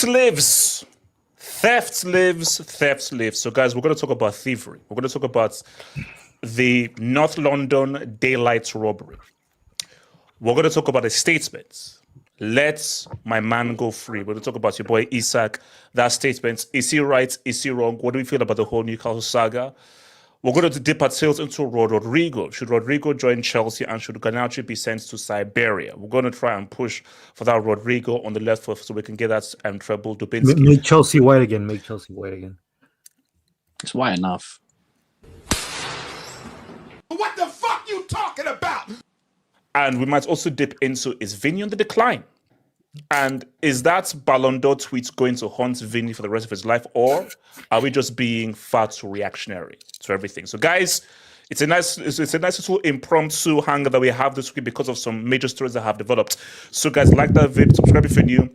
lives. Theft lives. Theft lives. So, guys, we're going to talk about thievery. We're going to talk about the North London daylight robbery. We're going to talk about the statements. Let my man go free. We're going to talk about your boy Isak. That statement. Is he right? Is he wrong? What do we feel about the whole Newcastle saga? We're going to dip our tails into Rodrygo. Should Rodrygo join Chelsea and should Garnacho be sent to Siberia? We're going to try and push for that Rodrygo on the left foot so we can get that treble Dubinsky. Make Chelsea white again. Make Chelsea white again. It's white enough. What the fuck you talking about? And we might also dip into, is Vinny on the decline? And is that Ballon d'Or tweet going to haunt Vinny for the rest of his life? Or are we just being far too reactionary to everything? So guys, it's a nice little impromptu hangout that we have this week because of some major stories that have developed. So guys, like that video, subscribe if you're new.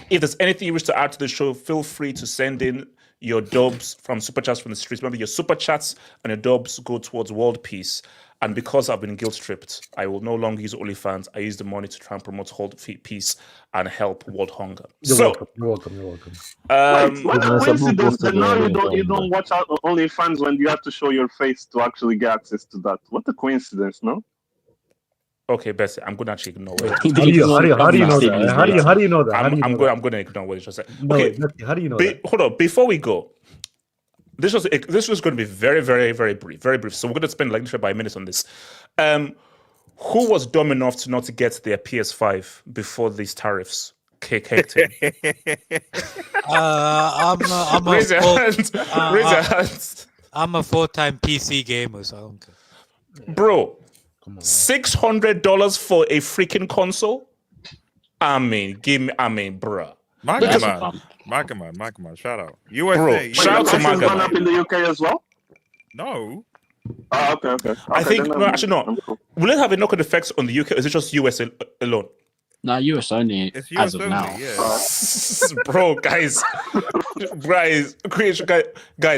If there's anything you wish to add to the show, feel free to send in your dubs from super chats from the streets. Remember, your super chats and your dubs go towards world peace. And because I've been guilt-stripped, I will no longer use OnlyFans. I use the money to try and promote world peace and help world hunger. You're welcome. What a coincidence that now you don't watch out OnlyFans when you have to show your face to actually get access to that. What a coincidence, no? Okay, Bessie, I'm going to actually ignore it. How do you know that? How do you know that? I'm going to ignore what you just said. Okay, how do you know that? Hold on, before we go, this was going to be very, very, very brief, very brief. So we're going to spend like about a minute on this. Who was dumb enough to not get their PS5 before these tariffs kicked in? Raise your hands. I'm a full-time PC gamer, so I don't care. Bro, $600 for a freaking console? Bruh. Microman, shout out. USA. Bro, shout out to Microman. Gone up in the UK as well? No. Oh, okay. I think, no. Will it have a knock-on effects on the UK, or is it just US alone? No, US only. It's US as of only, now. yeah. Bro, guys,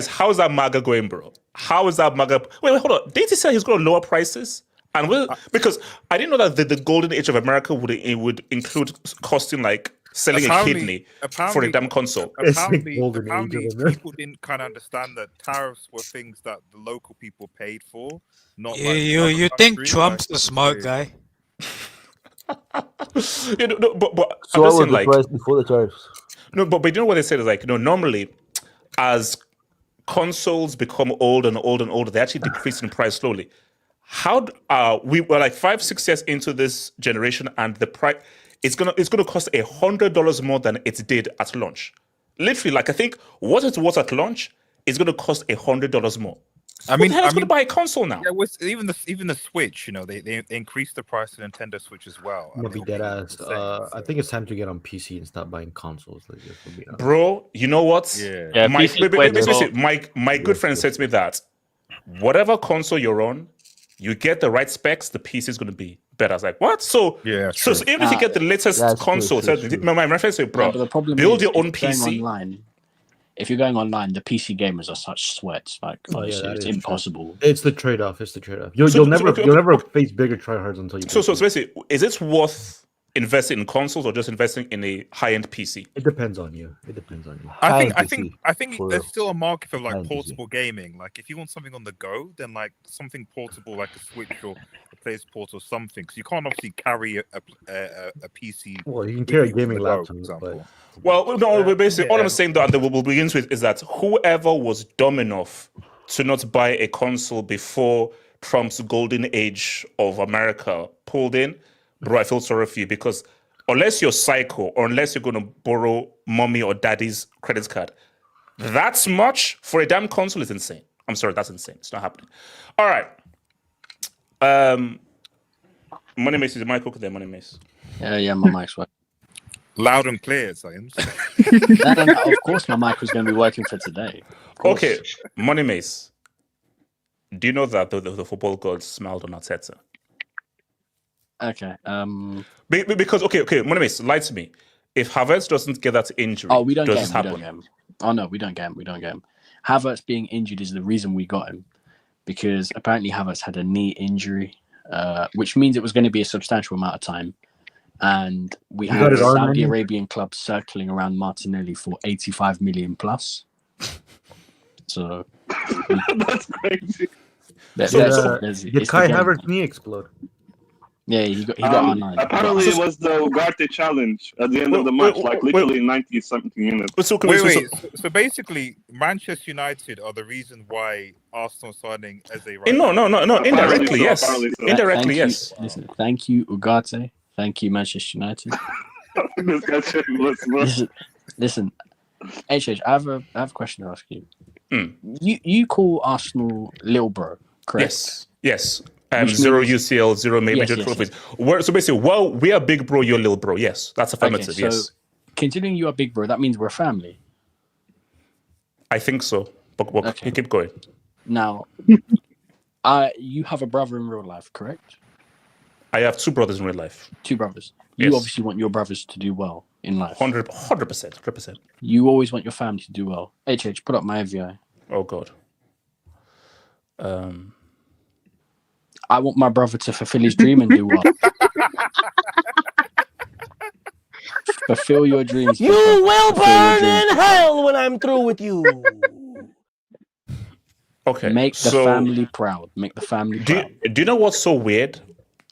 how's that MAGA going, bro? How is that MAGA? Wait, hold on. Did he say he's going to lower prices? And because I didn't know that the golden age of America would include costing like selling a kidney for a damn console. Apparently people didn't kind of understand that tariffs were things that the local people paid for. Not you think Trump's the smart guy? But so what was the price before the tariffs? No, but you know what they said is like, normally as consoles become old and old and older, they actually decrease in price slowly. How we were like 5-6 years into this generation, and the price it's gonna cost $100 more than it did at launch. Literally, like I think what it was at launch is gonna cost $100 more. Who's gonna buy a console now? Yeah, with even the Switch, they increased the price of Nintendo Switch as well. I think it's time to get on PC and start buying consoles. Bro, you know what? Yeah, my good friend said to me that whatever console you're on, you get the right specs, the PC is going to be better. I was like, what? So even if you get the latest console, my reference to bro, but the problem build is, your own PC. If you're going online, the PC gamers are such sweats. Like, honestly, it's impossible. It's the trade-off. You'll never face bigger tryhards until you. So basically, is it worth investing in consoles or just investing in a high-end PC? It depends on you. I think there's still a market for like portable gaming. Like if you want something on the go, then like something portable like a Switch or a PlayStation or something. Because you can't obviously carry a PC. Well, you can carry a gaming laptop, for example. Well, no, basically all I'm saying that we'll begin with is that whoever was dumb enough to not buy a console before Trump's golden age of America pulled in, bro, I feel sorry for you, because unless you're psycho or unless you're going to borrow mommy or daddy's credit card, that's much for a damn console is insane. I'm sorry, that's insane. It's not happening. All right. Money Mace, is the mic okay there, Money Mace? Yeah, my mic's working. Loud and clear, Science. No, of course my mic was going to be working for today. Okay, Money Mace. Do you know that the football gods smiled on Arteta? Okay. Because Money Mace, lie to me. If Havertz doesn't get that injury, we don't does get this him. happen? We don't get him. Oh no, we don't get him. Havertz being injured is the reason we got him, because apparently Havertz had a knee injury, which means it was going to be a substantial amount of time. and we You have got it a on, Saudi man? Arabian club circling around Martinelli for 85 million plus. So That's crazy. Did Kai Havertz knee explode? Yeah, he got R9. Apparently, it was the Ugarte challenge at the end of the match, literally 90-something minutes. So basically, Manchester United are the reason why Arsenal signing Eze right now. No. Indirectly, yes. Indirectly, yes. Listen, thank you, Ugarte. Thank you, Manchester United. This guy's shameless. Listen, HH, I have a question to ask you. You call Arsenal little bro, correct? Yes. Zero UCL, zero major trophies. So basically, well, we are big bro, you're little bro. Yes, that's affirmative. Okay, so considering you are big bro, that means we're a family. I think so. But keep going. Now, you have a brother in real life, correct? I have 2 brothers in real life. 2 brothers. You obviously want your brothers to do well in life. 100%. You always want your family to do well. HH, put up my AVI. Oh God. I want my brother to fulfill his dream and do well. Fulfill your dreams. You will burn in hell when I'm through with you. Okay. Make the family proud. Make the family proud. Do you know what's so weird?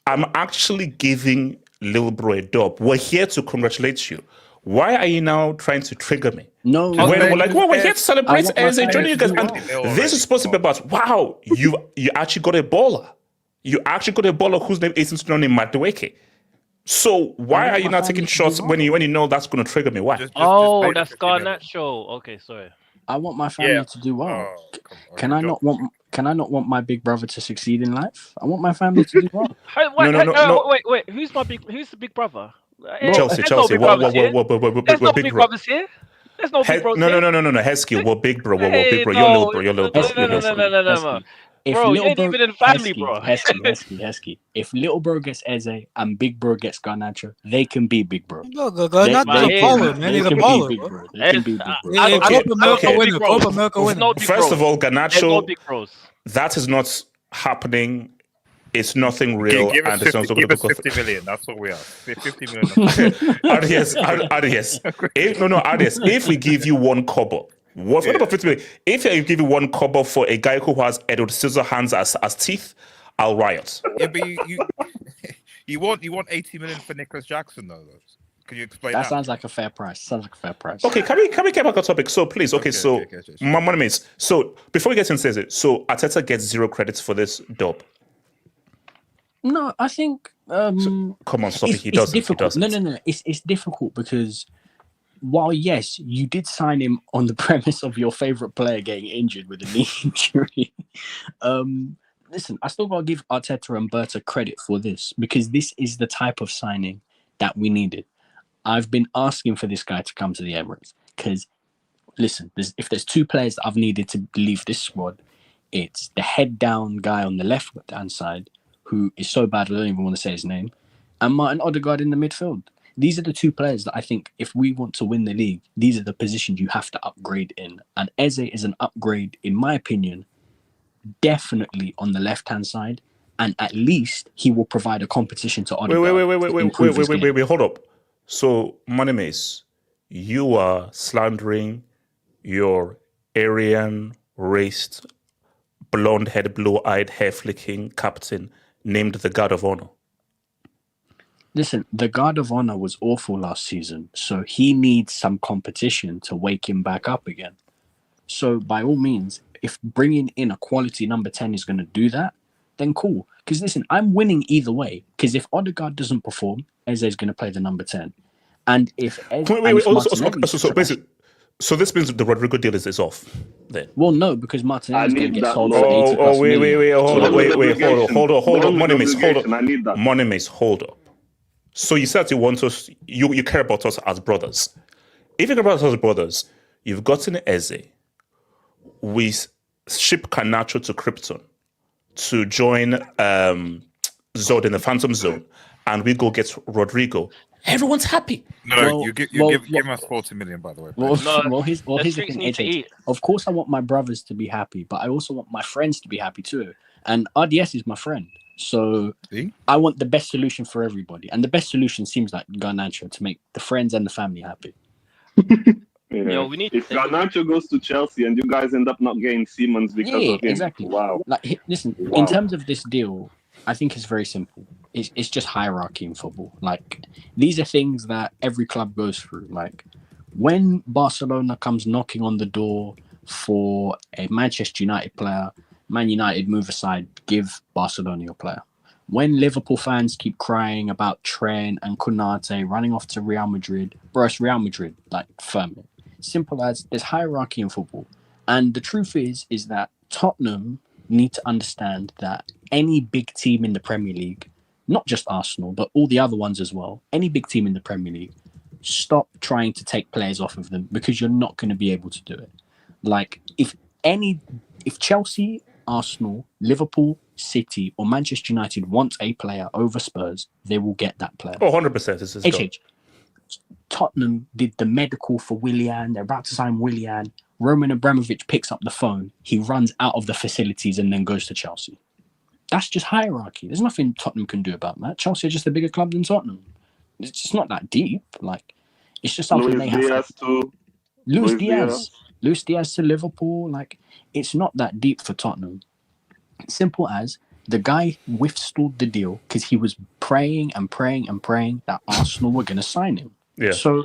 I'm actually giving little bro a dub. We're here to congratulate you. Why are you now trying to trigger me? No. We're here to celebrate as a journey, you guys. And this is supposed to be about, wow, you actually got a baller. You actually got a baller whose name isn't known in Madueke. So why are you not taking shots when you know that's going to trigger me? Why? That's Garnacho. Okay, sorry. I want my family to do well. Can I not want my big brother to succeed in life? I want my family to do well. Wait. Who's the big brother? Chelsea. There's no big brothers here. There's no big brothers here. No. Hesky, we're big bro. We're big bro. You're little bro. Bro, you ain't even in family, bro. Hesky. If little bro gets Eze and big bro gets Garnacho, they can be big bro. No, Garnacho's a baller, man. He's a baller, bro. They can be big bro. Copa America winner. First of all, Garnacho, that is not happening. It's nothing real. Give us 50 million. That's what we are. 50 million. RDS. If we give you 1 kobo, what about 50 million? If I give you 1 kobo for a guy who has Edward Scissorhands as teeth, I'll riot. Yeah, but you want 80 million for Nicholas Jackson though? Can you explain that? That sounds like a fair price. Okay, can we get back on topic? So please, my money mates. So before we get into it, so Arteta gets 0 credits for this dub. No, I think. Come on, stop it. He doesn't. No. It's difficult because while yes, you did sign him on the premise of your favorite player getting injured with a knee injury. Listen, I still gotta give Arteta and Berta credit for this because this is the type of signing that we needed. I've been asking for this guy to come to the Emirates because, listen, if there's 2 players that I've needed to leave this squad, it's the head down guy on the left-hand side who is so bad I don't even want to say his name, and Martin Odegaard in the midfield. These are the 2 players that I think if we want to win the league, these are the positions you have to upgrade in. And Eze is an upgrade, in my opinion, definitely on the left-hand side, and at least he will provide a competition to Odegaard. Wait, hold up. So, Money Mace, you are slandering your Aryan-raced, blonde-head, blue-eyed, hair-flicking captain named the Guard of Honor. Listen, the Guard of Honor was awful last season, so he needs some competition to wake him back up again. So, by all means, if bringing in a quality number 10 is going to do that, then cool. Because listen, I'm winning either way. Because if Odegaard doesn't perform, Eze is going to play the number 10. And if So this means the Rodrygo deal is off then? Well, no, because Martinelli is going to get sold for 80 plus million. Hold on. Money Mace, hold up. So you said you want us, you care about us as brothers. If you care about us as brothers, you've gotten Eze. We ship Garnacho to Krypton to join Zod in the Phantom Zone, and we go get Rodrygo. Everyone's happy. No, you give us 40 million, by the way. Here's the thing. Of course, I want my brothers to be happy, but I also want my friends to be happy too. And RDS is my friend. So I want the best solution for everybody, and the best solution seems like Garnacho to make the friends and the family happy. Yo, we need. If Garnacho goes to Chelsea and you guys end up not getting Siemens because of him, exactly. Wow. Like, listen, in terms of this deal, I think it's very simple. It's just hierarchy in football. Like, these are things that every club goes through. Like, when Barcelona comes knocking on the door for a Manchester United player, Man United move aside, give Barcelona your player. When Liverpool fans keep crying about Trent and Konate running off to Real Madrid, bro, it's Real Madrid, like, firmly. Simple as there's hierarchy in football. And the truth is that Tottenham need to understand that any big team in the Premier League, not just Arsenal, but all the other ones as well, any big team in the Premier League, stop trying to take players off of them because you're not going to be able to do it. Like, if Chelsea, Arsenal, Liverpool, City, or Manchester United want a player over Spurs, they will get that player. Oh, 100%. This is Tottenham did the medical for Willian. They're about to sign Willian. Roman Abramovich picks up the phone. He runs out of the facilities and then goes to Chelsea. That's just hierarchy. There's nothing Tottenham can do about that. Chelsea are just a bigger club than Tottenham. It's just not that deep. Like, it's just something they have to. Luis Diaz to Liverpool. Like, it's not that deep for Tottenham. Simple as the guy withstood the deal because he was praying that Arsenal were going to sign him. Yeah. So,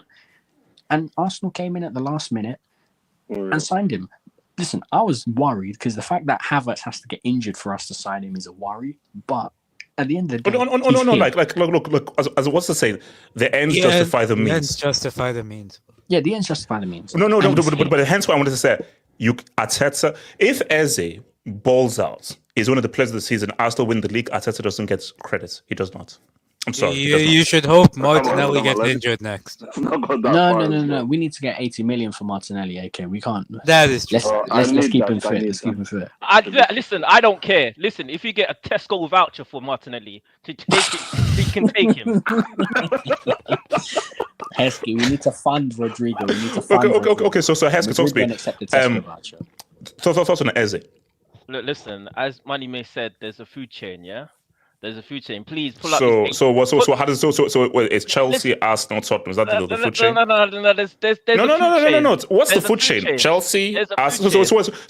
and Arsenal came in at the last minute and signed him. Listen, I was worried because the fact that Havertz has to get injured for us to sign him is a worry. But at the end of the day, look. As what's to say, the ends justify the means. The ends justify the means. Yeah, the ends justify the means. No, but hence why I wanted to say, Arteta, if Eze balls out, is one of the players of the season, Arsenal win the league, Arteta doesn't get credit. He does not. I'm sorry. You should hope Martinelli gets injured next. No. We need to get 80 million for Martinelli, AK. We can't. That is true. Let's keep him fit. Let's keep him fit. Listen, I don't care. Listen, if you get a Tesco voucher for Martinelli to take it, we can take him. Heskey, we need to fund Rodrygo. We need to fund Okay. So Heskey, talk to me. Accept the Tesco voucher. Thoughts on Eze? Look, listen, as Moneymay said, there's a food chain, yeah? There's a food chain. Please pull up. So it's Chelsea, Arsenal, Tottenham. Is that the food chain? No. No. What's the food chain? Chelsea, Arsenal. So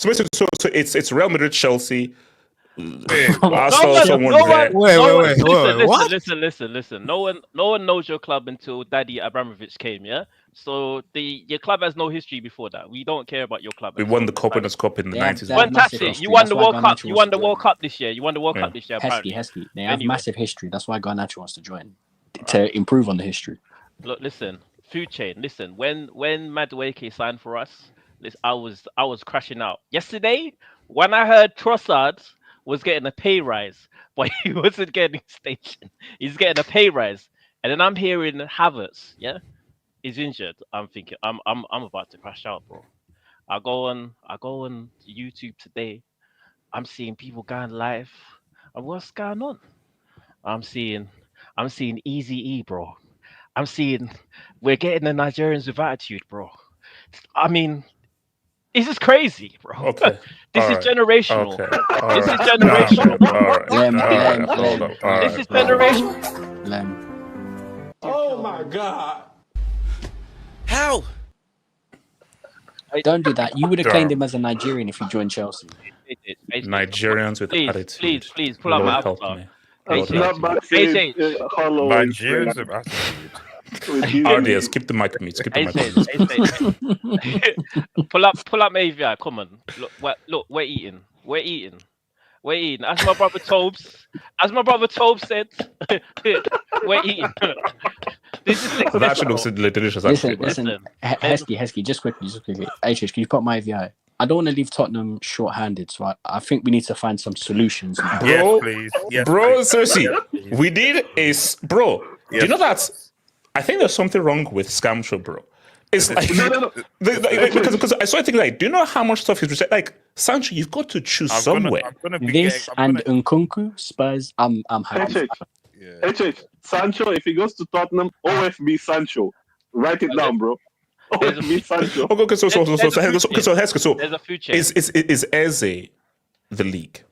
basically, it's Real Madrid, Chelsea, Arsenal. Wait. Listen. No one knows your club until Daddy Abramovich came. Yeah. So your club has no history before that. We don't care about your club. We won the Confederations Cup in the 90s. Fantastic. You won the World Cup. You won the World Cup this year. Heskey. They have massive history. That's why Garnacho wants to join to improve on the history. Look, listen. Food chain. Listen. When Madueke signed for us, I was crashing out yesterday when I heard Trossard was getting a pay rise, but he wasn't getting stationed. He's getting a pay rise, and then I'm hearing Havertz, is injured. I'm thinking I'm about to crash out, bro. I go on YouTube today. I'm seeing people going live. And what's going on? I'm seeing Easy E, bro. I'm seeing we're getting the Nigerians with attitude, bro. I mean, this is crazy, bro. Okay. This is generational. This is generational. This is generational. Oh my God. How? Don't do that. You would have claimed him as a Nigerian if he joined Chelsea. Nigerians with attitude. Please pull out my avatar. Nigerians with attitude. RDS, keep the mic mute. Pull up my AVI. Come on. Look, we're eating. As my brother Tobes said, we're eating. This is that actually looks delicious. Listen. Heskey, just quickly. HH, can you put my AVI? I don't want to leave Tottenham short-handed, so I think we need to find some solutions. Bro, yes, please. Seriously, we did bro. Do you know that? I think there's something wrong with Scamshow, bro. It's like because I started thinking, do you know how much stuff he's rejected? Like, Sancho, you've got to choose somewhere. Nkunku, Spurs, I'm happy. HH, Sancho, if he goes to Tottenham, OFB Sancho. Write it down, bro. OFB Sancho. Okay, so there's a food chain. is Eze the league?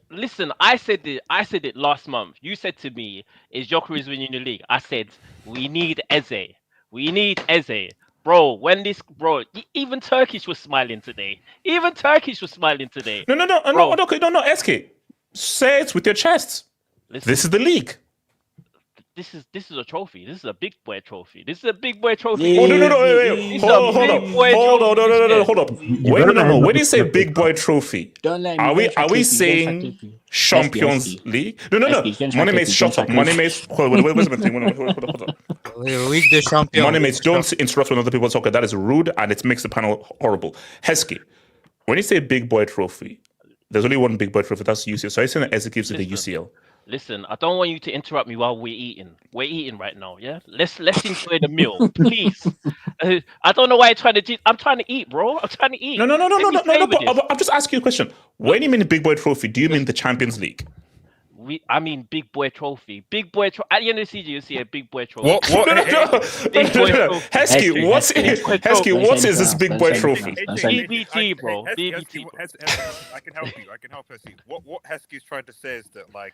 Listen. I said it last month. You said to me, "Is Jokeris winning the league?" I said, "We need Eze. We need Eze." Bro, even Turkish was smiling today. No, SK. Say it with your chest. Listen, this is the league. This is a trophy. This is a big boy trophy. This is a big boy trophy. Oh, no, wait. Hold up. When you say big boy trophy, are we saying Champions League? No. Money mates, shut up. Money mates, hold on. League des Champions. Money mates, don't interrupt when other people talk. That is rude and it makes the panel horrible. Heskey, when you say big boy trophy, there's only one big boy trophy. That's UCL. So I saying that Eze gives it the UCL. Listen, I don't want you to interrupt me while we're eating. We're eating right now, yeah? Let's enjoy the meal, please. I don't know why you're trying to... I'm trying to eat, bro. I'm trying to eat. No. But I'm just asking you a question. When you mean big boy trophy, do you mean the Champions League? I mean big boy trophy. Big boy trophy. At the end of the season, you'll see a big boy trophy. What? Heskey, what is this big boy trophy? BBT, bro. BBT. I can help you. Heskey. What Heskey is trying to say is that, like,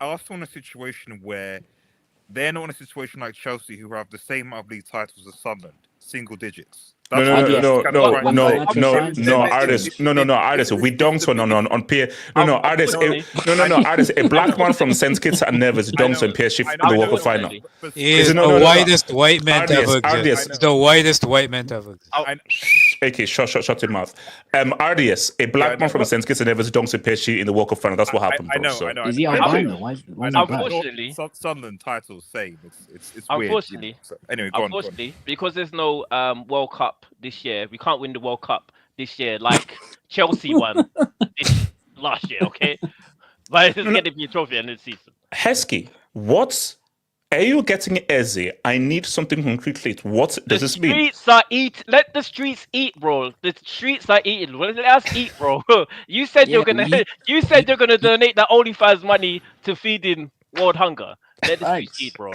Arsenal in a situation where they're not in a situation like Chelsea, who have the same amount of league titles as Sunderland, single digits. No, artist. We dunked on Pierre. Artist. Artist. A black man from St. Kitts and Nevis dunked on Pierre Schiff in the World Cup final. He is the whitest white man to ever exist. He's the whitest white man to ever exist. Okay, shut your mouth. RDS, a black man from St. Kitts and Nevis dunks on Pierre Schiff in the World Cup final. That's what happened, bro. I know. Is he albino? Why Unfortunately, Sunderland titles same. It's unfortunately, weird. So, anyway, go on. Because there's no World Cup this year, we can't win the World Cup this year like Chelsea won last year, okay? But it's going to be a trophy end of the season. Heskey, what are you getting, Eze? I need something concretely. What does this mean? The streets are eat. Let the streets eat, bro. The streets are eating. Let us eat, bro. You said you're gonna donate that OnlyFans money to feeding world hunger. Let the streets eat, bro.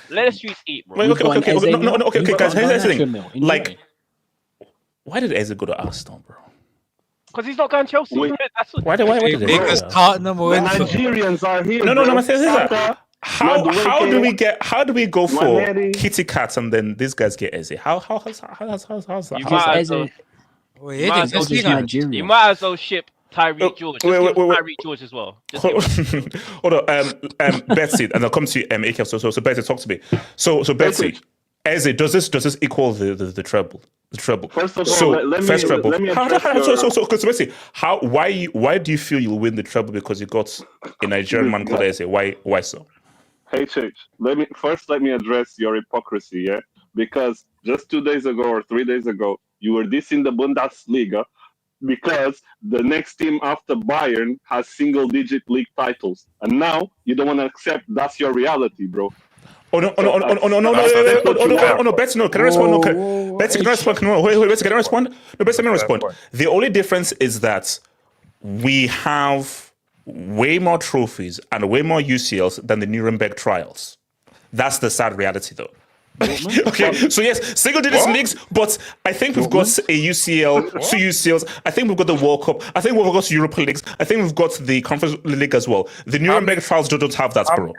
Let the streets eat, bro. Wait, okay, guys. Here's the thing. Like, why did Eze go to Arsenal, bro? Because he's not going to Chelsea. Why did because Tottenham win. Nigerians are here. No. How do we go for kitty cats and then these guys get Eze? How's that? You might as well ship Tyreek George. Tyreek George as well. Hold on, Betsy, and I'll come to you, AK. So Betsy, talk to me. So Betsy, Eze, does this equal the treble? The treble. First of all, let me Betsy, why do you feel you'll win the treble because you got a Nigerian man called Eze? Why so? Hey, Chich, let me address your hypocrisy, yeah? Because just 2 days ago or 3 days ago, you were dissing the Bundesliga because the next team after Bayern has single-digit league titles. And now you don't want to accept that's your reality, bro. No, Betsy, no. Can I respond? Betsy, can I respond? Betsy, can I respond? No, Betsy, let me respond. The only difference is that we have way more trophies and way more UCLs than the Nuremberg trials. That's the sad reality, though. Okay, so yes, single digits leagues, but I think we've got a UCL, 2 UCLs. I think we've got the World Cup. I think we've got Europa Leagues. I think we've got the Conference League as well. The Nuremberg trials don't have that, bro.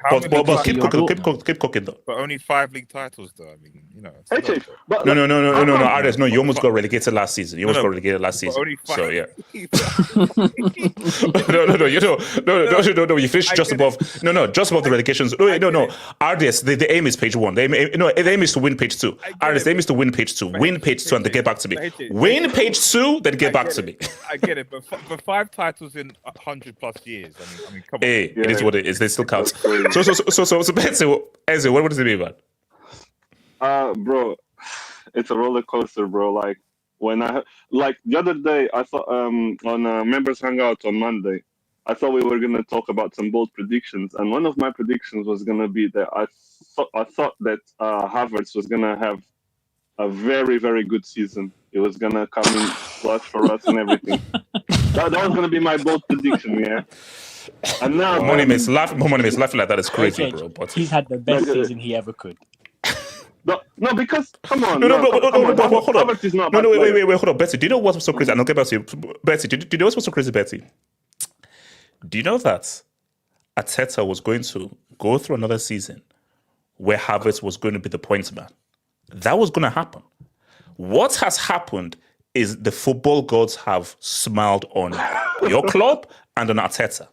But keep cooking, though. But only 5 league titles, though. I mean, you know. No, Ardes, no. You almost got relegated last season. So yeah. No. You finished just above. Just above the relegations. No. Ardes, the aim is page 1. The aim is to win page 2. Ardes, the aim is to win page 2. Win page 2 and then get back to me. Win page 2, then get back to me. I get it, but 5 titles in 100+ years. I mean, come on. Hey, it is what it is. They still count. So Betsy, Eze, what does it mean, man? Bro, it's a roller coaster, bro. Like the other day, I thought on members hangout on Monday, I thought we were gonna talk about some bold predictions, and one of my predictions was gonna be that I thought that Havertz was gonna have a very, very good season. It was gonna come in clutch for us and everything. That was gonna be my bold prediction, yeah. And now Money Mates laughing like that is crazy, bro. But he's had the best season he ever could. No, because come on. Hold on. Wait, hold on, Betsy. Do you know what's so crazy? And I'll get back to you. Betsy, do you know what's so crazy, Betsy? Do you know that Arteta was going to go through another season where Havertz was going to be the point man? That was going to happen. What has happened is the football gods have smiled on your club and on Arteta.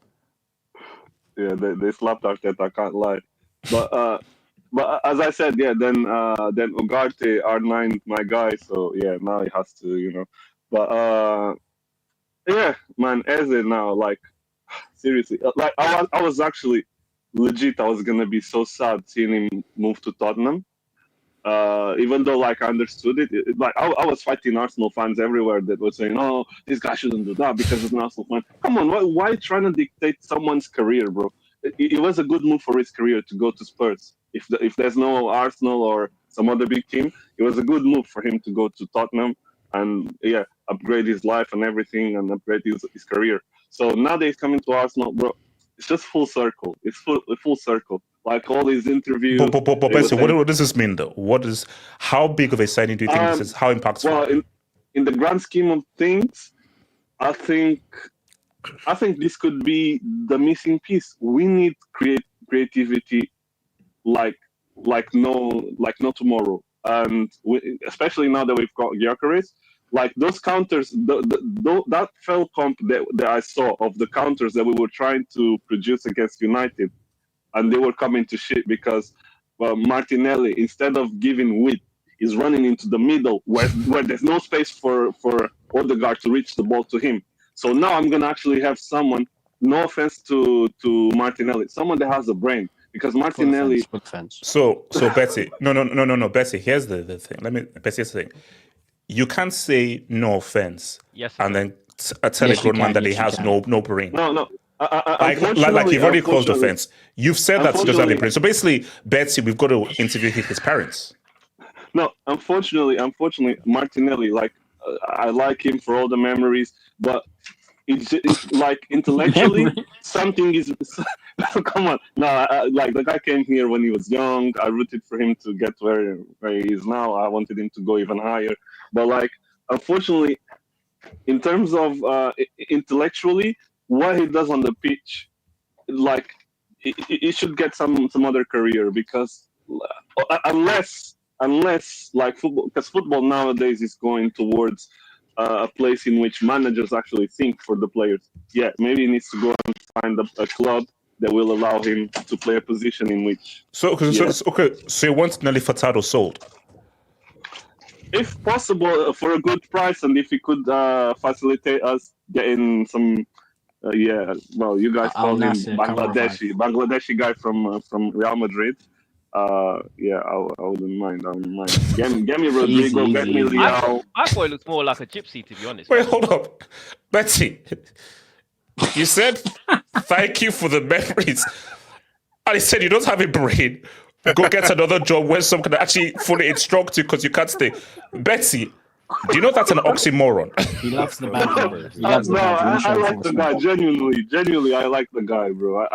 Yeah, they slapped Arteta, I can't lie. But as I said, yeah, then Ugarte, R9, my guy, so yeah, now he has to, you know. But yeah, man, Eze now, like, seriously, like I was actually legit, I was gonna be so sad seeing him move to Tottenham. Even though, like, I understood it, like I was fighting Arsenal fans everywhere that were saying, "Oh, this guy shouldn't do that because he's an Arsenal fan." Come on, why trying to dictate someone's career, bro? It was a good move for his career to go to Spurs. If there's no Arsenal or some other big team, it was a good move for him to go to Tottenham and upgrade his life and everything and upgrade his career. So now that he's coming to Arsenal, bro, it's just full circle. It's full circle. Like all these interviews. But basically, what does this mean, though? How big of a signing do you think this is? How impactful? Well, in the grand scheme of things, I think this could be the missing piece. We need creativity like no tomorrow, and especially now that we've got Gyökeres. Like those counters, that fell comp that I saw of the counters that we were trying to produce against United, and they were coming to shit because Martinelli, instead of giving width, is running into the middle where there's no space for Odegaard to reach the ball to him. So now I'm gonna actually have someone. No offense to Martinelli, someone that has a brain, because Martinelli. So Betsy, no, Betsy. Here's the thing. Betsy, here's the thing. You can't say no offense, and then tell a grown man that he has no brain. No. Like you've already caused offense. You've said that he doesn't have a brain. So basically, Betsy, we've got to interview his parents. No, unfortunately, Martinelli, like I like him for all the memories, but it's like intellectually something is. Come on, no, like the guy came here when he was young. I rooted for him to get where he is now. I wanted him to go even higher, but like unfortunately, in terms of intellectually, what he does on the pitch, like he should get some other career, because unless like football, because football nowadays is going towards a place in which managers actually think for the players. Yeah, maybe he needs to go and find a club that will allow him to play a position in which. So you want Nelly Furtado sold? If possible, for a good price, and if he could facilitate us getting some. You guys call him Bangladeshi guy from Real Madrid. I wouldn't mind. Get me Rodrygo, get me Leao. I thought it looked more like a gypsy, to be honest. Wait, hold up. Betsy, you said thank you for the memories. And he said you don't have a brain. Go get another job where someone can actually fully instruct you because you can't stay. Betsy, do you know that's an oxymoron? He loves the bad numbers. I like the guy. Genuinely, I like the guy, bro.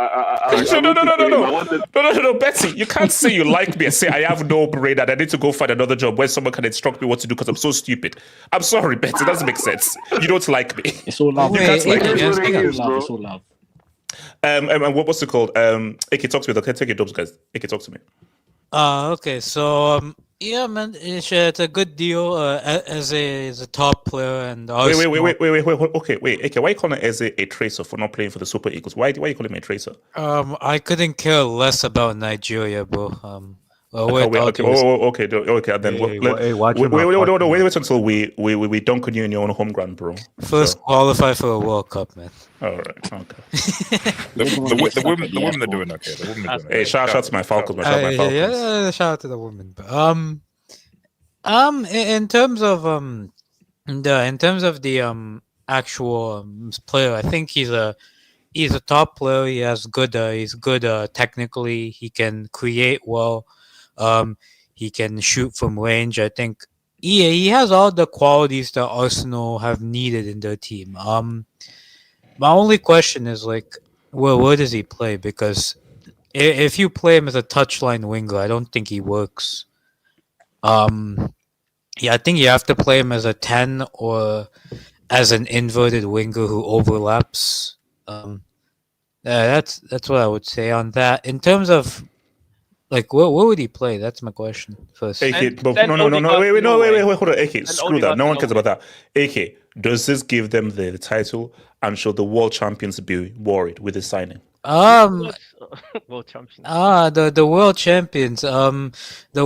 No, Betsy, you can't say you like me and say I have no brain and I need to go find another job where someone can instruct me what to do because I'm so stupid. I'm sorry, Betsy, it doesn't make sense. You don't like me. It's all love. You can't like me. It's all love. And what's it called? Ike, talk to me. Okay, take your jobs, guys. Ike, talk to me. Okay, so yeah, man, it's a good deal as a top player and Wait. Okay, wait. Ike, why are you calling Eze a tracer for not playing for the Super Eagles? Why are you calling him a tracer? I couldn't care less about Nigeria, bro. Okay. Then wait until we dunk on you in your own home ground, bro. First qualify for a World Cup, man. All right, okay. The women are doing okay. Hey, shout out to my Falcons. Yeah, shout out to the women. In terms of the actual player, I think he's a top player. He has he's good technically. He can create well. He can shoot from range. I think he has all the qualities that Arsenal have needed in their team. My only question is like, where does he play? Because if you play him as a touchline winger, I don't think he works. I think you have to play him as a 10 or as an inverted winger who overlaps. That's what I would say on that. In terms of like, where would he play? That's my question first. AK, but Send no, Odegaard wait, to Norway. hold on. AK, Send screw that. Odegaard No to one cares about Norway. that. AK, does this give them the title and should the world champions be worried with the signing? World champions. The world champions. The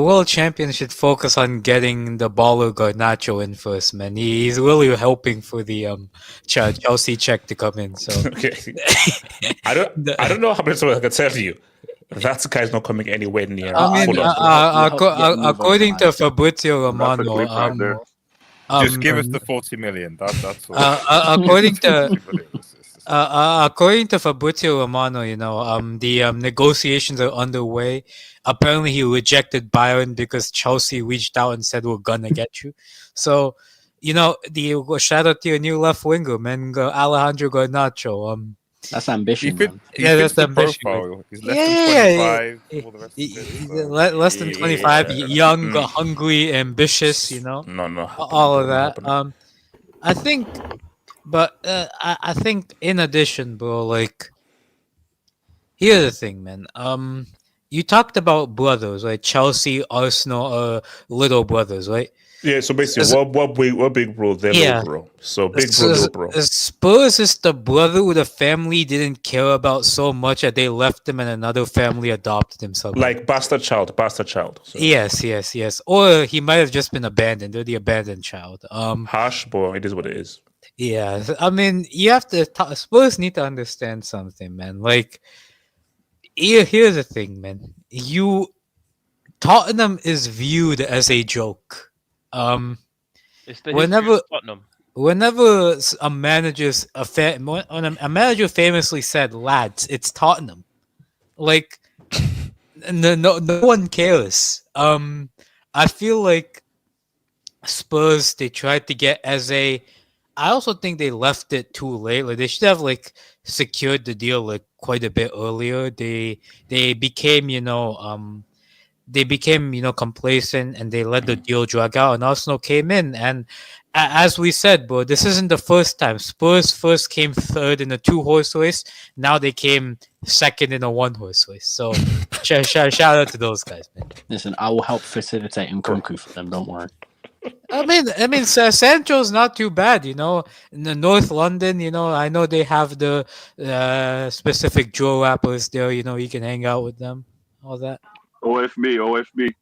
world champions should focus on getting the baller Garnacho in first, man. He's really helping for the Chelsea check to come in. So Okay, I don't know how many times I can tell you. That guy's not coming anywhere near. I mean, according to Fabrizio That's a Romano, clip right there. Just give us the 40 million. That's all. according to according to Fabrizio Romano, the negotiations are underway. Apparently, he rejected Bayern because Chelsea reached out and said, "We're gonna get you." So, the shout out to your new left winger, man, Alejandro Garnacho. That's ambition, man. That's the ambition. profile. He's less than 25. All the rest of He's it, less than 25, young, hungry, ambitious. No, all of that. I think, but I think in addition, bro, like, here's the thing, man. You talked about brothers, right? Chelsea, Arsenal, little brothers, right? Yeah, so basically, what big bro, they're little bro. So big bro, little bro. Spurs is the brother who the family didn't care about so much that they left him and another family adopted him. Like bastard child. So. Yes. Or he might have just been abandoned. They're the abandoned child. Harsh, but it is what it is. Yeah, I mean, you have to. Spurs need to understand something, man. Like, here's the thing, man. Tottenham is viewed as a joke. It's the history of Tottenham. Whenever a manager famously said, "Lads, it's Tottenham," like no one cares. I feel like Spurs, they tried to get as a. I also think they left it too late. Like, they should have secured the deal quite a bit earlier. They became complacent and they let the deal drag out. And Arsenal came in, and as we said, bro, this isn't the first time. Spurs first came third in a 2-horse race. Now they came second in a 1-horse race. So shout out to those guys, man. Listen, I will help facilitate Nkunku for them. Don't worry. I mean, Sancho's not too bad, In the North London, I know they have the specific Joe rappers there. You can hang out with them, all that. OFB.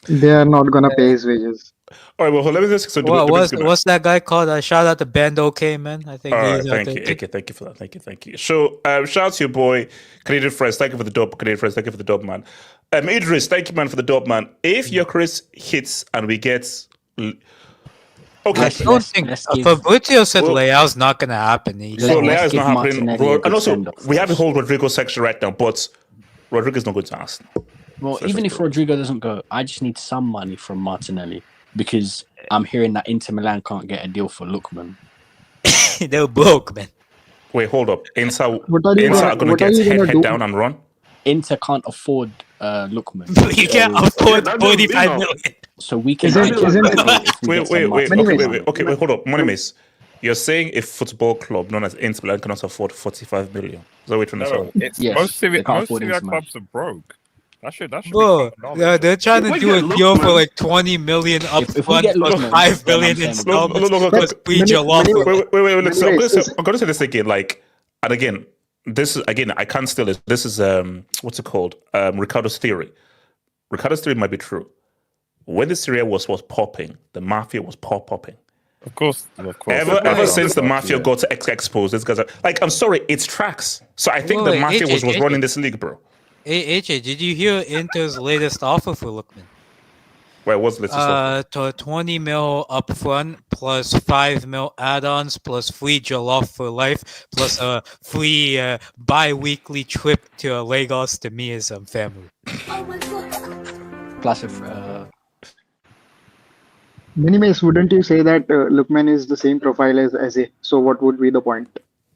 They are not gonna pay his wages. All right, well, let me just. So what's that guy called? Shout out to Bando K, man. I think. All right, thank you for that. Thank you. So, shout out to your boy, Canadian Friends. Thank you for the dub, Canadian Friends. Thank you for the dub, man. Idris, thank you, man, for the dub, man. If your Chris hits and we get. Okay. I don't think Fabrizio said Leao's not going to happen. So Leao's not happening. And also, we have a whole Rodrygo section right now, but Rodrygo's not going to Arsenal. Well, even if Rodrygo doesn't go, I just need some money from Martinelli because I'm hearing that Inter Milan can't get a deal for Lookman. They're broke, man. Wait, hold up. Inter are going to get head down and run? Inter can't afford Lookman. You can't afford 45 million. So we can. Wait. Okay, hold up. Moneymace, you're saying a football club known as Inter Milan cannot afford 45 million? Is that what you're trying to say? Most Serie clubs are broke. That should Bro, they're trying to do a deal for 20 million up front plus 5 million installments plus pre-July. Wait, listen, I'm going to say this again. And again, this is, I can't steal it. This is, what's it called? Ricardo's theory. Ricardo's theory might be true. When the Serie was popping, the Mafia was popping. Of course. Ever since the Mafia got to exposed, these guys are, I'm sorry, it's tracks. So I think the Mafia was running this league, bro. Hey, AJ, did you hear Inter's latest offer for Lookman? Where was the latest offer? 20 mil upfront plus 5 mil add-ons plus free jollof for life plus a free bi-weekly trip to Lagos to me and some family. Plus Minimace, wouldn't you say that Lookman is the same profile as Eze? So what would be the point?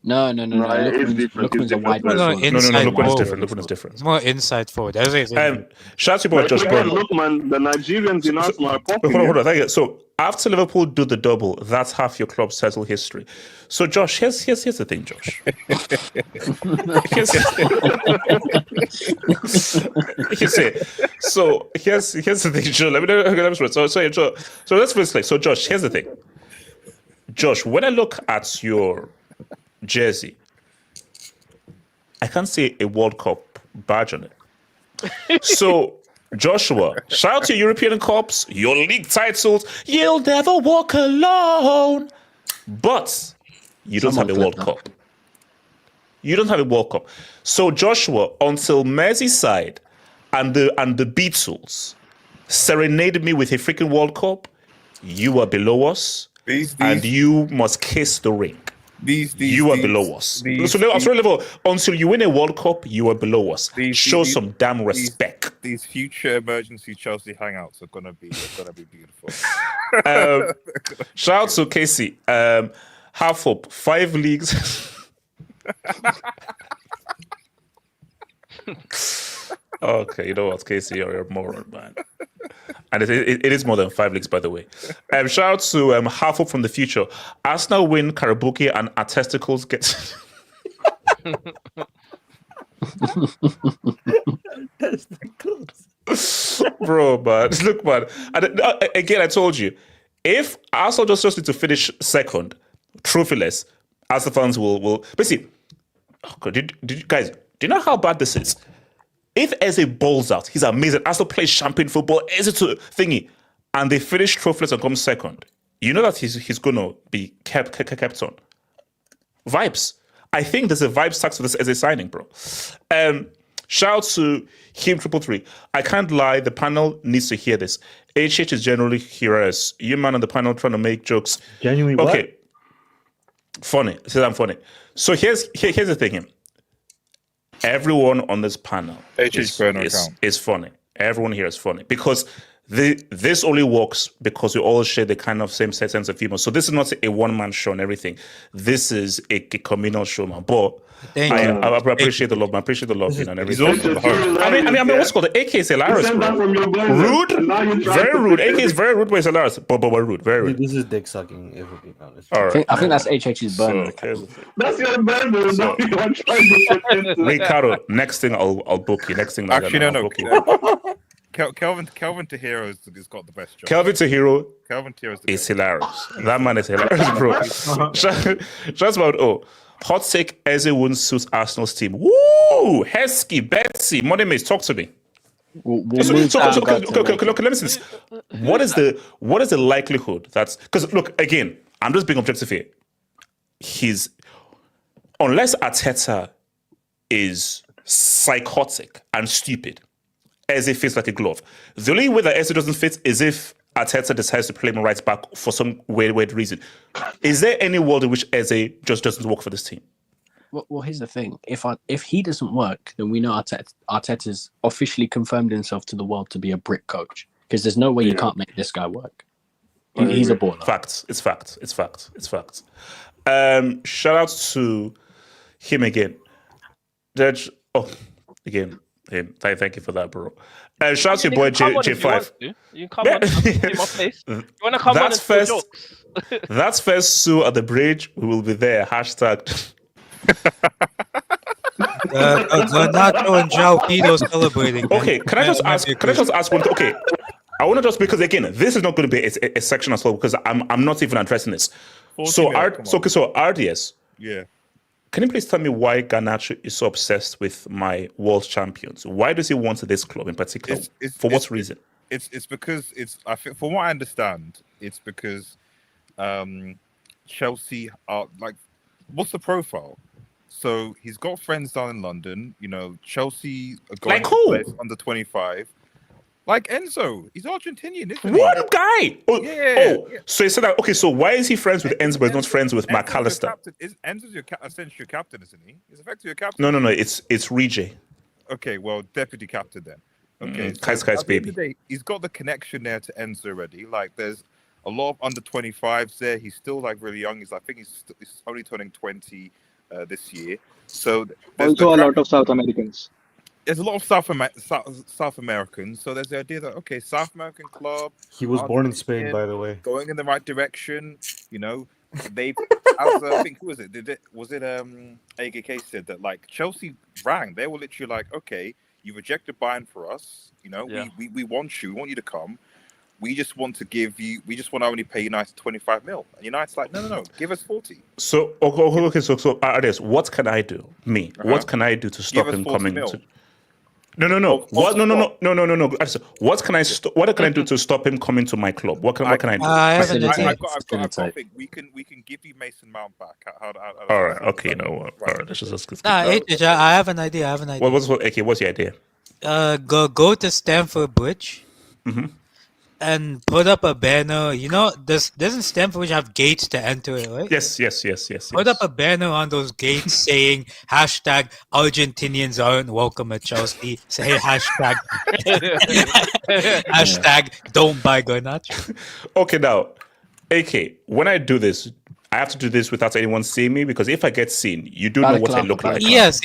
No. it's different. Lookman's a wide No, receiver. No, inside Lookman is forward. different. Lookman is different. It's more inside forward. Shout out to your boy But Josh again, Brown. look, man, the Nigerians in Arsenal are popping. Hold on. Thank you. So after Liverpool do the double, that's half your club's title history. So Josh, here's the thing, Josh. Here's the thing, Joe. Let me so let's first so Josh, here's the thing. Josh, when I look at your jersey, I can't see a World Cup badge on it. So Joshua, shout out to your European Cups, your league titles. You'll never walk alone. But you don't have a World Cup. You don't have a World Cup. So Joshua, until Merseyside and the Beatles serenaded me with a freaking World Cup, you are below us, and you must kiss the ring. You are below us. Until you win a World Cup, you are below us. Show some damn respect. These future emergency Chelsea hangouts are gonna be beautiful. Shout out to Casey. Half up 5 leagues. Okay, you know what, Casey, you're a moron, man. And it is more than 5 leagues, by the way. Shout out to half up from the future. Arsenal win, Karabuki, and our testicles get. Bro, man, look, man. Again, I told you, if Arsenal just need to finish second, trophyless, Arsenal fans will basically. Oh God, did you guys? Do you know how bad this is? If Eze balls out, he's amazing. Arsenal plays champion football, Eze to thingy, and they finish trophyless and come second. You know that he's gonna be kept on. Vibes. I think there's a vibes tax for this Eze signing, bro. Shout out to Him 333. I can't lie, the panel needs to hear this. HH is generally hilarious. You man on the panel trying to make jokes. Genuinely what? Okay. Funny. Say I'm funny. So here's the thing. Everyone on this panel is funny. Everyone here is funny because this only works because we all share the kind of same sense of humor. So this is not a one-man show and everything. This is a communal show, man. But I appreciate the love, man. I appreciate the love, and everything. I mean, what's called the AK is hilarious, bro. Rude, very rude. AK is very rude, but it's hilarious. But rude, very rude. This is dick sucking, if we're being honest. All right. I think that's HH's burner. That's your burner. No, you are trying to pretend to. Ricardo, next thing I'll book you. Next thing Actually, I'll no. book you. Kelvin Tahiro has got the best job. Kelvin Tahiro is hilarious. That man is hilarious, bro. Just about hot take Eze wouldn't suit Arsenal's team. Woo! Heskey, Betsy, Money Maze, talk to me. Let me see this. What is the likelihood that's because look again, I'm just being objective here. Unless Arteta is psychotic and stupid, Eze fits like a glove. The only way that Eze doesn't fit is if Arteta decides to play him right back for some weird reason. Is there any world in which Eze just doesn't work for this team? Well, here's the thing. If he doesn't work, then we know Arteta's officially confirmed himself to the world to be a brick coach. Because there's no way you can't make this guy work. He's a baller. Facts. It's facts. Shout out to him again. Judge. Oh, again. Thank you for that, bro. Shout out to your boy J5. You can come on in my place. You want to come on and tell jokes? That's first Sue at the bridge. We will be there. Hashtag. Donato and João Pedro celebrating. Okay, can I just ask one thing? Okay, I want to just because again, this is not going to be a section as well because I'm not even addressing this. So RDS. Yeah. Can you please tell me why Garnacho is so obsessed with my world champions? Why does he want this club in particular? For what reason? It's because I think from what I understand, it's because Chelsea are like, what's the profile? So he's got friends down in London. You know, Chelsea are going like who? Under 25. Like Enzo, he's Argentinian, isn't he? What a guy! Yeah. So he said that. Okay, so why is he friends with Enzo, but not friends with McAllister? Enzo's essentially your captain, isn't he? He's effectively your captain. No. It's Rije. Okay, well, deputy captain then. Okay, Kai's baby. Day, he's got the connection there to Enzo already. Like, there's a lot of under 25s there. He's still like really young. I think he's only turning 20. this year. So Also, a lot of South Americans. There's a lot of South Americans. So there's the idea that okay, South American club. He was born in Spain, by the way. Going in the right direction. You know, they've. I think who was it? Was it AGK said that like Chelsea rang. They were literally like, okay, you rejected buying for us. You know, we want you. We want you to come. We just want to give you. We just want to only pay United 25 mil. And United's like, no, give us 40. So okay, so Ades, what can I do? Me, what can I do to stop him coming? No. What? No. What can I do to stop him coming to my club? What can I do? I've got a thing. We can give you Mason Mount back. All right. Okay. You know what? All right. Let's just. I have an idea. What's your idea? Go to Stamford Bridge. Mm-hmm. And put up a banner. You know, doesn't Stamford Bridge have gates to enter it, right? Yes. Put up a banner on those gates saying hashtag Argentinians aren't welcome at Chelsea. Say hashtag don't buy Garnacho. Okay, now, AK, when I do this, I have to do this without anyone seeing me because if I get seen, you do know what I look like. Yes.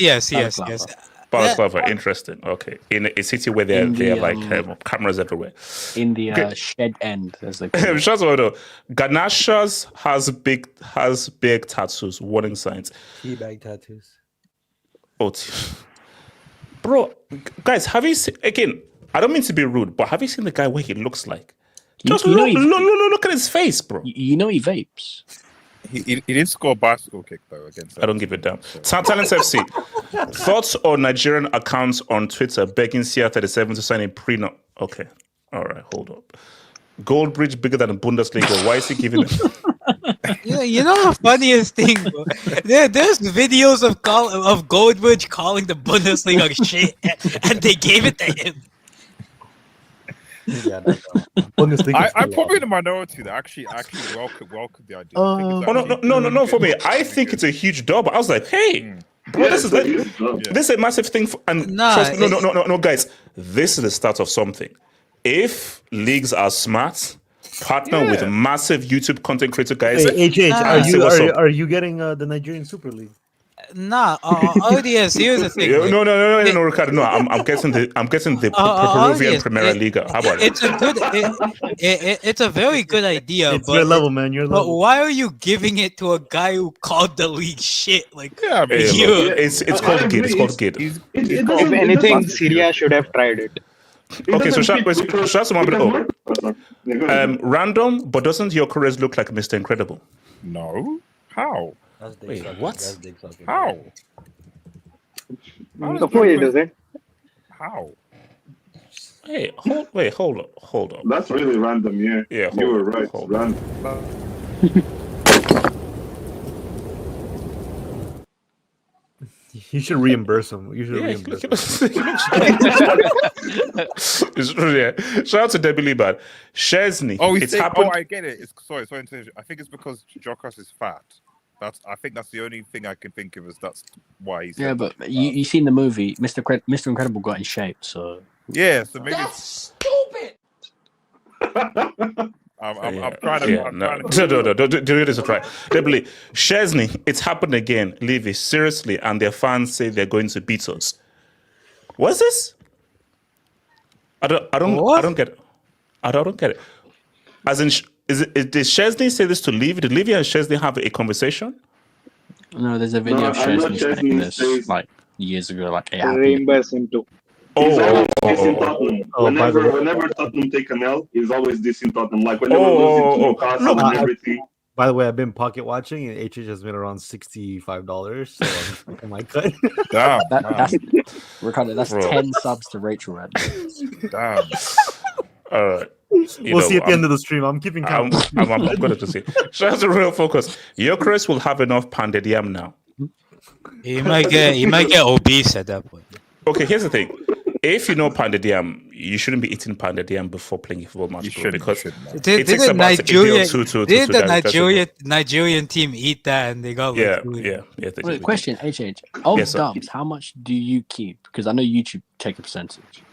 Balaclava, interesting. Okay, in a city where they're like cameras everywhere. In the shed end, as they call it. Garnacho's has big tattoos, warning signs. Teabag tattoos. Oh, bro, guys, have you seen? Again, I don't mean to be rude, but have you seen the guy where he looks like? Just look at his face, bro. You know he vapes. He didn't score a bicycle kick though against. I don't give a damn. Talents FC. Thoughts on Nigerian accounts on Twitter begging CR37 to sign a prenup? Okay, all right, hold up. Goldbridge bigger than the Bundesliga. Why is he giving it? You know the funniest thing, bro? There's videos of Goldbridge calling the Bundesliga shit, and they gave it to him. Yeah, I'm probably in the minority that actually welcome the idea. No. For me, I think it's a huge dub. I was like, hey, bro, this is a massive thing. No, guys, this is the start of something. If leagues are smart, partner with massive YouTube content creator guys. Hey, are you getting the Nigerian Super League? Nah, ODS. Here's the thing. No, Ricardo. No, I'm getting the Peruvian Primera Liga. How about it? It's a very good idea. It's your level, man. Your level. But why are you giving it to a guy who called the league shit? Like, it's called GID. It's called GID. If anything, Serie should have tried it. Okay, so random, but doesn't your careers look like Mr. Incredible? No. How? Wait, what? How? Does it? How? Hey, hold up. That's really random, yeah. Yeah, you were right. Random. You should reimburse him. Shout out to Debbie Liebert. Chesney. Oh, it's happened. Oh, I get it. Sorry. I think it's because Jokas is fat. I think that's the only thing I can think of as that's why he's. Yeah, but you seen the movie, Mr. Incredible got in shape, so. Yeah, so maybe. That's stupid. I'm trying to. No, do this a try. Debbie, Chesney, it's happened again. Levy, seriously, and their fans say they're going to beat us. What's this? I don't get it. I don't get it. As in. Did Chesney say this to Levy? Did Levy and Chesney have a conversation? No, there's a video of Chesney saying this like years ago, like reimburse him too. Whenever Tottenham take an L, he's always dissing Tottenham. Like whenever losing to Newcastle and everything. By the way, I've been pocket watching, and HH has been around $65. So I'm like, cut. That's Ricardo. That's 10 subs to Rachel right now. Damn. All right. We'll see at the end of the stream. I'm keeping count. I'm going to see. Shout out to Real Focus. Gyökeres will have enough pounded yam now. He might get obese at that point. Okay, here's the thing. If you know pounded yam, you shouldn't be eating pounded yam before playing a football match. Because it takes about a day or two to Nigerian team eat that and they got Wait, question, HH. Of dubs, how much do you keep? Because I know YouTube take a percentage.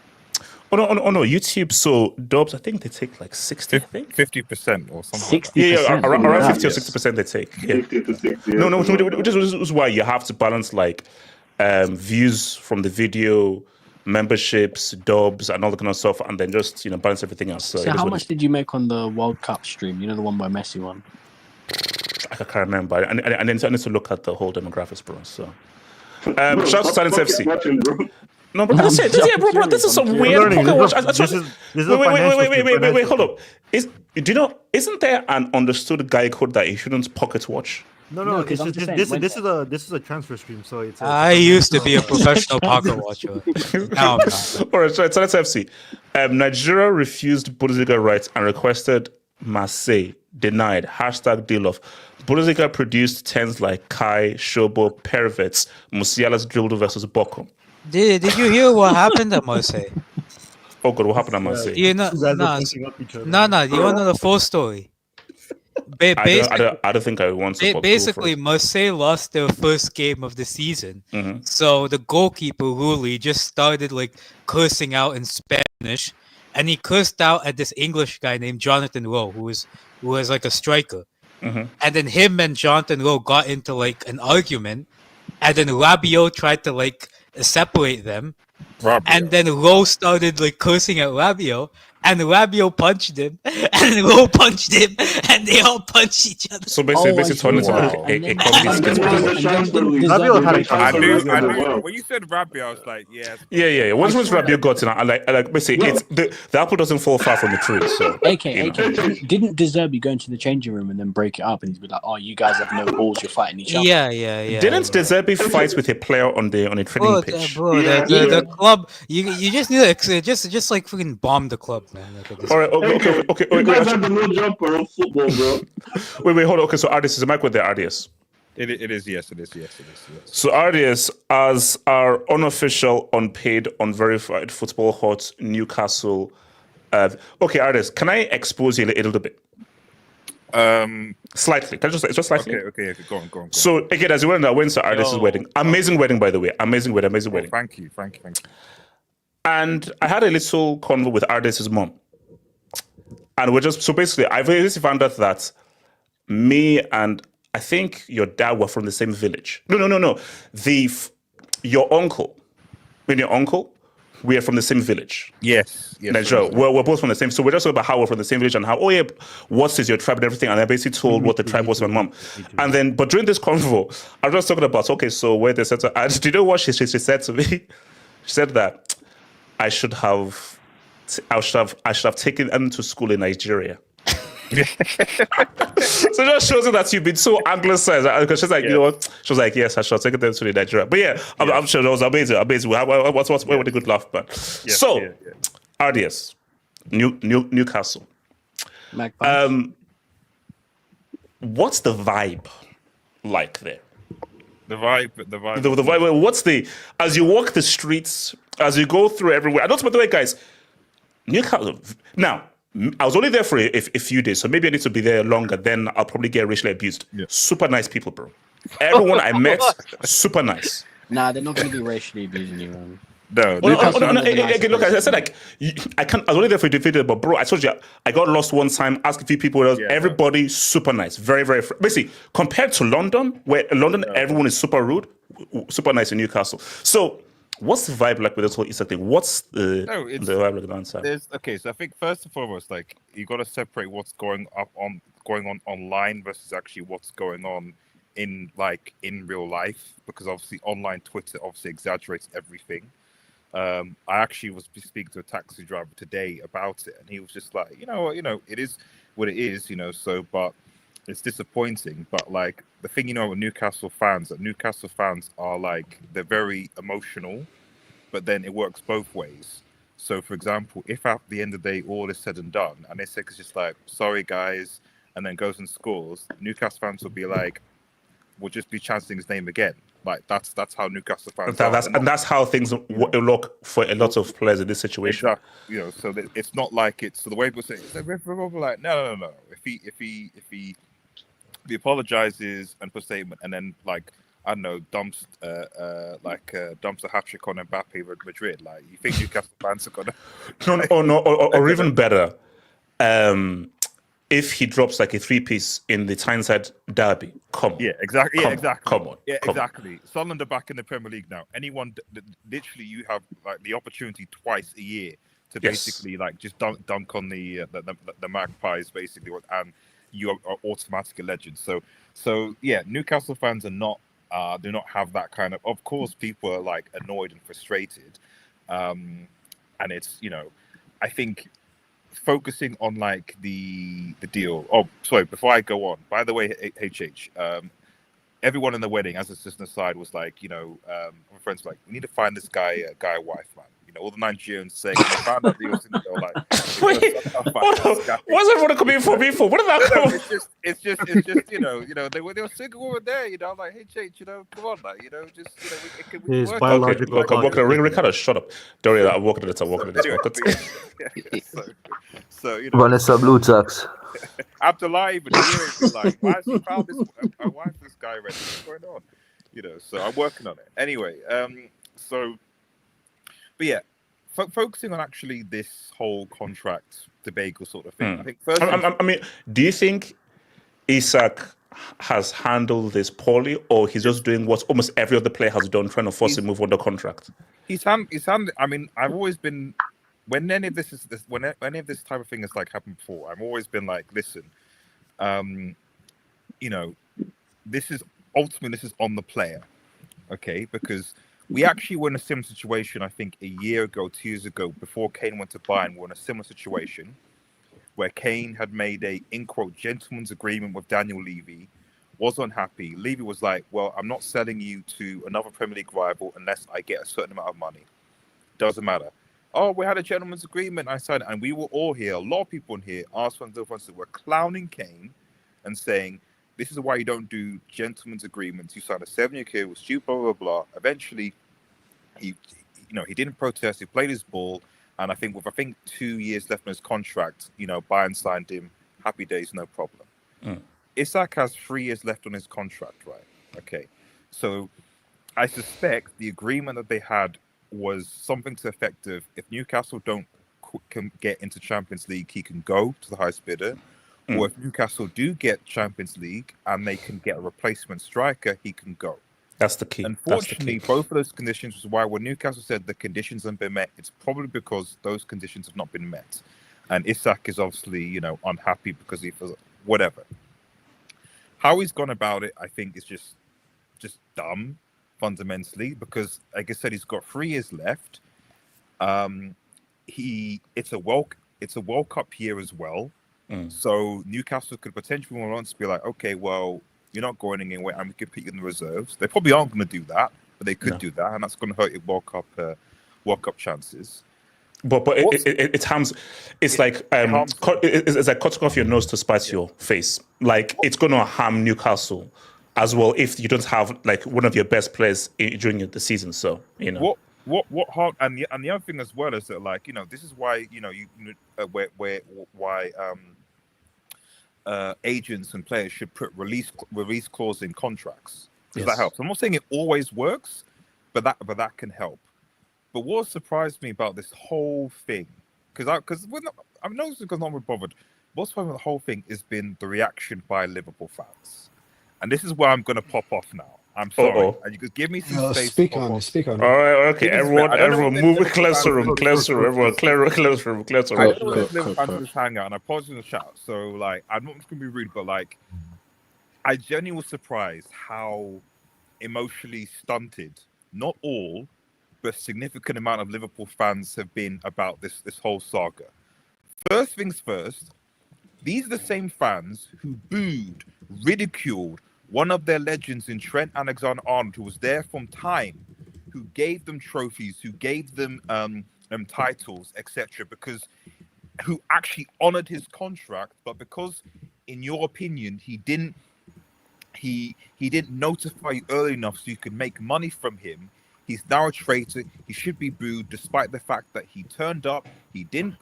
Oh no, YouTube. So dubs, I think they take like 50% or something. 60%. Around 50 or 60% they take. Yeah. 50 to 60. No, which is why you have to balance like views from the video, memberships, dubs, and all that kind of stuff, and then just balance everything else. So how much did you make on the World Cup stream? You know, the one where Messi won. I can't remember. I need to look at the whole demographics, bro. So, shout out to Silence FC. Watching, bro. No, but that's it. Yeah, bro, this is some weird pocket watch. Wait, hold up. Isn't there an understood guy code that he shouldn't pocket watch? No. This is a transfer stream, so it's. I used to be a professional pocket watcher. Now I'm not. All right, so let's FC. Nigeria refused Bundesliga rights and requested Marseille. Denied. #deal-off. Bundesliga produced tens like Kai, Shobo, Pervets, Musiala's drilled versus Bochum. Did you hear what happened at Marseille? Oh God, what happened at Marseille? You know, no. You want to know the full story? I don't think I want to. Basically, Marseille lost their first game of the season. Mm-hmm. So the goalkeeper Rulli just started like cursing out in Spanish, and he cursed out at this English guy named Jonathan Rowe, who was like a striker. Mm-hmm. And then him and Jonathan Rowe got into like an argument, and then Rabiot tried to like separate them. And then Rowe started like cursing at Rabiot, and Rabiot punched him, and Rowe punched him, and they all punched each other. So basically turned into like a Rabiot had a chance. When you said Rabiot, I was like, yeah. Once Rabiot got in, I like basically the apple doesn't fall far from the tree. So AK, didn't De Zerbi go into the changing room and then break it up and he'd be like, "Oh, you guys have no balls, you're fighting each other." Yeah. Didn't De Zerbi fight with a player on a training pitch? The club, you just need to just like freaking bomb the club, man. All right, okay. You guys have the no jumper of football, bro. Wait, hold on. Okay, so Ardius, is the mic with the Ardius? It is, yes. So Ardius, as our unofficial, unpaid, unverified football hot Newcastle. Okay, Ardius, can I expose you a little bit? Slightly. Can I just slightly? Okay. Go on. So again, as you went, I went to Ardius' wedding. Amazing wedding, by the way. Amazing wedding. Thank you. And I had a little convo with Ardius' mom. And we're just, so basically, I've found out that me and I think your dad were from the same village. No. Your uncle, we are from the same village. Yes. Nigeria. We're both from the same. So we're just talking about how we're from the same village and how, what is your tribe and everything. And I basically told what the tribe was to my mom. And then, but during this convo, I was just talking about, okay, so where they said to, do you know what she said to me? She said that I should have taken them to school in Nigeria. So it just shows you that you've been so anglicized. Because she's like, you know what? She was like, yes, I should have taken them to Nigeria. But yeah, I'm sure it was amazing. What's a good laugh, man. Ardius, Newcastle. What's the vibe like there? The vibe. The vibe. What's as you walk the streets, as you go through everywhere? I don't, by the way, guys, Newcastle. Now, I was only there for a few days, so maybe I need to be there longer. Then I'll probably get racially abused. Yeah. Super nice people, bro. Everyone I met, super nice. Nah, they're not going to be racially abusing you, man. No. Look, I said like I was only there for a video, but bro, I told you I got lost one time. Asked a few people. Everybody super nice, very very. Basically, compared to London, where everyone is super rude, super nice in Newcastle. So, what's the vibe like with this whole Isak thing? What's the vibe like on side? So I think first and foremost, like you got to separate what's going on online versus actually what's going on in real life, because obviously online Twitter obviously exaggerates everything. I actually was speaking to a taxi driver today about it, and he was just like, it is what it is, so, but it's disappointing. But like the thing, with Newcastle fans are like, they're very emotional, but then it works both ways. So for example, if at the end of the day all is said and done and Isak is just like, sorry guys, and then goes and scores, Newcastle fans will be like, we'll just be chanting his name again. Like that's how Newcastle fans are. That's how things look for a lot of players in this situation. Exactly. So it's not like it's, so the way people say it's like no. If he apologizes and puts a statement, and then like I don't know, dumps dumps a hat trick on Mbappe with Madrid. Like, you think Newcastle fans are gonna or even better, if he drops like a 3-piece in the Tyneside derby, come on. Yeah, exactly. Yeah, exactly. Come on. Yeah, exactly. Sunderland are back in the Premier League now. Anyone, literally, you have like the opportunity twice a year to basically like just dunk on the Magpies, basically, and you are automatically a legend. So yeah, Newcastle fans are not do not have that kind of. Of course, people are like annoyed and frustrated, and it's, you know, I think focusing on like the deal. Oh, sorry. Before I go on, by the way, HH, everyone in the wedding, as it's just an aside, was like, you know, my friends were like, we need to find this guy a wife, man. You know, all the Nigerians saying when they found out the deal, they were like, what's everyone coming for me for? What did that come? It's just, you know, they were single woman there. You know, I'm like, hey, you know, come on, like, you know, just, you know, we His work. biological. Okay, look, Ricardo, shut up. Don't worry, I'm working on it. So you know, Vanessa Blue Sox. Abdullah even hearing like, why has he found this? Why is this guy ready? What's going on? You know, so I'm working on it. Anyway, but yeah, focusing on actually this whole contract debacle sort of thing. I think first. I mean, do you think Isak has handled this poorly, or he's just doing what almost every other player has done, trying to force him to move on the contract? He's handled. I mean, I've always been. When any of this type of thing has like happened before, I've always been like, listen, you know, this is on the player, okay? Because we actually were in a similar situation, I think, a year ago, 2 years ago, before Kane went to Bayern. We were in a similar situation where Kane had made a, in quote, gentleman's agreement with Daniel Levy, was unhappy. Levy was like, well, I'm not selling you to another Premier League rival unless I get a certain amount of money. Doesn't matter. Oh, we had a gentleman's agreement. I signed it. And we were all here, a lot of people in here, Arsenal fans were clowning Kane and saying, this is why you don't do gentleman's agreements. You signed a 7-year deal with Stu, blah, blah, blah. Eventually, he didn't protest. He played his ball. And I think with 2 years left on his contract, you know, Bayern signed him. Happy days, no problem. Isak has 3 years left on his contract, right? Okay. So I suspect the agreement that they had was something to the effect of, if Newcastle can get into Champions League, he can go to the highest bidder. Or if Newcastle do get Champions League and they can get a replacement striker, he can go. That's the key. Unfortunately, both of those conditions was why when Newcastle said the conditions haven't been met, it's probably because those conditions have not been met. And Isak is obviously, you know, unhappy because he feels whatever. How he's gone about it, I think, is just dumb, fundamentally, because, like I said, he's got 3 years left. It's a World Cup year as well. So Newcastle could potentially want to be like, okay, well, you're not going anywhere, and we could put you in the reserves. They probably aren't going to do that, but they could do that, and that's going to hurt your World Cup chances. But it harms. It's like it's like cutting off your nose to spite your face. Like, it's going to harm Newcastle as well if you don't have like one of your best players during the season. So, you know, what hard, and the other thing as well is that, like, you know, this is why, you know, why agents and players should put release clause in contracts, because that helps. I'm not saying it always works, but that can help. But what surprised me about this whole thing, because I'm not because no one bothered. What's surprised about the whole thing has been the reaction by Liverpool fans, and this is where I'm going to pop off now. I'm sorry, and you could give me some space. Speak on it. All right, okay, everyone, move closer room. Everyone, closer room. I don't know if Liverpool fans will just hang out, and I apologize in the chat. So, like, I'm not going to be rude, but like, I genuinely was surprised how emotionally stunted, not all, but a significant amount of Liverpool fans have been about this whole saga. First things first, these are the same fans who booed, ridiculed one of their legends in Trent Alexander-Arnold, who was there from time, who gave them trophies, who gave them titles, etc., who actually honored his contract, but because, in your opinion, he didn't notify you early enough so you could make money from him, he's now a traitor. He should be booed, despite the fact that he turned up, he didn't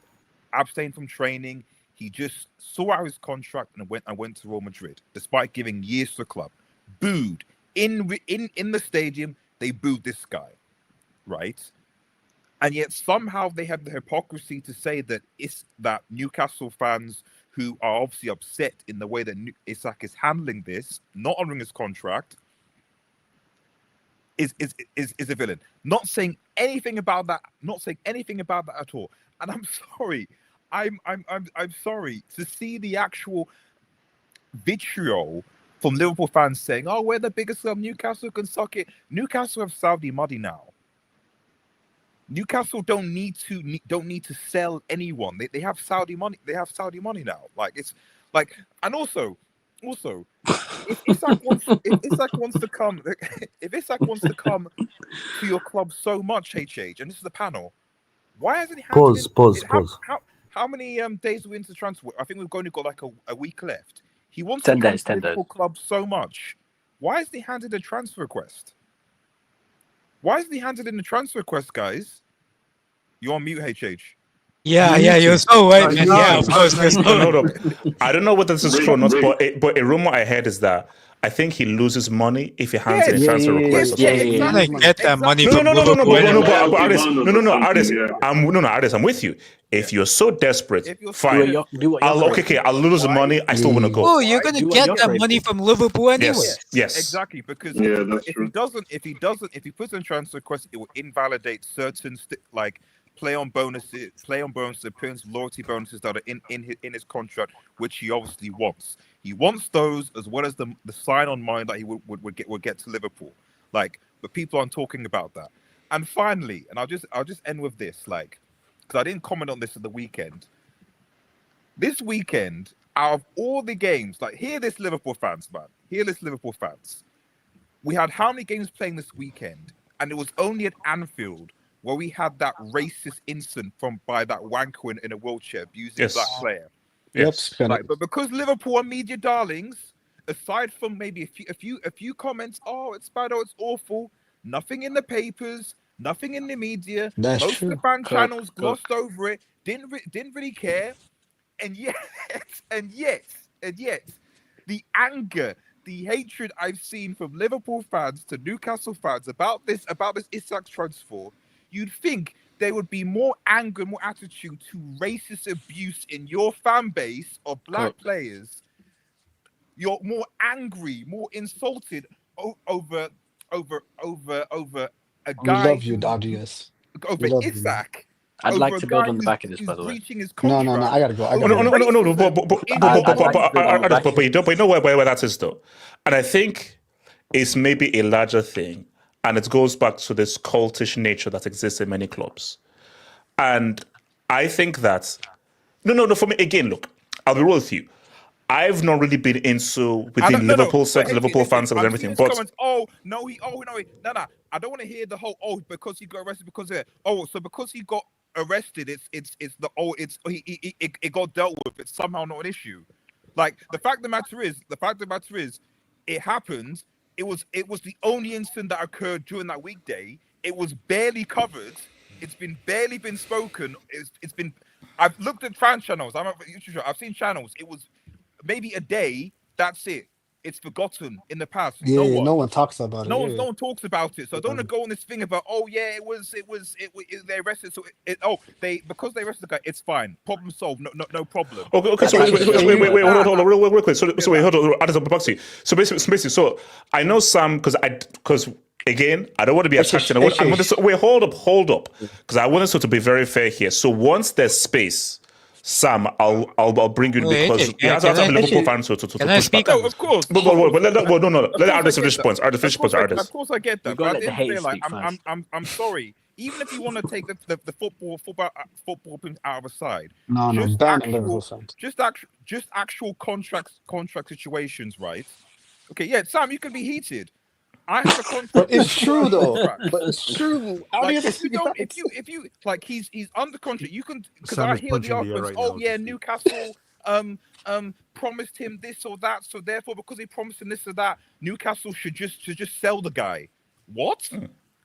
abstain from training, he just saw out his contract and went to Real Madrid, despite giving years to the club. Booed in the stadium, they booed this guy, right? And yet somehow they have the hypocrisy to say that that Newcastle fans who are obviously upset in the way that Isak is handling this, not honoring his contract, is a villain. Not saying anything about that. Not saying anything about that at all. And I'm sorry. I'm sorry to see the actual vitriol from Liverpool fans saying, "Oh, we're the biggest club. Newcastle can suck it." Newcastle have Saudi money now. Newcastle don't need to sell anyone. They have Saudi money. They have Saudi money now. Like it's like, and also, if Isak wants to come, if Isak wants to come to your club so much, HH, and this is the panel, why hasn't he? Pause. How many days are we into transfer? I think we've only got like a week left. He wants 10 to come days, to 10 Liverpool club so much. Why has he handed a transfer request? Why hasn't he handed in the transfer request, guys? You're on mute, HH. Yeah, you're so right, man. Yeah, of course. Hold up. I don't know whether this is true or not, but a rumor I heard is that I think he loses money if he hands in a transfer request. Get that money No, from Liverpool. Artist, I'm with you. If you're so desperate, fine. I'll lose the money. I still want to go. Oh, you're gonna get that money from Liverpool anyway. Yes, exactly. Because if he puts in transfer request, it will invalidate certain play on bonuses, appearance, loyalty bonuses that are in his contract, which he obviously wants. He wants those as well as the sign-on money that he would get to Liverpool. But people aren't talking about that. And finally, and I'll just end with this, because I didn't comment on this at the weekend. This weekend, out of all the games, hear this, Liverpool fans, man. Hear this, Liverpool fans. We had how many games playing this weekend? And it was only at Anfield where we had that racist incident by that wanker in a wheelchair abusing a black player. Yes. But because Liverpool are media darlings, aside from maybe a few comments, oh, it's bad, oh, it's awful, nothing in the papers, nothing in the media. Most of the fan channels glossed over it, didn't really care. And yet, the anger, the hatred I've seen from Liverpool fans to Newcastle fans about this Isak transfer, you'd think there would be more anger, more attitude to racist abuse in your fan base of black players. You're more angry, more insulted over a guy. We love you, Dodgers. Over Isak. I'd like to build on the back of this, by the way. No, I gotta go. But you know where that is, though. And I think it's maybe a larger thing. And it goes back to this cultish nature that exists in many clubs. And I think that... No, for me, again, look, I'll be real with you. I've not really been into within Liverpool circles, Liverpool fans and everything. But comments, I don't want to hear the whole because he got arrested because because he got arrested, it got dealt with. It's somehow not an issue. The fact of the matter is, it happened. It was the only incident that occurred during that weekday. It was barely covered. It's barely been spoken. It's been. I've looked at fan channels. I've seen channels. It was maybe a day. That's it. It's forgotten in the past. No one talks about it. No one talks about it. So I don't want to go on this thing about they arrested. So because they arrested the guy, it's fine. Problem solved. No problem. Okay. So wait, hold on, real quick. So wait, hold on. I'll back to you. So basically, so I know Sam because again, I don't want to be attacked. Wait, hold up, because I want us to be very fair here. So once there's space, Sam, I'll bring you in because you have to have Liverpool fans to push back. No, of course. But let Artist finish points. Of course, I get that. But at the end of the day, I'm sorry. Even if you want to take the football out of a side, just actual contract situations, right? Okay, yeah, Sam, you can be heated. I have a contract. But it's true though. But it's true. If you he's under contract, you can, because I hear the arguments. Newcastle promised him this or that, so therefore because he promised him this or that, Newcastle should just sell the guy. What?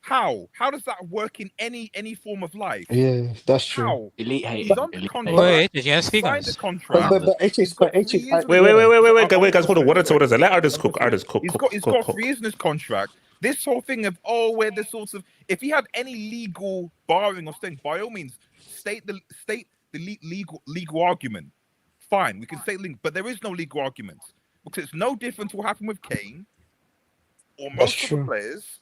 How? How does that work in any form of life? Yeah, that's true. How? Elite He's hate. under Elite contract. Wait, did you guys He speak on signed a this? contract. But He's got 3 years. Wait, guys, hold on. What is it? Let artists cook. Artists cook. He's got 3 years in his contract. This whole thing of where the sorts of, if he had any legal barring or thing, by all means, state the legal argument. Fine, we can state legal, but there is no legal argument because it's no different to what happened with Kane or most of the players.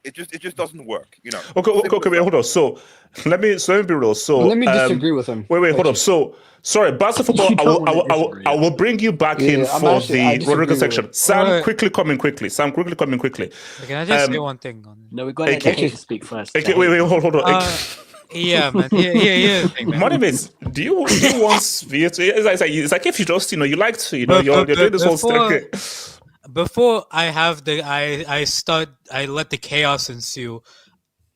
It just doesn't work, you know. Okay, wait, hold on. So let me be real. So let me disagree with him. Wait, hold on. So sorry, Barca football. I will bring you back in for the Rodrygo section. Sam, quickly coming quickly. Can I just say one thing? No, we got to let Hate speak first. Wait, hold on. Yeah, man. Yeah. Moneybase, do you want it's like if you just you like to you're doing this whole thing. Before I have I let the chaos ensue.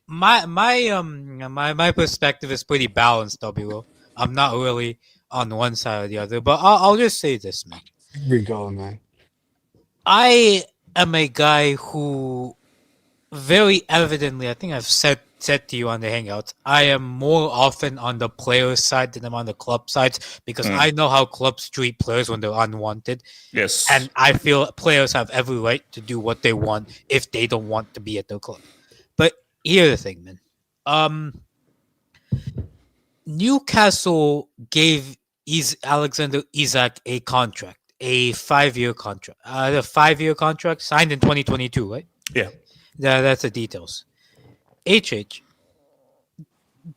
My perspective is pretty balanced, W. I'm not really on one side or the other, but I'll just say this, man. Here we go, man. I am a guy who very evidently, I think I've said to you on the Hangout, I am more often on the player side than I'm on the club side because I know how clubs treat players when they're unwanted. Yes. And I feel players have every right to do what they want if they don't want to be at their club. But here's the thing, man. Newcastle gave Alexander Isak a contract, a 5-year contract. A 5-year contract signed in 2022, right? Yeah. That's the details. HH,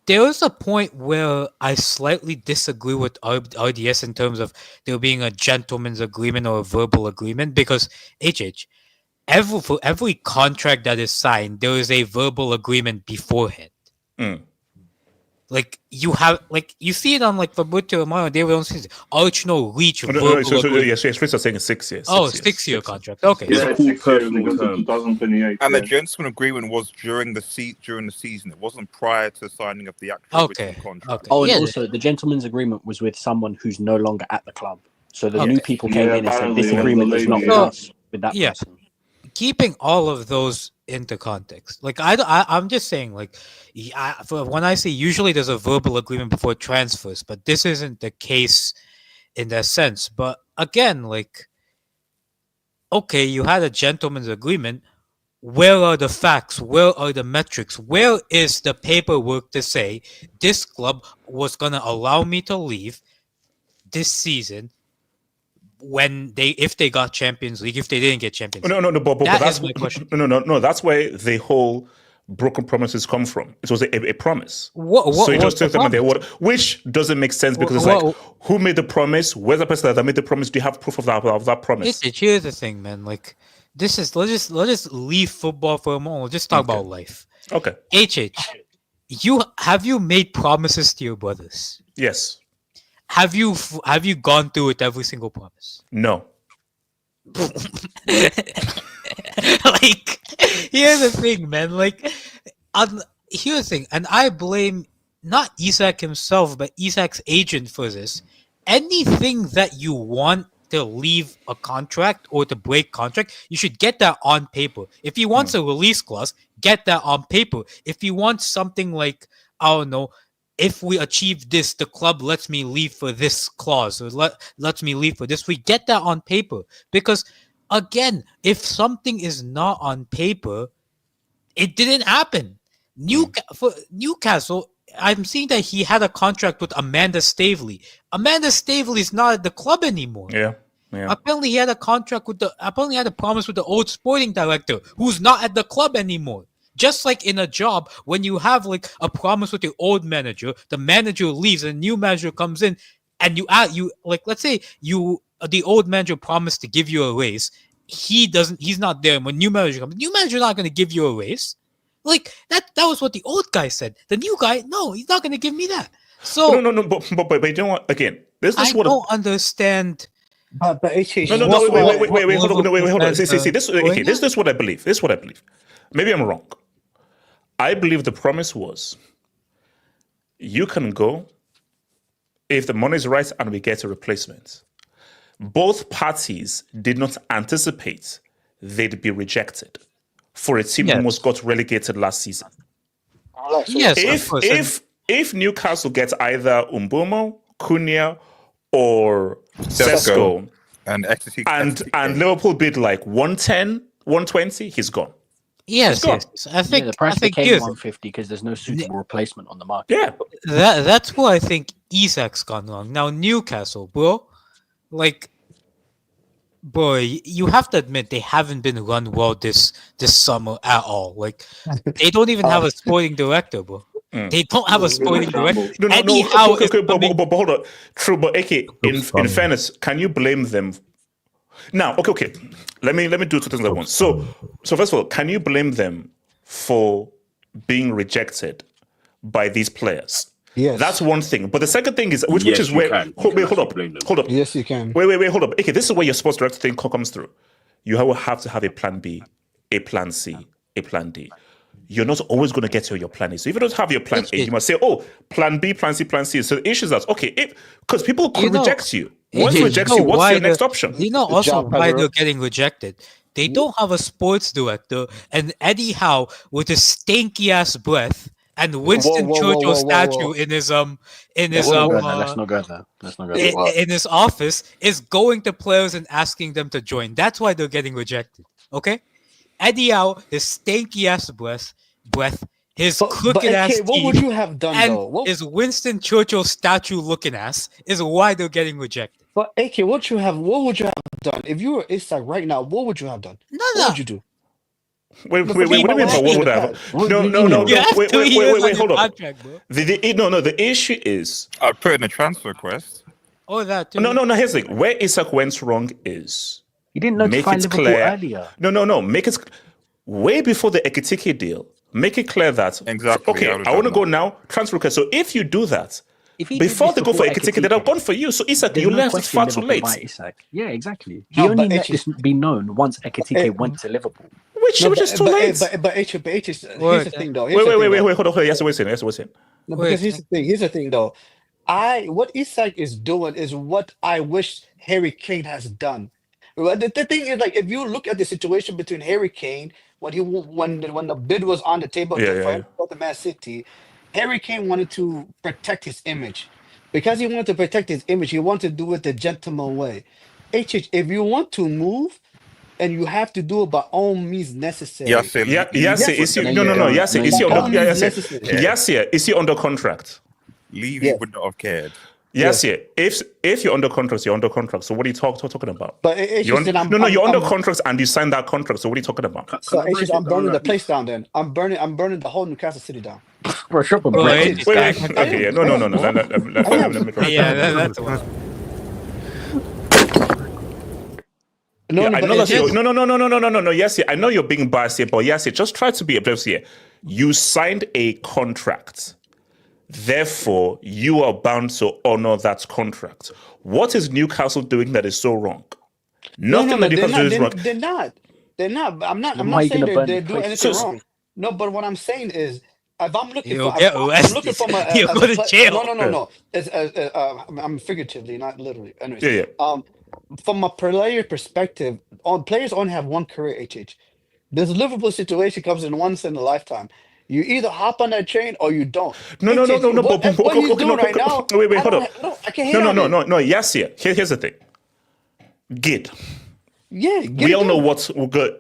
there was a point where I slightly disagree with RDS in terms of there being a gentleman's agreement or a verbal agreement because for every contract that is signed, there is a verbal agreement beforehand. Like you see it on Fabrizio Romano, David Onsi's Arsenal reach verbal agreement. Yes, Fritz are saying it's 6 years. 6-year contract. Okay. Yeah, 6 years until 2028. And the gentleman agreement was during the season. It wasn't prior to signing of the actual written contract. Oh, and also the gentleman's agreement was with someone who's no longer at the club. So the new people came in and said this agreement is not with us, with that person. Keeping all of those into context, I'm just saying, when I say usually there's a verbal agreement before transfers, but this isn't the case in that sense. But again, okay, you had a gentleman's agreement. Where are the facts? Where are the metrics? Where is the paperwork to say this club was gonna allow me to leave this season? If they got Champions League, if they didn't get Champions League. No, but that's my question. No, that's where the whole broken promises come from. It was a promise. So you just took them and they word, which doesn't make sense because who made the promise? Where's the person that made the promise? Do you have proof of that promise? Here's the thing, man. Let's just leave football for a moment. Let's just talk about life. Okay. Have you made promises to your brothers? Yes. Have you gone through with every single promise? No. Here's the thing, man. Here's the thing, and I blame not Isak himself, but Isak's agent for this. Anything that you want to leave a contract or to break contract, you should get that on paper. If he wants a release clause, get that on paper. If he wants something like, I don't know, if we achieve this, the club lets me leave for this clause, or lets me leave for this. We get that on paper. Because, again, if something is not on paper, it didn't happen. For Newcastle, I'm seeing that he had a contract with Amanda Staveley. Amanda Staveley is not at the club anymore. Yeah. Apparently, he had a contract apparently had a promise with the old sporting director, who's not at the club anymore. Just like in a job, when you have a promise with your old manager, the manager leaves and a new manager comes in, and let's say the old manager promised to give you a raise, he's not there. And when new manager comes, new manager not going to give you a raise. That was what the old guy said. The new guy, no, he's not going to give me that. So no, but you know what? Again, this is I what don't understand. But wait, hold on. See, this is what I believe. This is what I believe. Maybe I'm wrong. I believe the promise was, you can go if the money is right and we get a replacement. Both parties did not anticipate they'd be rejected for a team who almost got relegated last season. If Newcastle gets either Umbomo, Cunha, or Sesko, and Liverpool bid like 110, 120, he's gone. Yes. I think the price became became 150 because there's no suitable replacement on the market. Yeah, that's where I think Isak's gone wrong. Now Newcastle, bro, you have to admit they haven't been run well this summer at all. Like they don't even have a sporting director, bro. They don't have a sporting director. But hold on. True, but in fairness, can you blame them? Now, okay. Let me do two things at once. So first of all, can you blame them for being rejected by these players? Yes. That's one thing. But the second thing is, which is where... Hold up. Yes, you can. Wait, hold up. Okay, this is where your sports director thing comes through. You will have to have a plan B, a plan C, a plan D. You're not always going to get to your plan A. So if you don't have your plan A, you must say, plan B, plan C, plan C. So the issue is that, because people could reject you. Once you reject you, what's your next option? You know also why they're getting rejected. They don't have a sports director, and Eddie Howe with his stinky ass breath and Winston Churchill statue in his let's not go there. In his office is going to players and asking them to join. That's why they're getting rejected. Okay, Eddie Howe, his stinky ass breath, his crooked ass teeth, what would you have done though? His Winston Churchill statue looking ass is why they're getting rejected. But AK, what would you have done if you were Isak right now? What would you have done? What would you do? Wait, what do you mean by what would I have? No. Wait, hold on. The issue is... I put in a transfer request. Oh, that too. No, here's the thing. Where Isak went wrong is... He didn't notify Liverpool earlier. No. Make it... Way before the Ekitike deal, make it clear that... Exactly. Okay, I want to go now, transfer request. So if you do that... Before they go for Ekitike, they'd have gone for you. So Isak, you left it far too late. Yeah, exactly. He only let this be known once Ekitike went to Liverpool. Which is too late. But here's the thing though. Wait, hold on. Yes, wait. No, because here's the thing though. What Isak is doing is what I wish Harry Kane has done. The thing is, like, if you look at the situation between Harry Kane when the bid was on the table for the Man City, Harry Kane wanted to protect his image. Because he wanted to protect his image, he wanted to do it the gentleman way. If you want to move, and you have to do it by all means necessary. Is he under contract? Levy would not have cared. If you're under contract, you're under contract. So what are you talking about? But you're under contract and you signed that contract. So what are you talking about? So I'm burning the place down. Then I'm burning the whole Newcastle City down. For sure. Wait. Okay, yeah. No. That's one. No. Yes, I know you're being biased here, but yes, just try to be objective here. You signed a contract. Therefore, you are bound to honor that contract. What is Newcastle doing that is so wrong? Nothing that Newcastle is wrong. They're not. I'm not saying they're doing anything wrong. No, but what I'm saying is, if I'm looking from a you go to jail. No. I'm figuratively, not literally. Anyways, from a player perspective, players only have one career. This Liverpool situation comes in once in a lifetime. You either hop on that train or you don't. No. What he's doing right now. Wait, hold on. I can't hear No. Yes, here's the thing. Gid. Yeah, we all know what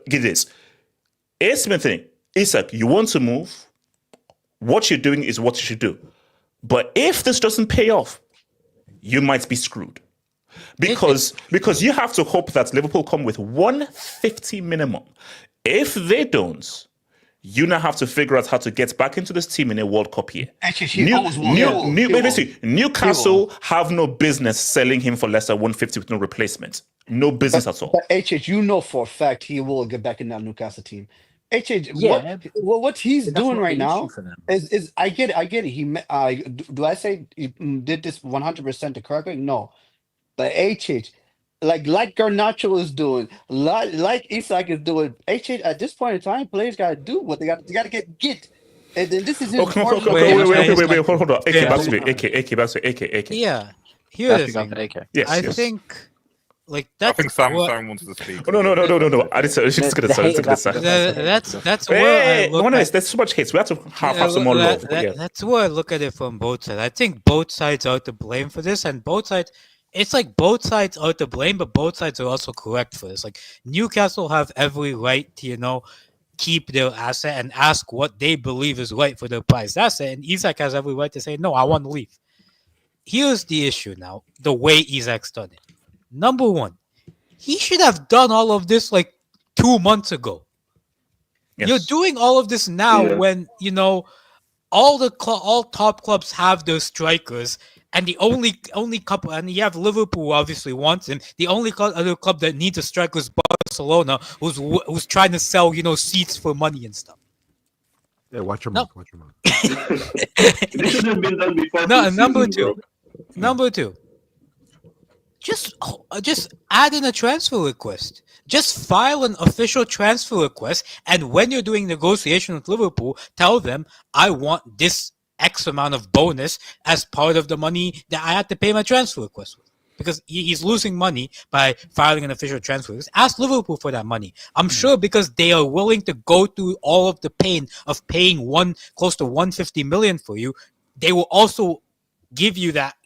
Gid is. It's the thing. Isak, you want to move. What you're doing is what you should do. But if this doesn't pay off, you might be screwed. Because you have to hope that Liverpool come with 150 minimum. If they don't, you now have to figure out how to get back into this team in a World Cup year. Newcastle have no business selling him for less than 150 with no replacement. No business at all. But you know for a fact he will get back in that Newcastle team. What he's doing right now is I get it. Do I say he did this 100% the correct way? No. But like Garnacho is doing, like Isak is doing, at this point in time, players got to do what they got. They got to get. And then this is his wait, hold on. AK. Yeah, here's the thing. Yes, I think like I think Sam what, wants to speak. Oh, no. I just she's gonna say. That's where I look at. There's so much hate. We have to have some more love. That's where I look at it from both sides. I think both sides are to blame for this, and both sides. It's like both sides are to blame, but both sides are also correct for this. Like Newcastle have every right to, keep their asset and ask what they believe is right for their prized asset, and Isak has every right to say, no, I want to leave. Here's the issue now, the way Isak's done it. Number one, he should have done all of this like 2 months ago. Yes. You're doing all of this now when, all top clubs have their strikers, and the only couple, and you have Liverpool obviously wants him. The only other club that needs a striker is Barcelona, who's trying to sell, seats for money and stuff. Yeah, watch your mouth. Watch your mouth. This should have been done before. No, number two. Just add in a transfer request. Just file an official transfer request, and when you're doing negotiation with Liverpool, tell them I want this X amount of bonus as part of the money that I had to pay my transfer request with. Because he's losing money by filing an official transfer request. Ask Liverpool for that money. I'm sure because they are willing to go through all of the pain of paying close to 150 million for you, they will also give you that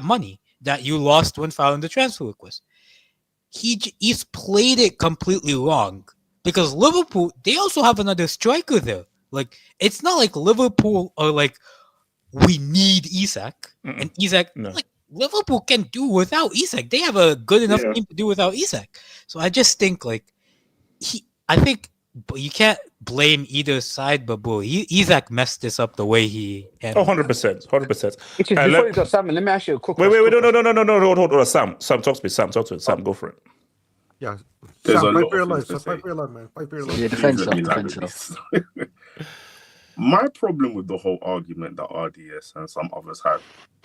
money that you lost when filing the transfer request. He's played it completely wrong because Liverpool, they also have another striker there. Like, it's not like Liverpool are like, we need Isak. And Isak, like, Liverpool can do without Isak. They have a good enough team to do without Isak. So I just think, like, I think you can't blame either side, but bro, Isak messed this up the way he handled. 100%. Before you go, Simon, let me ask you a quick question. Wait, no, hold on. Sam, talk to me. Sam, go for it. Yeah. There's Sam, a fight lot for your of life. things to Fight for your life, man. Fight for your life. Yeah, defense yourself. My problem with the whole argument that RDS and some others have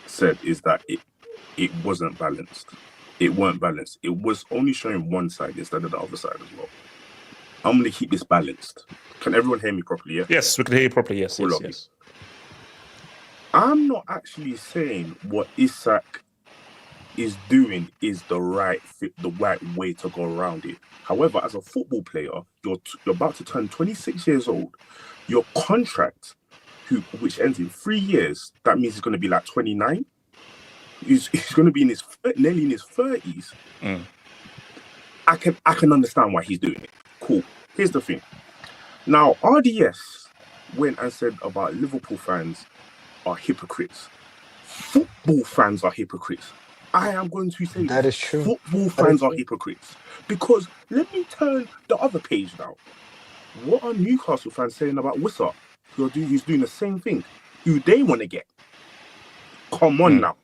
said is that it wasn't balanced. It weren't balanced. It was only showing one side instead of the other side as well. I'm going to keep this balanced. Can everyone hear me properly? Yeah? Yes, we can hear you properly. Yes. I'm not actually saying what Isak is doing is the right way to go around it. However, as a football player, you're about to turn 26 years old. Your contract, which ends in 3 years, that means he's going to be like 29. He's going to be nearly in his 30s. I can understand why he's doing it. Cool. Here's the thing. Now, RDS went and said about Liverpool fans are hypocrites. Football fans are hypocrites. I am going to say that is true. Football fans are hypocrites. Because let me turn the other page now. What are Newcastle fans saying about Wissa? He's doing the same thing. Who they want to get? Come on now.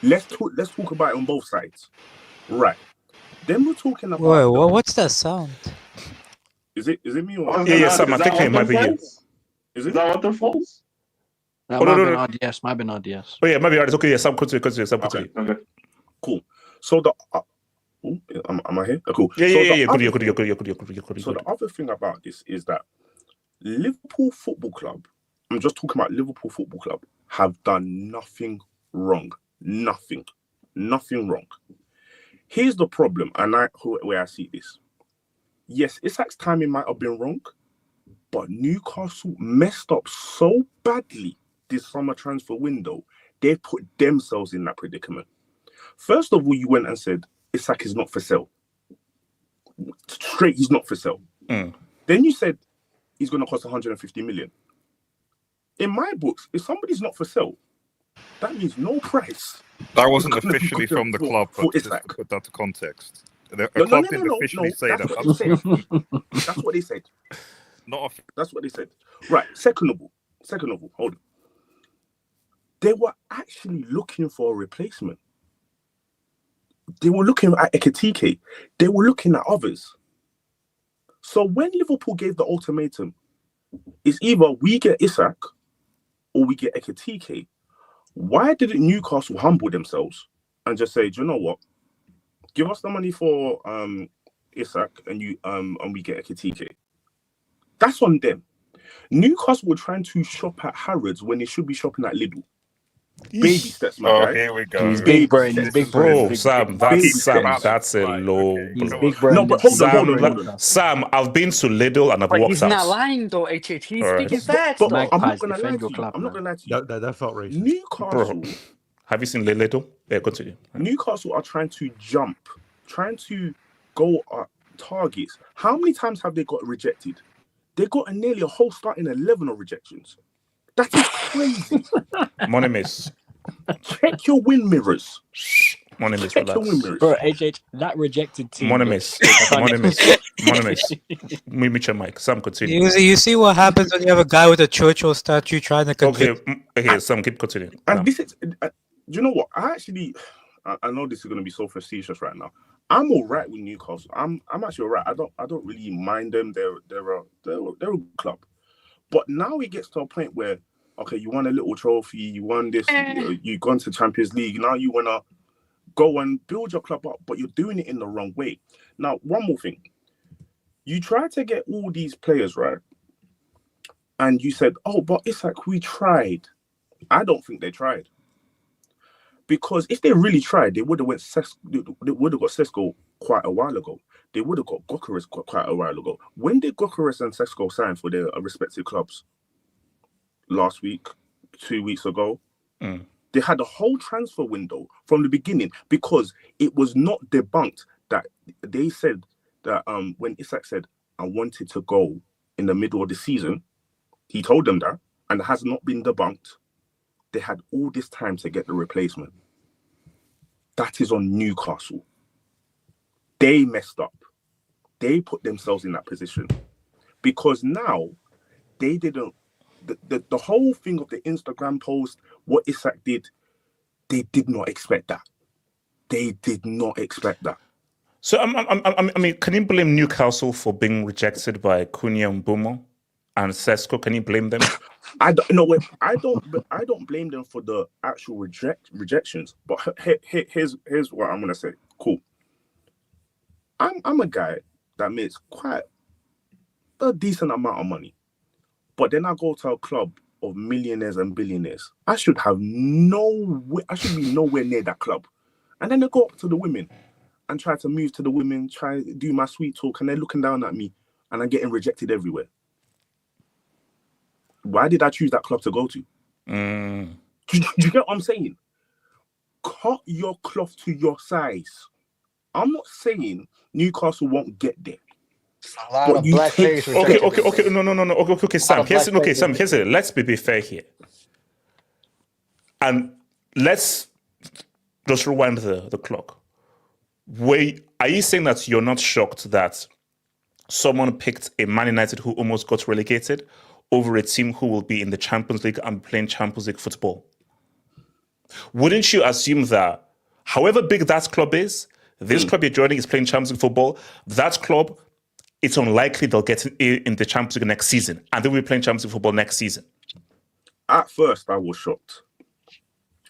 Let's talk about it on both sides. Right. Then we're talking about. Whoa, what's that sound? Is it me or? Yeah, Sam. I think it might be you. Is it that waterfalls? No, might have been RDS. Oh yeah, maybe RDS. Okay, yeah, Sam, continue. Okay. Cool. So the. Am I here? Cool. Yeah. Good. So the other thing about this is that Liverpool Football Club, I'm just talking about Liverpool Football Club, have done nothing wrong. Nothing wrong. Here's the problem, and where I see this. Yes, Isak's timing might have been wrong, but Newcastle messed up so badly this summer transfer window, they put themselves in that predicament. First of all, you went and said, Isak is not for sale. Straight, he's not for sale. Then you said he's going to cost 150 million. In my books, if somebody's not for sale, that means no price. That wasn't officially from the club, but just to put that to context. The club didn't officially say that. That's what they said. Not That's what they said. Right. Second of all, hold on. They were actually looking for a replacement. They were looking at Ekitike. They were looking at others. So when Liverpool gave the ultimatum, it's either we get Isak or we get Ekitike. Why didn't Newcastle humble themselves and just say, do you know what? Give us the money for Isak and we get Ekitike. That's on them. Newcastle were trying to shop at Harrods when they should be shopping at Lidl. Baby steps, my Oh, guy. here we go. He's big brain. He's steps. big brain. Bro, Big, Sam, big, that's big, Sam. balance, That's a right, low okay. he's blow. big brain. No, but hold on, Big hold on, brain hold on. stuff. Sam, I've been to Lidl and I've But walked he's not out. lying though, HH. He's All right. speaking facts But though. I'm not Magpies, gonna lie defend to your you. club, I'm not man. gonna lie to you. That felt racist. Newcastle, Bro, have you seen Lidl? Yeah, continue. Newcastle are trying to jump, trying to go at targets. How many times have they got rejected? They got nearly a whole starting 11 of rejections. That is crazy. Money miss. Check your win mirrors. Money miss, Check your win relax. mirrors. Bro, HH, that rejected team. Money looks miss. funny. Money miss. Money miss. Mute your mic. Sam, continue. You see what happens when you have a guy with a Churchill statue trying to convince. Okay, Sam, keep continuing. And No. this is, do you know what? I know this is going to be so facetious right now. I'm all right with Newcastle. I'm actually all right. I don't really mind them. They're a good club. But now it gets to a point where, okay, you won a little trophy, you won this, you've gone to Champions League. Now you want to go and build your club up, but you're doing it in the wrong way. Now, one more thing. You try to get all these players, right? And you said, oh, but Isak, we tried. I don't think they tried. Because if they really tried, they would have got Sesko quite a while ago. They would have got Gyökeres quite a while ago. When did Gyökeres and Sesko sign for their respective clubs? Last week, 2 weeks ago. They had a whole transfer window from the beginning because it was not debunked that they said that when Isak said, I wanted to go in the middle of the season, he told them that, and it has not been debunked. They had all this time to get the replacement. That is on Newcastle. They messed up. They put themselves in that position because now they didn't. The whole thing of the Instagram post, what Isak did, they did not expect that. They did not expect that. So I mean, can you blame Newcastle for being rejected by Cunha and Bumo and Sesko? Can you blame them? I don't blame them for the actual rejections. But here's what I'm gonna say. Cool. I'm a guy that makes quite a decent amount of money, but then I go to a club of millionaires and billionaires. I should be nowhere near that club, and then they go up to the women and try to move to the women, try to do my sweet talk, and they're looking down at me, and I'm getting rejected everywhere. Why did I choose that club to go to? Do you get what I'm saying? Cut your cloth to your size. I'm not saying Newcastle won't get there. A lot of blackface. Okay. No. Okay, Sam. Here's it. Let's be fair here, and let's just rewind the clock. Are you saying that you're not shocked that someone picked a Man United who almost got relegated over a team who will be in the Champions League and playing Champions League football? Wouldn't you assume that however big that club is, this club you're joining is playing Champions League football, that club, it's unlikely they'll get in the Champions League next season, and they'll be playing Champions League football next season? At first, I was shocked.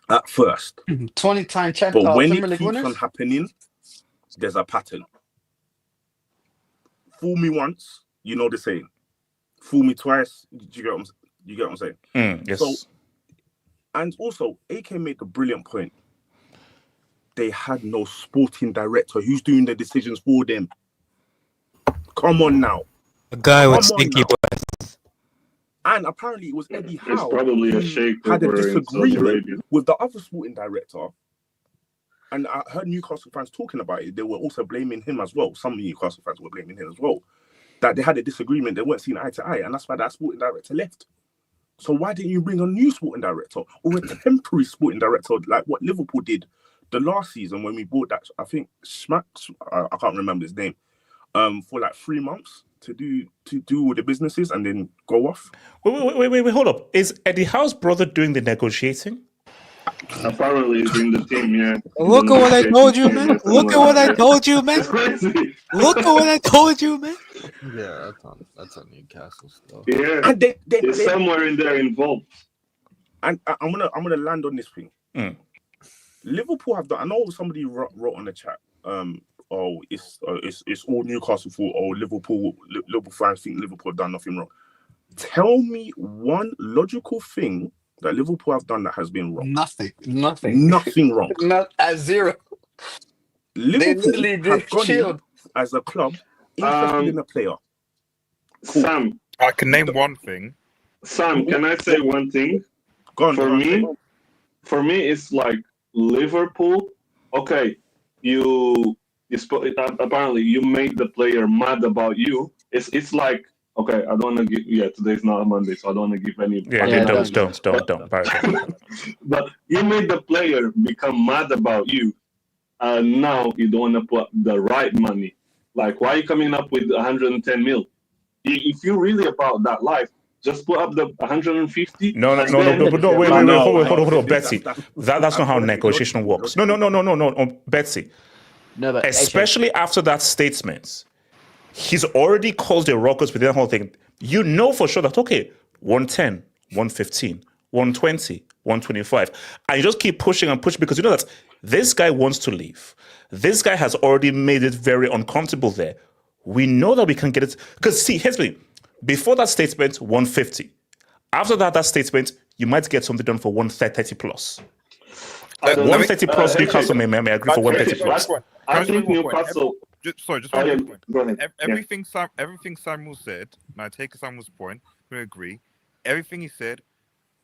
At first. 20-time But when Premier it League keeps winners? on happening, there's a pattern. Fool me once, you know the saying. Fool me twice, you get what I'm saying? Yes. So, and also, AK made the brilliant point. They had no sporting director who's doing the decisions for them. Come on now. A guy with stinky breath. And apparently it was Eddie Howe It's probably a who shake had a over in Saudi disagreement Arabia. with the other sporting director. And I heard Newcastle fans talking about it. They were also blaming him as well. Some Newcastle fans were blaming him as well. That they had a disagreement. They weren't seeing eye to eye. And that's why that sporting director left. So why didn't you bring a new sporting director or a temporary sporting director like what Liverpool did the last season when we bought that, I think, I can't remember his name, for like 3 months to do all the businesses and then go off? Wait, hold up. Is Eddie Howe's brother doing the negotiating? Apparently he's in the team, yeah. Look at what I told you, man. Look at what I told you, man. Look at what I told you, man. Yeah, that's on Newcastle stuff. Yeah, and there's somewhere in there involved. And I'm gonna land on this thing. Liverpool have done. I know somebody wrote on the chat. It's all Newcastle fault. Or Liverpool fans think Liverpool have done nothing wrong. Tell me one logical thing that Liverpool have done that has been wrong? Nothing. Nothing wrong. Not at zero. Liverpool literally have just gone in chilled. as a club interested in a player. Cool. Sam, I can name one thing. Sam, can I say one thing? Go on, For me, it's like Liverpool. Okay, apparently you made the player mad about you. It's like, okay, I don't want to give. Yeah, today's not a Monday, so I don't want to give any. Don't. But you made the player become mad about you, and now you don't want to put the right money. Like, why are you coming up with 110 mil? If you're really about that life, just put up the 150. No, wait, hold on, Betsy. That's not how negotiation works. No, Betsy. No, but especially after that statement, he's already caused a ruckus with the whole thing. You know for sure that, okay, 110, 115, 120, 125. And you just keep pushing and pushing because you know that this guy wants to leave. This guy has already made it very uncomfortable there. We know that we can get it. Because see, here's me. Before that statement, 150. After that statement, you might get something done for 130 plus. 130 plus, Newcastle may agree for 130 plus. I think Newcastle. Just one point. Everything Samuel said, and I take Samuel's point, I agree. Everything he said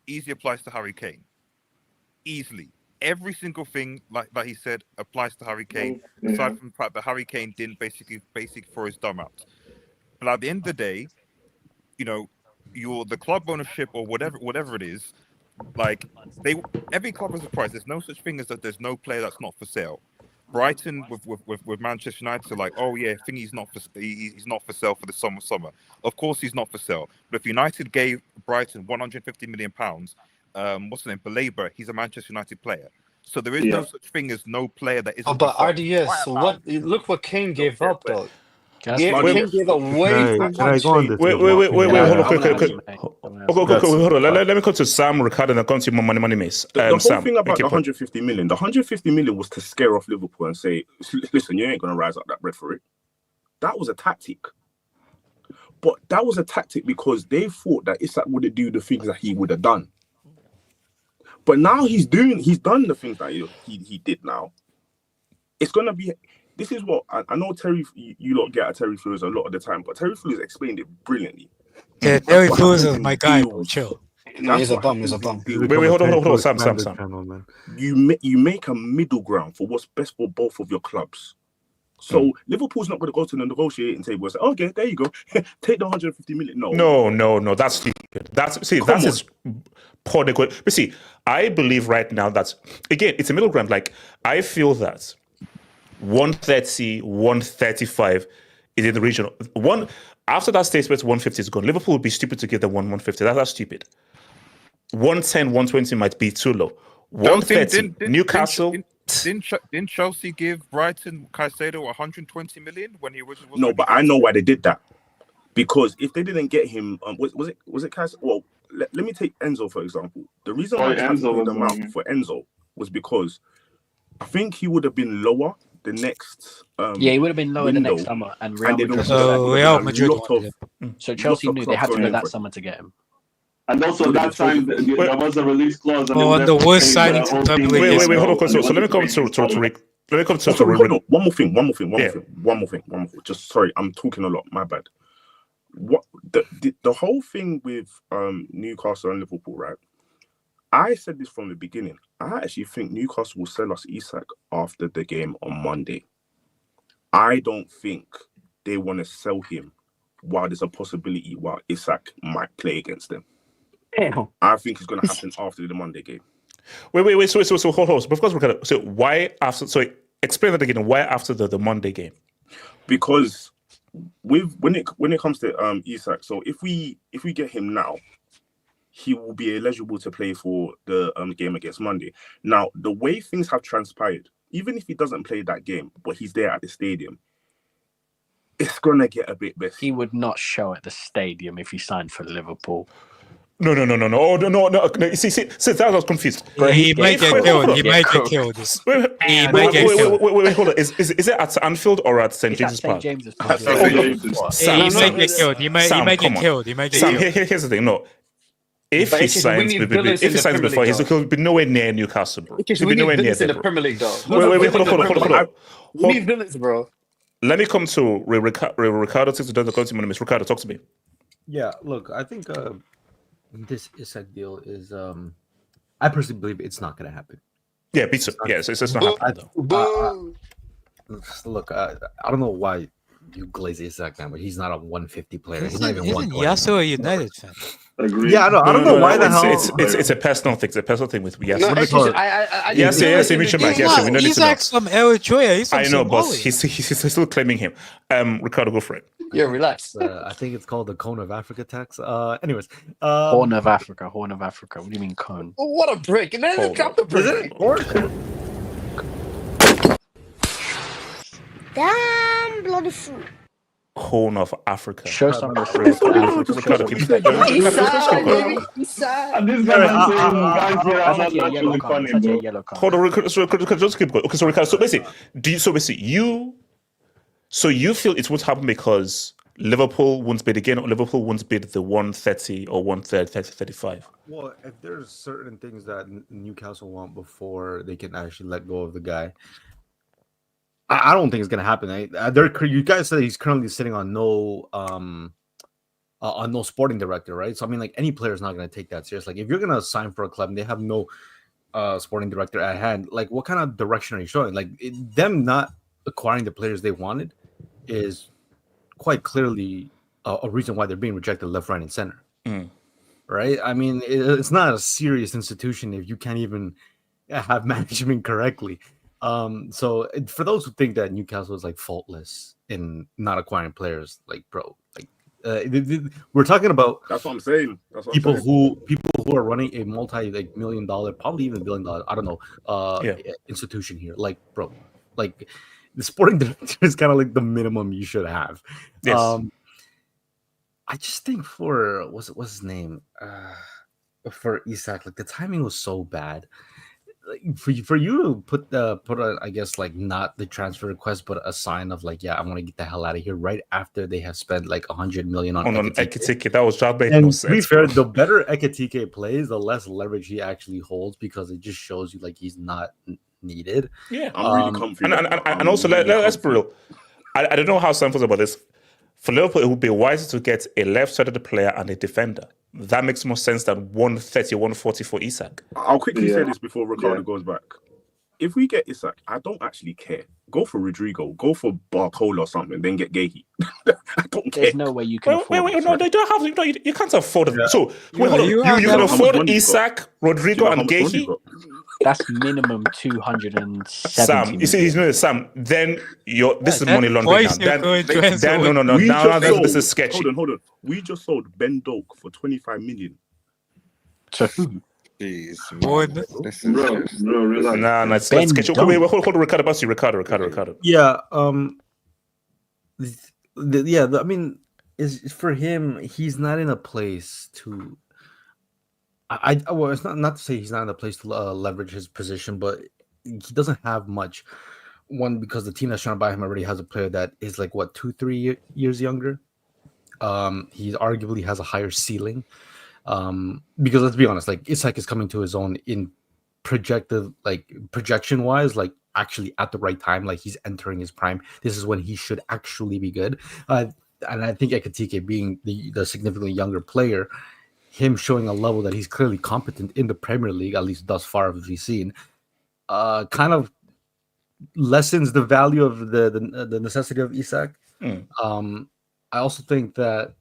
easily applies to Harry Kane. Easily. Every single thing that he said applies to Harry Kane, aside from the fact that Harry Kane didn't basically throw his thumb out. But at the end of the day, you know, the club ownership or whatever it is, like every club has a price. There's no such thing as that. There's no player that's not for sale. Brighton with Manchester United are like, oh yeah, I think he's not for sale for the summer. Of course he's not for sale. But if United gave Brighton £150 million, what's the name? Belabor, he's a Manchester United player. So there is no such thing as no player that isn't. Oh, but RDS, look what Kane gave up though. Can I go on Let me come to Sam, Ricardo, and I'll come to Money Mace. The whole thing about the 150 million, the 150 million was to scare off Liverpool and say, listen, you ain't going to rise up that bread for it. That was a tactic. But that was a tactic because they thought that Isak would do the things that he would have done. But now he's done the things that he did now. It's going to be... This is what I know. Terry, you lot get at Terry Flores a lot of the time, but Terry Flores explained it brilliantly. Yeah, Terry Flores is my guy. Chill. He's a bum. Wait, hold on, Sam. You make a middle ground for what's best for both of your clubs. So Liverpool's not going to go to the negotiating table and say, "Okay, there you go, take the 150 million." No, that's stupid. That is poor negotiation. But see, I believe right now that again, it's a middle ground. Like I feel that 130, 135 is in the region. After that statement, 150 is gone. Liverpool would be stupid to give them 150. That's stupid. 110, 120 might be too low. 130, Newcastle. Didn't Chelsea give Brighton Caicedo 120 million when he was? No, but I know why they did that. Because if they didn't get him, was it Caicedo? Well, let me take Enzo for example. The reason why Enzo paid amount for Enzo was because I think he would have been lower the next he would have been lower the next summer, and Real Madrid. So Chelsea knew they had to go that summer to get him. And also that time there was a release clause. And the worst signing to wait, hold on. So let me come to Rick. Let me come to Ruben. One more thing. Just sorry, I'm talking a lot. My bad. What the whole thing with Newcastle and Liverpool, right? I said this from the beginning. I actually think Newcastle will sell us Isak after the game on Monday. I don't think they want to sell him while there's a possibility while Isak might play against them. I think it's going to happen after the Monday game. Wait. So hold on. Because we're kind of, so why after? So explain that again. Why after the Monday game? Because when it comes to Isak, so if we get him now, he will be eligible to play for the game against Monday. Now, the way things have transpired, even if he doesn't play that game, but he's there at the stadium, it's gonna get a bit better. He would not show at the stadium if he signed for Liverpool. No. No. See, that I was confused. Yeah, he might get killed. He might get killed. Wait, hold on. Is it at Anfield or at St. James's Park? He might get killed. He might get killed. Sam, here's the thing. No, If But he it's just we signs, need villains if in he the signs Premier before, League, he'll be nowhere near Newcastle, bro. Because He'll we be need nowhere near villains in there, the bro. Premier League, though. Wait, hold on. We need villains, bro. Let me come to Ricardo. Since it doesn't come to my name, Ricardo, talk to me. Yeah, look, I think this Isak deal is I personally believe it's not going to happen. Yeah, pizza. Yeah, it's not happening though. Look, I don't know why you glaze Isak, man, but he's not a 150 player. He's not even Isn't 120. Yasu a United fan? Agree. Yeah, I don't know why the hell. It's a personal thing. It's a personal thing with yes. No, it's just, Yes, Mitchell back. Yes, we know this. Isak's from Eritrea. He's from I know, but Somalia. he's still claiming him. Ricardo, go for it. Yeah, relax. I think it's called the Cone of Africa tax. Anyways, Horn of Africa. What do you mean cone? What a break! Man, just drop the break. Damn bloody fool. Horn of Africa. Show some respect to Africa. Ricardo, keep going. This guy is saying guys here are not actually funny, bro. Hold on, Ricardo, just keep going. Okay, so Ricardo, so basically, you feel it won't happen because Liverpool won't bid again, or Liverpool won't bid the 130 or 135. Well, if there's certain things that Newcastle want before they can actually let go of the guy, I don't think it's gonna happen. You guys said he's currently sitting on no sporting director, right? So I mean, like any player is not gonna take that serious. Like if you're gonna sign for a club and they have no sporting director at hand, like what kind of direction are you showing? Like them not acquiring the players they wanted is quite clearly a reason why they're being rejected left, right, and center. Right? I mean, it's not a serious institution if you can't even have management correctly. So for those who think that Newcastle is like faultless in not acquiring players, like bro, like we're talking about. That's what I'm saying. People who are running a multi-million dollar, probably even $1 billion, I don't know, institution here. Like bro, like the sporting director is kind of like the minimum you should have. Yes. I just think for what's his name for Isak, like the timing was so bad. Like for you to put I guess like not the transfer request, but a sign of like, yeah, I want to get the hell out of here right after they have spent like 100 million on Ekitike. That was job made and no to sense. be fair, the better Ekitike plays, the less leverage he actually holds because it just shows you like he's not needed. Yeah, I'm really confident. And also let's be real. I don't know how Sam feels about this. For Liverpool, it would be wiser to get a left-sided player and a defender. That makes more sense than 130, 140 for Isak. I'll quickly say this before Ricardo goes back. If we get Isak, I don't actually care. Go for Rodrygo, go for Barcola or something, then get Gahey. I don't care. There's no way you can afford Wait, no, they don't have. No, you can't afford it. Yeah. So wait, hold on. You can afford Isak, Rodrygo, and Gahey. That's minimum 270. Sam, you see, he's not Sam. Then this is money laundering now. Then no. Now this is sketchy. Hold on. We just sold Ben Doak for 25 million. To who? Jeez, Bro, relax. Nah, it's sketchy. Okay, wait, hold on, Ricardo. About you, Ricardo. Yeah. I mean, is for him, he's not in a place to. Well, it's not to say he's not in a place to leverage his position, but he doesn't have much. One, because the team that's trying to buy him already has a player that is like what 2-3 years younger. He arguably has a higher ceiling. Because let's be honest, like Isak is coming to his own in projection wise, like actually at the right time, like he's entering his prime. This is when he should actually be good. And I think Ekitike being the significantly younger player, him showing a level that he's clearly competent in the Premier League, at least thus far as we've seen, kind of lessens the value of the necessity of Isak. I also think that,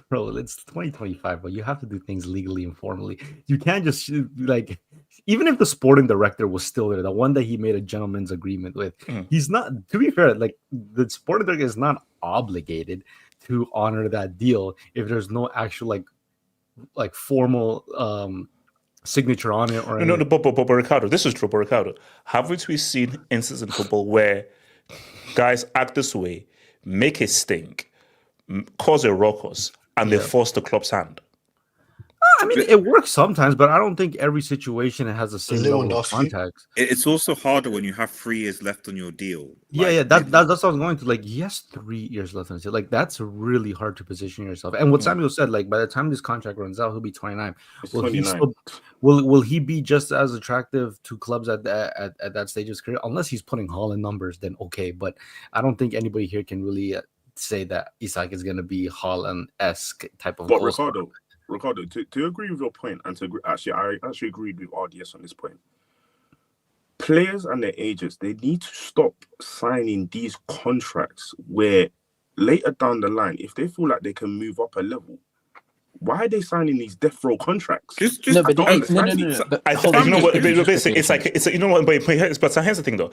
bro, it's 2025, but you have to do things legally and formally. You can't just like, even if the sporting director was still there, the one that he made a gentleman's agreement with, he's not. To be fair, like the sporting director is not obligated to honor that deal if there's no actual like formal signature on it. Or No, but Ricardo, this is true, but Ricardo, haven't we seen instances in football where guys act this way, make a stink, cause a ruckus, and they force the club's hand? I mean, it works sometimes, but I don't think every situation has the same level of context. It's also harder when you have 3 years left on your deal. Yeah, that's what I was going to. Like, he has 3 years left on his deal. Like, that's really hard to position yourself. And what Samuel said, like, by the time this contract runs out, he'll be 29. Will he be just as attractive to clubs at that stage of his career? Unless he's putting Haaland numbers, then okay. But I don't think anybody here can really say that Isak is going to be Haaland-esque type of. But Ricardo, to agree with your point, and to agree, I actually agreed with RDS on this point. Players and their agents, they need to stop signing these contracts where later down the line, if they feel like they can move up a level, why are they signing these death row contracts? I think you know what? It's like you know what? But here's the thing though,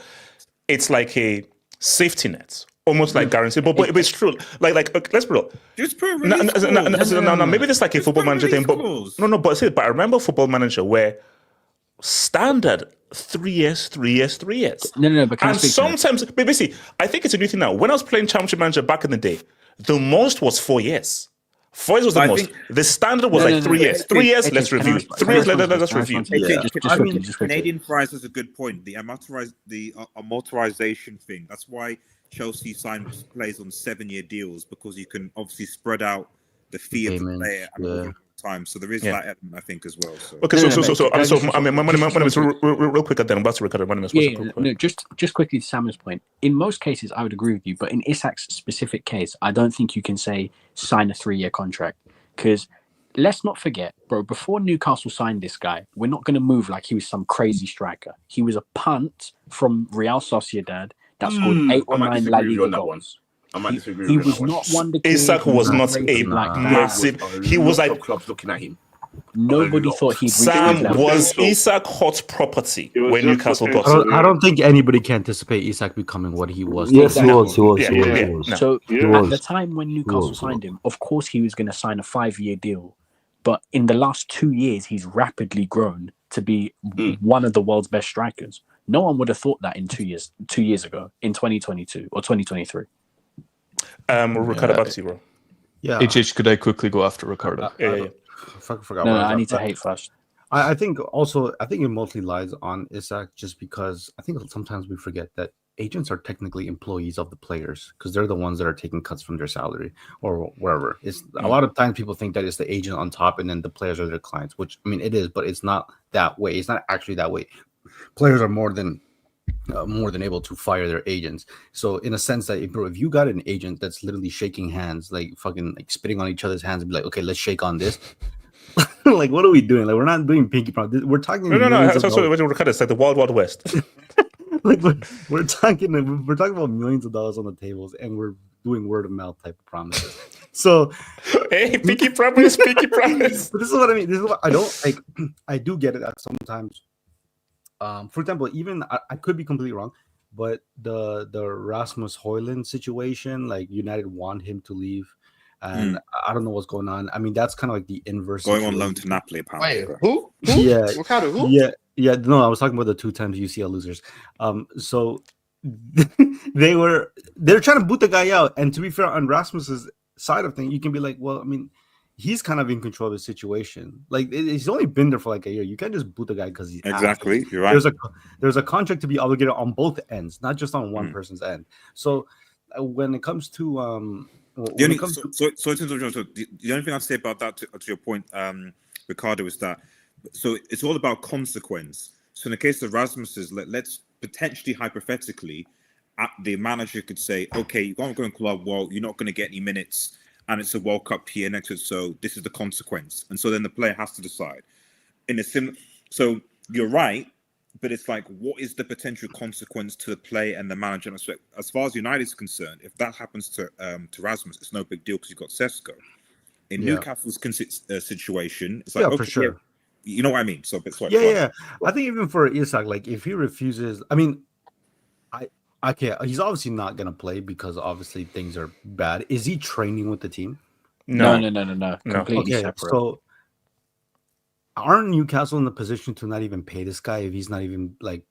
it's like a safety net. Almost like guaranteed, but it's true. Like let's be real. Just put no, maybe this like a football manager thing, but but I remember Football Manager where standard 3 years. No, but and sometimes, basically, I think it's a new thing now. When I was playing Championship Manager back in the day, the most was 4 years. 4 years was the most. The standard was 3 years. 3 years, let's review. 3 years, let's review. Canadian Fries has a good point. The amortization thing. That's why Chelsea signs players on 7-year deals, because you can obviously spread out the fee of the player over time. So there is that element, I think, as well. So. Okay, I mean, my name is real quick. Then I'm about to record. My name is just quickly to Samuel's point. In most cases, I would agree with you, but in Isak's specific case, I don't think you can say sign a 3-year contract, because let's not forget, bro. Before Newcastle signed this guy, we're not going to move like he was some crazy striker. He was a punt from Real Sociedad that scored 8 or 9 La Liga goals. I might disagree. He was not one. Isak was not a massive. He was like clubs looking at him. Nobody thought he'd. Sam was Isak hot property when Newcastle got. I don't think anybody can anticipate Isak becoming what he was. Yes, he was. So at the time when Newcastle signed him, of course he was going to sign a 5-year deal. But in the last 2 years, he's rapidly grown to be one of the world's best strikers. No one would have thought that in 2 years. 2 years ago, in 2022 or 2023. Ricardo, back to you, bro. Yeah. HH, could I quickly go after Ricardo? Yeah. Forgot. No, I need to hate first. I think it mostly lies on Isak, just because I think sometimes we forget that agents are technically employees of the players, because they're the ones that are taking cuts from their salary or wherever. It's a lot of times people think that it's the agent on top and then the players are their clients, which I mean it is, but it's not that way. It's not actually that way. Players are more than able to fire their agents. So in a sense that if you got an agent that's literally shaking hands, like fucking like spitting on each other's hands and be like, okay, let's shake on this. Like, what are we doing? Like, we're not doing pinky promise. We're talking. No. That's what Ricardo said. The Wild West. Like we're talking about millions of dollars on the tables, and we're doing word of mouth type of promises. So, hey, pinky promise. But this is what I mean. This is what I don't like. I do get it at sometimes. For example, even I could be completely wrong, but the Rasmus Højlund situation, like United want him to leave, and I don't know what's going on. I mean, that's kind of like the inverse. Going on loan to Napoli, apparently. Wait, who? Yeah, Ricardo, who? Yeah. No, I was talking about the 2 times UCL losers. So they're trying to boot the guy out, and to be fair, on Rasmus's side of things, you can be like, well, I mean, he's kind of in control of the situation. Like, he's only been there for like a year. You can't just boot the guy because he's exactly. You're right. There's a contract to be obligated on both ends, not just on one person's end. So when it comes to the only thing I'd say about that, to your point, Ricardo, is that it's all about consequence. So in the case of Rasmus's, let's potentially hypothetically, the manager could say, okay, you're going to go in club, well, you're not going to get any minutes, and it's a World Cup year next year, so this is the consequence. And so then the player has to decide. So you're right, but it's like, what is the potential consequence to the player and the manager? And as far as United is concerned, if that happens to Rasmus, it's no big deal because you've got Sesko. In Newcastle's situation, it's like, okay, for sure. You know what I mean? So it's like, yeah. I think even for Isak, like if he refuses, I mean, he's obviously not gonna play because obviously things are bad. Is he training with the team? No. Completely separate. So aren't Newcastle in the position to not even pay this guy if he's not even like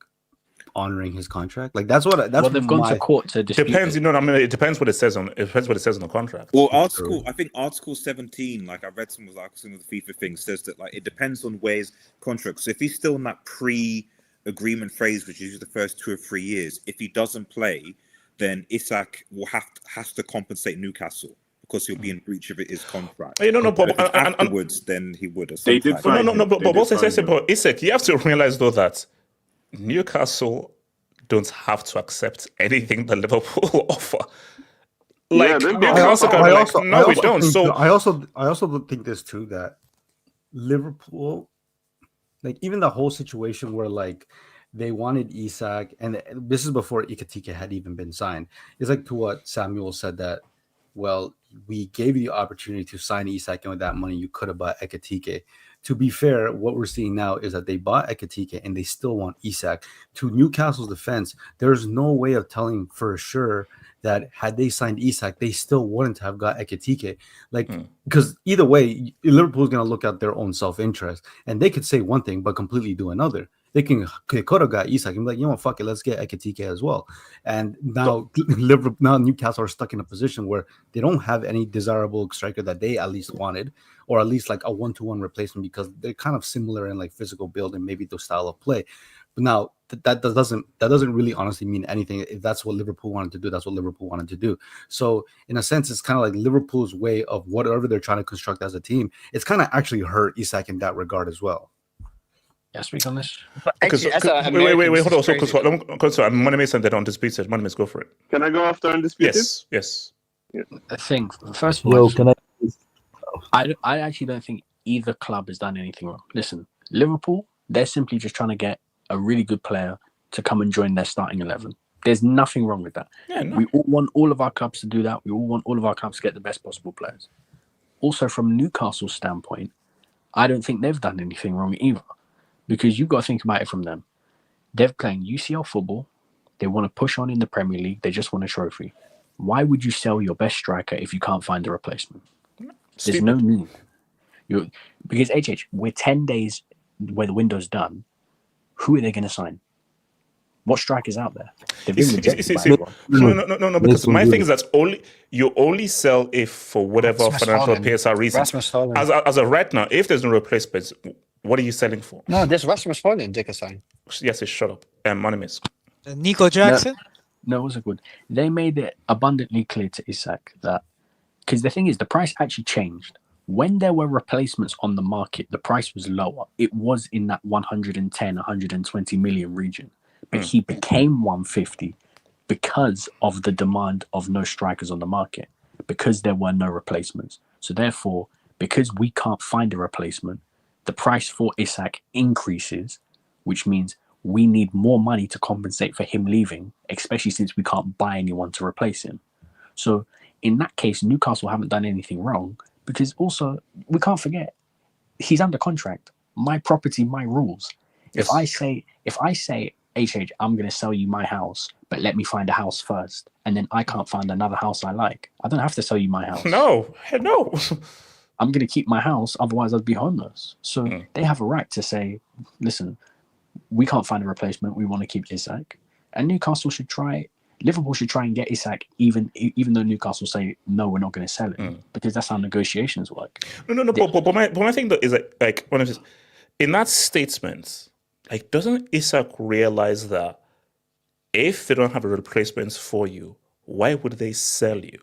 honoring his contract? Like that's what they've gone to court to dispute depends. it. You know, I mean, it depends what it says on. It depends what it says on the contract. Well, I think Article 17, like I read some of the FIFA thing, says that like it depends on where his contract. So if he's still in that pre-agreement phase, which is the first 2 or 3 years, if he doesn't play, then Isak will has to compensate Newcastle because he'll be in breach of his contract. But afterwards, then he would. They did. But what I said about Isak, you have to realize though that Newcastle don't have to accept anything that Liverpool offer. Like Newcastle can be like, no, we don't. So I also think this too, that Liverpool, like even the whole situation where like they wanted Isak, and this is before Ikatika had even been signed. It's like to what Samuel said that, well, we gave you the opportunity to sign Isak, and with that money you could have bought Ekatike. To be fair, what we're seeing now is that they bought Ekatike and they still want Isak. To Newcastle's defense, there's no way of telling for sure that had they signed Isak, they still wouldn't have got Ekatike. Like, because either way, Liverpool's going to look at their own self-interest, and they could say one thing but completely do another. They could have got Isak and be like, you know what, fuck it, let's get Ekatike as well. And now Newcastle are stuck in a position where they don't have any desirable striker that they at least wanted, or at least like a 1-to-1 replacement, because they're kind of similar in like physical build and maybe the style of play. But now that doesn't really honestly mean anything. If that's what Liverpool wanted to do, that's what Liverpool wanted to do. So in a sense, it's kind of like Liverpool's way of whatever they're trying to construct as a team. It's kind of actually hurt Isak in that regard as well. Yeah, speak on this. wait, hold on. So Money Mason, they don't dispute it. Money Mason, go for it. Can I go after undisputed? Yes. I think first of all, I actually don't think either club has done anything wrong. Listen, Liverpool, they're simply just trying to get a really good player to come and join their starting 11. There's nothing wrong with that. Yeah, no. We all want all of our clubs to do that. We all want all of our clubs to get the best possible players. Also, from Newcastle's standpoint, I don't think they've done anything wrong either. Because you've got to think about it from them. They're playing UCL football. They want to push on in the Premier League. They just want a trophy. Why would you sell your best striker if you can't find a replacement? There's no need. Because HH, we're 10 days where the window's done. Who are they going to sign? What strikers out there? No. Because my thing is that you only sell if for whatever financial PSR reasons. As of right now, if there's no replacements, what are you selling for? No, there's Rasmus Højlund they can sign. Yes, shut up. Anonymous. Nico Jackson? No, it wasn't good. They made it abundantly clear to Isak that, because the thing is, the price actually changed. When there were replacements on the market, the price was lower. It was in that 110, 120 million region. But he became 150 because of the demand of no strikers on the market, because there were no replacements. So therefore, because we can't find a replacement, the price for Isak increases, which means we need more money to compensate for him leaving, especially since we can't buy anyone to replace him. So in that case, Newcastle haven't done anything wrong, because also we can't forget he's under contract. My property, my rules. Yes. If I say, HH, I'm going to sell you my house, but let me find a house first, and then I can't find another house I like, I don't have to sell you my house. No. I'm going to keep my house, otherwise I'd be homeless. So they have a right to say, listen, we can't find a replacement. We want to keep Isak. And Liverpool should try and get Isak, even though Newcastle say, no, we're not going to sell it, because that's how negotiations work. No. But my thing though is like when it's in that statement, like, doesn't Isak realize that if they don't have a replacement for you, why would they sell you?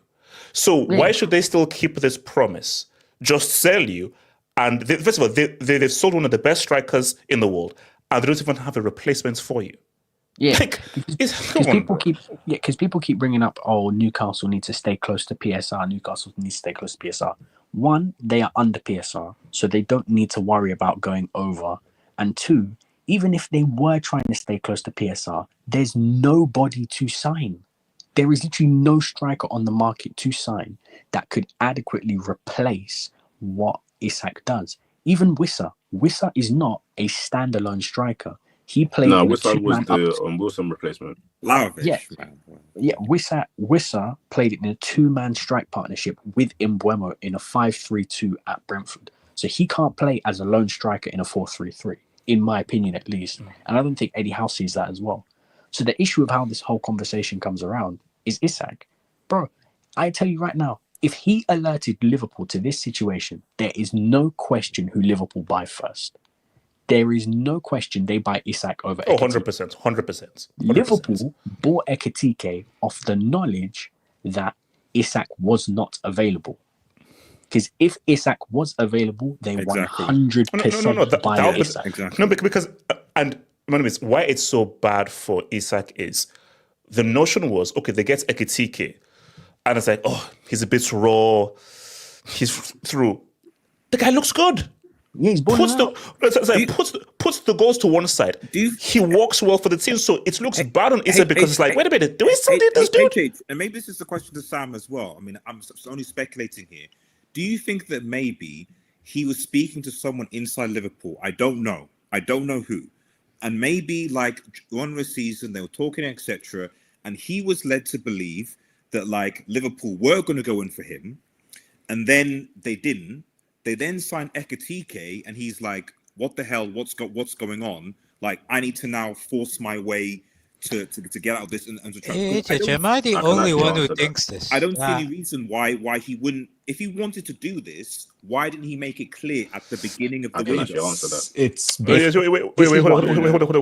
So why should they still keep this promise? Just sell you, and first of all, they've sold one of the best strikers in the world, and they don't even have a replacement for you. Yeah, because people keep bringing up, oh, Newcastle needs to stay close to PSR. Newcastle needs to stay close to PSR. One, they are under PSR, so they don't need to worry about going over. And two, even if they were trying to stay close to PSR, there's nobody to sign. There is literally no striker on the market to sign that could adequately replace what Isak does. Even Wissa is not a standalone striker. He played. No, Wissa was the Wilson replacement. Yeah. Wissa played in a 2-man strike partnership with Mbeumo in a 5-3-2 at Brentford. So he can't play as a lone striker in a 4-3-3, in my opinion at least. And I don't think Eddie Howe sees that as well. So the issue of how this whole conversation comes around is Isak. Bro, I tell you right now, if he alerted Liverpool to this situation, there is no question who Liverpool buy first. There is no question they buy Isak over Ekitike. 100%. Liverpool bought Ekitike off the knowledge that Isak was not available. Because if Isak was available, they 100% buy Isak. Exactly. No, because and why it's so bad for Isak is the notion was, okay, they get Ekitike, and it's like, oh, he's a bit raw, he's through. The guy looks good. Yeah, he's puts the goals to one side. He works well for the team, so it looks bad on Isak because it's like, wait a minute, do we still need this dude? And maybe this is a question to Sam as well. I mean, I'm only speculating here. Do you think that maybe he was speaking to someone inside Liverpool? I don't know who. And maybe like one the season, they were talking, etc. And he was led to believe that like Liverpool were going to go in for him. And then they didn't. They then signed Ekitike, and he's like, "What the hell? What's going on? Like, I need to now force my way to get out of this and to try." Am I the only one who thinks this? I don't see any reason why he wouldn't. If he wanted to do this, why didn't he make it clear at the beginning of the window? Answer that. It's hold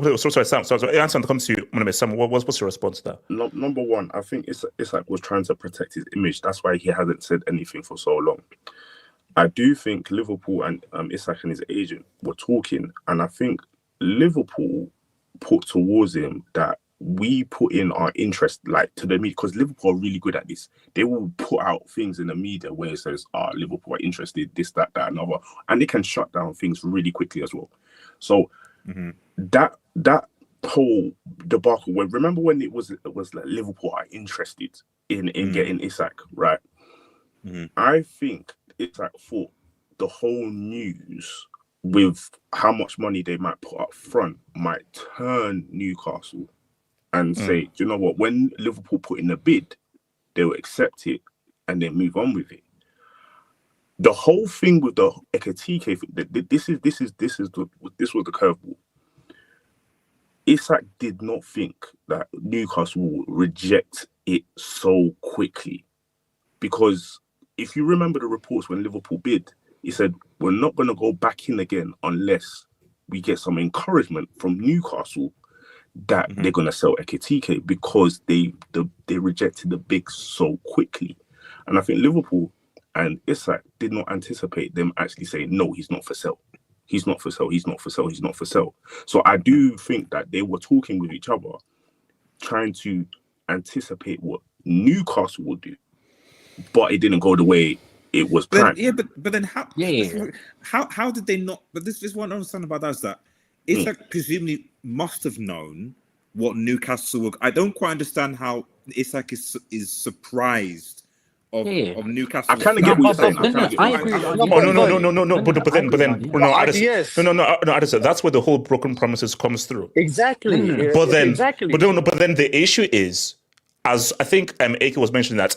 on. Sorry, Sam. Sorry, answer comes to you. Sam, what's your response to that? Number one, I think Isak was trying to protect his image. That's why he hasn't said anything for so long. I do think Liverpool and Isak and his agent were talking, and I think Liverpool put towards him that we put in our interest like to the media, because Liverpool are really good at this. They will put out things in the media where it says, Liverpool are interested, this, that, another, and they can shut down things really quickly as well. So that whole debacle, remember when it was like Liverpool are interested in getting Isak, right? I think Isak thought the whole news with how much money they might put up front might turn Newcastle and say, do you know what? When Liverpool put in a bid, they'll accept it and then move on with it. The whole thing with the Ekitike thing, this was the curveball. Isak did not think that Newcastle would reject it so quickly, because if you remember the reports when Liverpool bid, he said, we're not going to go back in again unless we get some encouragement from Newcastle that they're going to sell Ekitike, because they rejected the bid so quickly. And I think Liverpool and Isak did not anticipate them actually saying, no, he's not for sale. He's not for sale. He's not for sale. He's not for sale. So I do think that they were talking with each other, trying to anticipate what Newcastle would do. But it didn't go the way it was planned. But then how? How did they not? But this is what I don't understand about that is that Isak presumably must have known what Newcastle were. I don't quite understand how Isak is surprised of Newcastle. I kind of get what you're saying. I agree. Addison, that's where the whole broken promises comes through. Exactly. But then the issue is, as I think Ake was mentioning,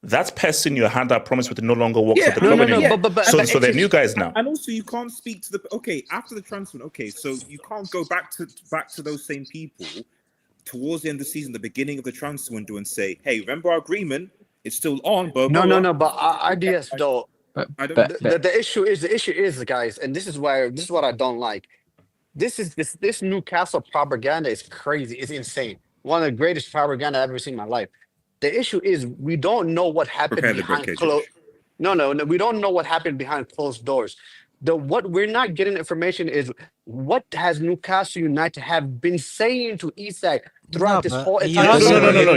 that person you had that promise with no longer works at the club anymore. So they're new guys now. And also, you can't speak to after the transfer. Okay, so you can't go back to those same people towards the end of the season, the beginning of the transfer window, and say, "Hey, remember our agreement? It's still on." But But IDS though, the issue is, guys, and this is what I don't like. This Newcastle propaganda is crazy. It's insane. One of the greatest propaganda I've ever seen in my life. The issue is we don't know what happened behind closed. No, we don't know what happened behind closed doors. What we're not getting information is what has Newcastle United have been saying to Isak throughout this whole entire No.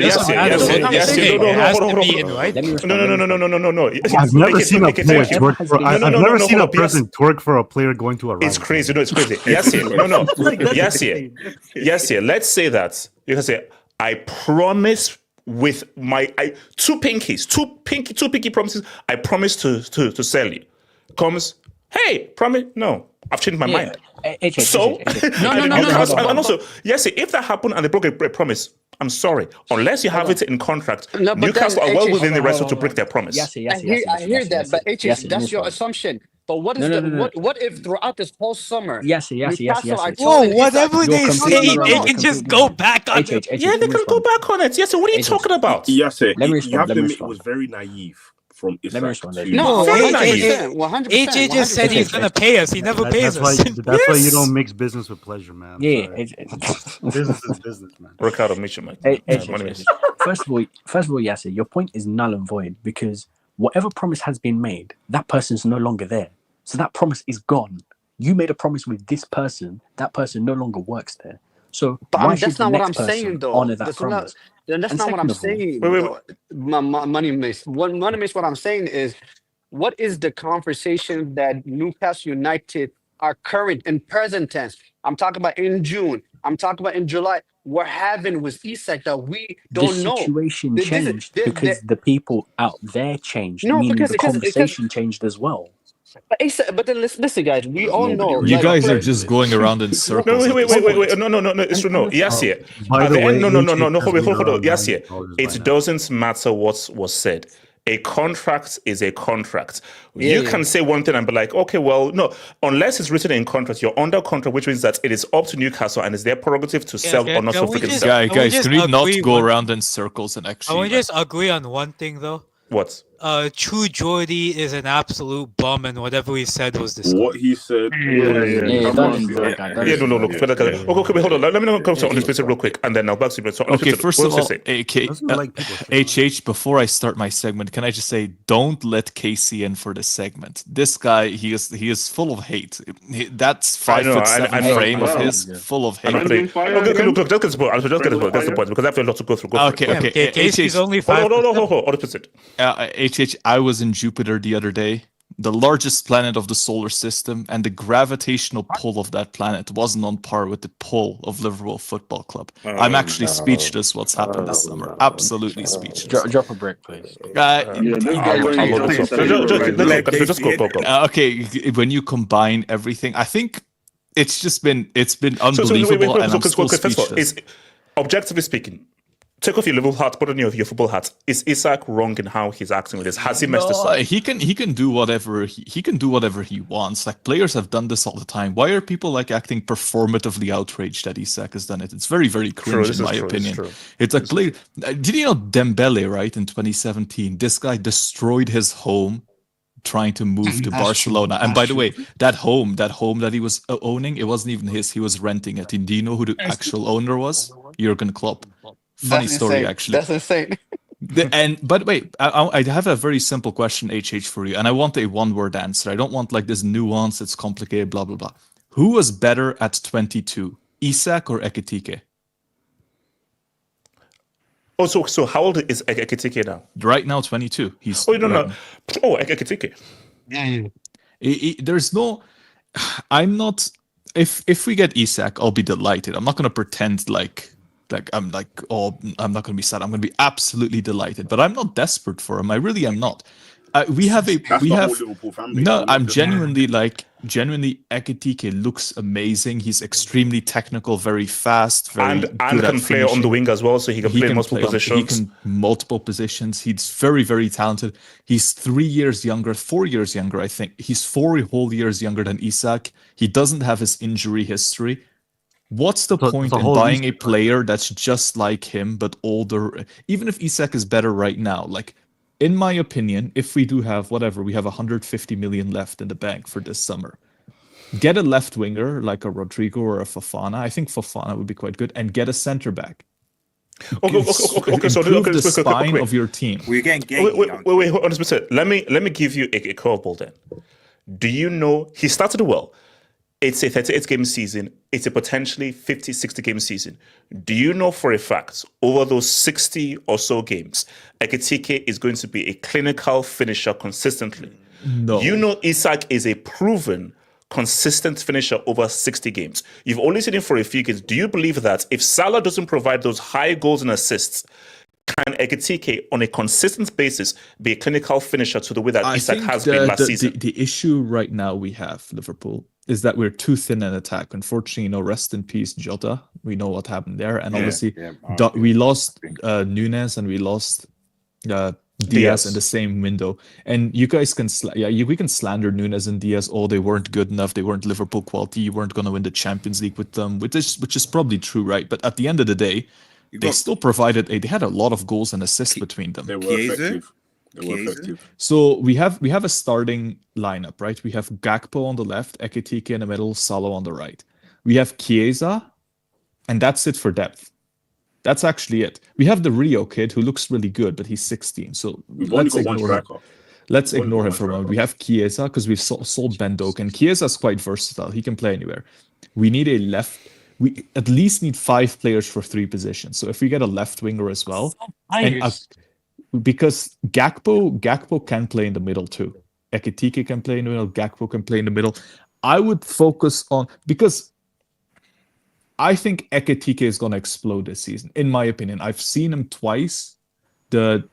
I've never seen a player twerk for. I've never seen a person twerk for a player going to a rival. It's crazy. No, it's crazy. Yes, let's say that you can say, I promise. With my two pinky promises, I promise to sell you. Comes, hey, promise? No, I've changed my mind. So, and also, yes, if that happened and they broke a promise, I'm sorry. Unless you have it in contract, Newcastle are well within the right to break their promise. I hear that, but that's your assumption. But what is what if throughout this whole summer, Yes. Newcastle are Whoa, telling whatever Isak, they You're say, completely wrong. they You're can just completely go wrong. back on HH, Yeah, they can go back on it. Yeah, so what are you talking about? Yes, sir. Let me You have respond. to admit it was very naive from Let me Isak respond. to. No, Very 100%, 100%. AJ just said he's gonna pay us. He never pays That's us. why. That's why you Yes. don't mix business with pleasure, man. I'm Yeah. sorry. Business is business, man. Ricardo, meet your mate. First of all, Yasser, your point is null and void because whatever promise has been made, that person's no longer there. So that promise is gone. You made a promise with this person. That person no longer works there. So why should that's the not what next I'm person saying, though. honor that That's promise? that's And not what I'm second of all- saying. Wait. though. Money Mist. What Money Mist? What I'm saying is, what is the conversation that Newcastle United are current in present tense? I'm talking about in June. I'm talking about in July. We're having with Isak that we The don't know. situation This is- changed because the people out there changed, No, meaning because- the because- conversation changed as well. But then listen, guys. We There's all nobody know. really You guys are saying just this. going around in circles. No, at wait. this point. No, it's true. No, yes, yeah. By At the the way, end, no. AJ Hold has on. been Yes, yeah. around $9 It by now. doesn't matter what was said. A contract is a contract. Yeah, You yeah. can say one thing and be like, okay, well, no, unless it's written in contract, you're under contract, which means that it is up to Newcastle and it's their prerogative to sell or not to freaking sell. Guys, can we not agree go one- around in circles and I actually? want to just agree on one thing though. What? True Jordy is an absolute bum, and whatever he said was disgusting. What he said. Yeah, Come on, don't do bro. that, guy. Yeah, no. Okay, hold on. Let me know on this bit real quick, and then now back to you. So, Okay, first of all, Doesn't like people HH, before I start my segment, can I just say, don't let Casey in for this segment. This guy, he is full of hate. That's 5'7" frame of his, full of hate. Okay, look, let's get to the point. That's the point, because I have a lot to go through. Go for it. Okay. Casey's only Hold 5%. on. Opposite. HH, I was in Jupiter the other day, the largest planet of the solar system, and the gravitational pull of that planet wasn't on par with the pull of Liverpool Football Club. I'm actually speaking what's happened this summer. Absolutely speechless. Drop a break, please. Okay, when you combine everything, I think it's been unbelievable, and I'm still speechless. Objectively speaking, take off your Liverpool hat, put on your football hat. Is Isak wrong in how he's acting with this? Has he messed this up? He can do whatever he can do whatever he wants. Like, players have done this all the time. Why are people like acting performatively outraged that Isak has done it? It's very, very cringe in my opinion. It's like, did you know Dembele, right, in 2017? This guy destroyed his home trying to move to Barcelona. And by the way, that home that he was owning, it wasn't even his. He was renting it. Do you know who the actual owner was? Jurgen Klopp. Funny story, actually. That's insane. But wait, I have a very simple question, HH, for you, and I want a one-word answer. I don't want like this nuance. It's complicated, blah blah blah. Who was better at 22, Isak or Ekitike? Oh, so how old is Ekitike now? Right now, 22. He's Ekitike. There's no. I'm not. If we get Isak, I'll be delighted. I'm not going to pretend like I'm like, oh, I'm not going to be sad. I'm going to be absolutely delighted. But I'm not desperate for him. I really am not. I'm genuinely Ekitike looks amazing. He's extremely technical, very fast, very and can play on the wing as well, so he can play multiple positions. Multiple positions. He's very, very talented. He's 4 years younger, I think. He's 4 whole years younger than Isak. He doesn't have his injury history. What's the point in buying a player that's just like him but older? Even if Isak is better right now, like, in my opinion, if we do have we have 150 million left in the bank for this summer. Get a left winger like a Rodrygo or a Fofana. I think Fofana would be quite good, and get a center back. Okay. So improve the spine of your team. We're getting gay. Wait. On this bit, let me give you a curveball then. Do you know he started well? It's a 38-game season. It's a potentially 50, 60-game season. Do you know for a fact, over those 60 or so games, Ekitike is going to be a clinical finisher consistently? No. You know Isak is a proven, consistent finisher over 60 games. You've only seen him for a few games. Do you believe that if Salah doesn't provide those high goals and assists, can Ekitike, on a consistent basis, be a clinical finisher to the way that Isak has been last season? The issue right now we have, Liverpool, is that we're too thin in attack. Unfortunately, rest in peace, Jota. We know what happened there. And obviously, we lost Nunes and we lost Diaz in the same window. And you guys can, we can slander Nunes and Diaz. Oh, they weren't good enough. They weren't Liverpool quality. You weren't going to win the Champions League with them, which is probably true, right? But at the end of the day, they still provided they had a lot of goals and assists between them. They were effective. So we have a starting lineup, right? We have Gakpo on the left, Ekitike in the middle, Salah on the right. We have Chiesa, and that's it for depth. That's actually it. We have the Rio kid who looks really good, but he's 16. So let's ignore him. Let's ignore him for a moment. We have Chiesa because we've sold Ben Doak, and Chiesa is quite versatile. He can play anywhere. We need a left. We at least need 5 players for 3 positions. So if we get a left winger as well, because Gakpo can play in the middle too. Ekitike can play in the middle. Gakpo can play in the middle. I would focus on, because I think Ekitike is going to explode this season. In my opinion, I've seen him twice. The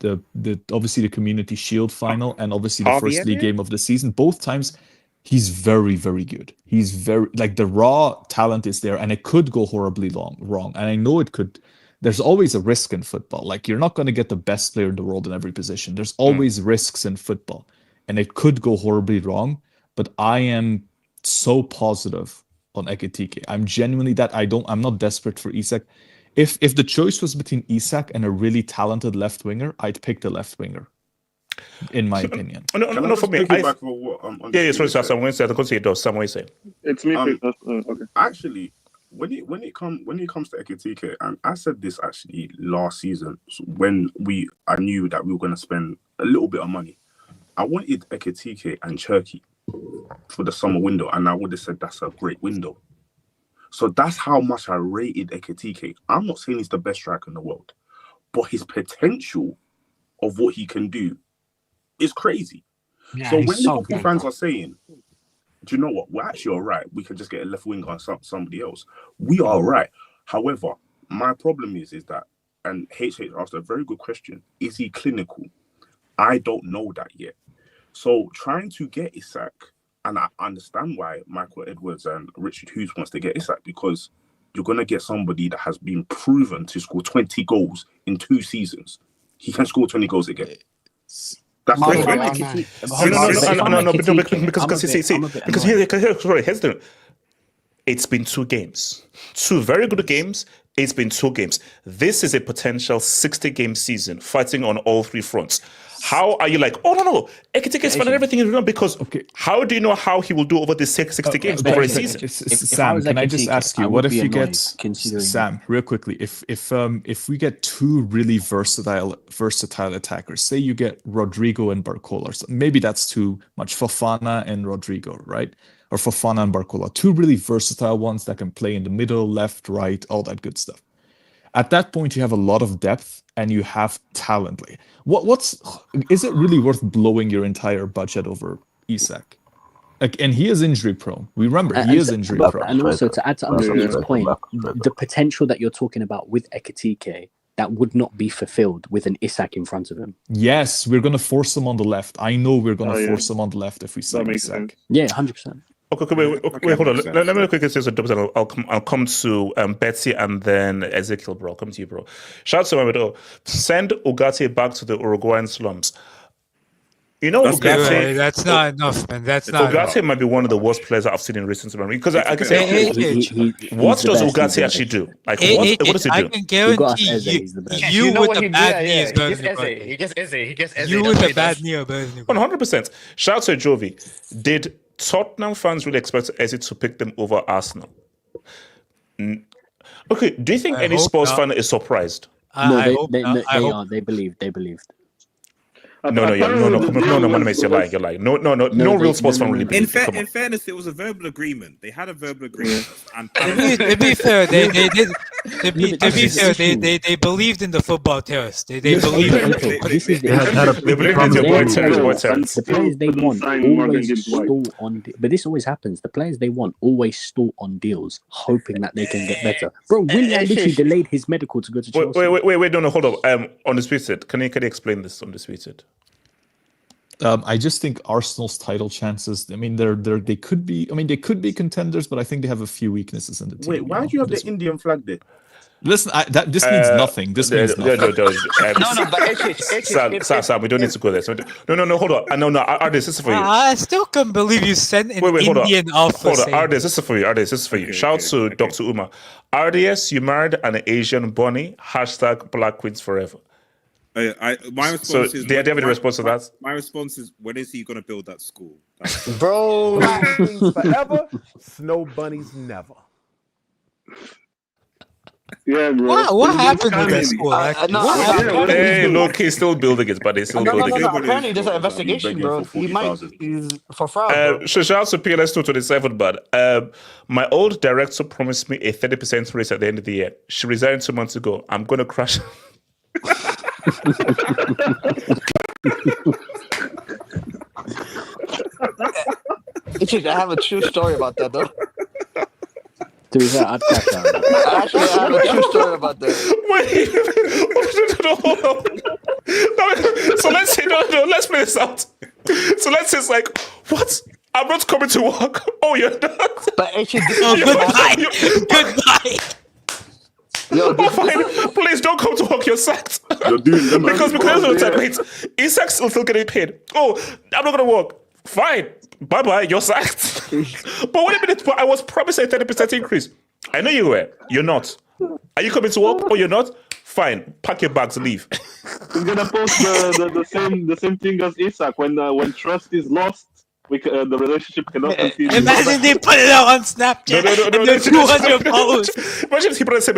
obviously the Community Shield final and obviously the first league game of the season. Both times, he's very, very good. He's very, like, the raw talent is there, and it could go horribly wrong. And I know it could. There's always a risk in football. Like, you're not going to get the best player in the world in every position. There's always risks in football, and it could go horribly wrong. But I am so positive on Ekitike. I'm genuinely that. I'm not desperate for Isak. If the choice was between Isak and a really talented left winger, I'd pick the left winger. In my opinion. No, for me. Sorry, I'm going to say, I'm going to say it. Sam, what you say? It's me. Okay. Actually, when it comes to Ekitike, and I said this actually last season when I knew that we were going to spend a little bit of money. I wanted Ekitike and Cherki for the summer window, and I would have said that's a great window. So that's how much I rated Ekitike. I'm not saying he's the best striker in the world, but his potential of what he can do is crazy. Yeah, so when Liverpool fans are saying, do you know what? We're actually all right. We can just get a left winger or somebody else. We are all right. However, my problem is that, and HH asked a very good question, is he clinical? I don't know that yet. So trying to get Isak, and I understand why Michael Edwards and Richard Hughes wants to get Isak, because you're going to get somebody that has been proven to score 20 goals in 2 seasons. He can score 20 goals again. That's no, because here's the thing. It's been 2 games. 2 very good games. It's been 2 games. This is a potential 60-game season fighting on all 3 fronts. How are you like, oh, no, Ekitike is fine and everything is wrong, because how do you know how he will do over the 60 games over a season? Sam, can I just ask you, what if you get, Sam, real quickly, if we get 2 really versatile attackers, say you get Rodrygo and Barcola, maybe that's too much, Fofana and Rodrygo, right? Or Fofana and Barcola, 2 really versatile ones that can play in the middle, left, right, all that good stuff. At that point, you have a lot of depth and you have talent. Is it really worth blowing your entire budget over Isak? And he is injury prone. We remember he is injury prone. And also to add to Understand's point, the potential that you're talking about with Ekitike, that would not be fulfilled with an Isak in front of him. Yes, we're going to force him on the left. I know we're going to force him on the left if we sign Isak. Yeah, 100%. Okay, wait, hold on. Let me quickly say some doubles, and I'll come to Betsy and then Ezekiel, bro. I'll come to you, bro. Shout out to Mamedo. Send Ugarte back to the Uruguayan slums. You know, Ugarte. That's not enough, man. That's not. Ugarte might be one of the worst players I've seen in recent memory. Because I can say, what does Ugarte actually do? Like, what does he do? I can guarantee you with a bad knee is better than Ugarte. He gets Eze. You with a bad knee are better than Ugarte. 100%. Shout out to Jovi. Did Tottenham fans really expect Eze to pick them over Arsenal? Okay, do you think any Spurs fan is surprised? No, they believed. No, Monemes, you're lying. No real sports fan really believes. In fairness, it was a verbal agreement. They had a verbal agreement, and to be fair, they did. To be fair, they believed in the football terrace. They believed. They believed in your boy terrace. The players they want always stall on, but this always happens. The players they want always stall on deals, hoping that they can get better. Bro, Willian literally delayed his medical to go to Chelsea. Wait, no, hold up. Undisputed. Can you explain this, Undisputed? I just think Arsenal's title chances. I mean, they could be. I mean, they could be contenders, but I think they have a few weaknesses in the team. Wait, why do you have the Indian flag there? Listen, this means nothing. This means nothing. No, but Sam, we don't need to go there. No, hold on. No, Ardes, this is for you. I still can't believe you sent an Wait, hold on. Indian off for Hold on, saying Ardes, this is for you. Ardes, this is for you. Shout to Dr. Uma. Ardes, you married an Asian bunny. # Black Queens forever. My response So, is. do you have any response to that? My response is, when is he going to build that school? bro. Black queens forever, snow bunnies never. Yeah, bro. What happened with Comedy. that school? Actually? no, What I- happened? Hey, look, he's still building it, but he's still No. building it. Apparently, there's an investigation, bro. He might he's for fraud, bro. Shout out to PLS 227, but my old director promised me a 30% raise at the end of the year. She resigned 2 months ago. I'm going to crash. I have a true story about that, though. To be fair, I'd crash out. Actually, I have a true story about that. Wait, no, hold on. No, so let's say, let's play this out. So let's say it's like, what? I'm not coming to work. Oh, you're not? But actually, Goodbye. Yo, Oh, fine. Please don't come to work. You're sacked. You're doing them. because of the time. Wait, Isak's still getting paid. Oh, I'm not going to work. Fine. Bye-bye. You're sacked. But wait a minute. But I was promised a 30% increase. I know you were. You're not. Are you coming to work? Oh, you're not? Fine. Pack your bags. Leave. He's gonna post the same thing as Isak. When trust is lost, the relationship cannot continue. Imagine they put it out on Snapchat and there's 200 posts. Imagine if he put the same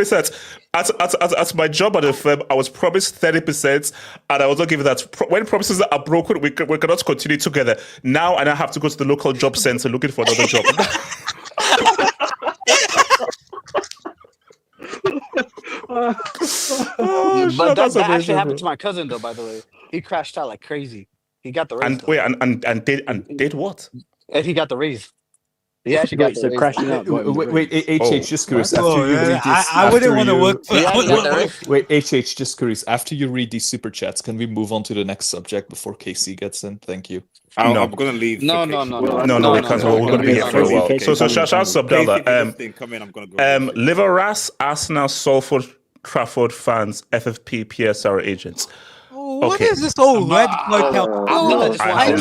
at my job at the firm, I was promised 30%, and I was not given that. When promises are broken, we cannot continue together. Now, and I have to go to the local job center looking for another job. but that actually happened to my cousin, though. By the way, he crashed out like crazy. He got the raise. And wait, and did what? And he got the raise. He actually got the raise. Crashing out. Wait, HH, just curious. I wouldn't want to work for Wait, HH, just curious. After you read these super chats, can we move on to the next subject before KC gets in? Thank you. I'm going to leave. No, we can't. We're going to be here for a while. So shout out to Abdallah. Liverpool, Arsenal, Salford, Trafford fans, FFP, PSR agents. What is this whole red cartel? I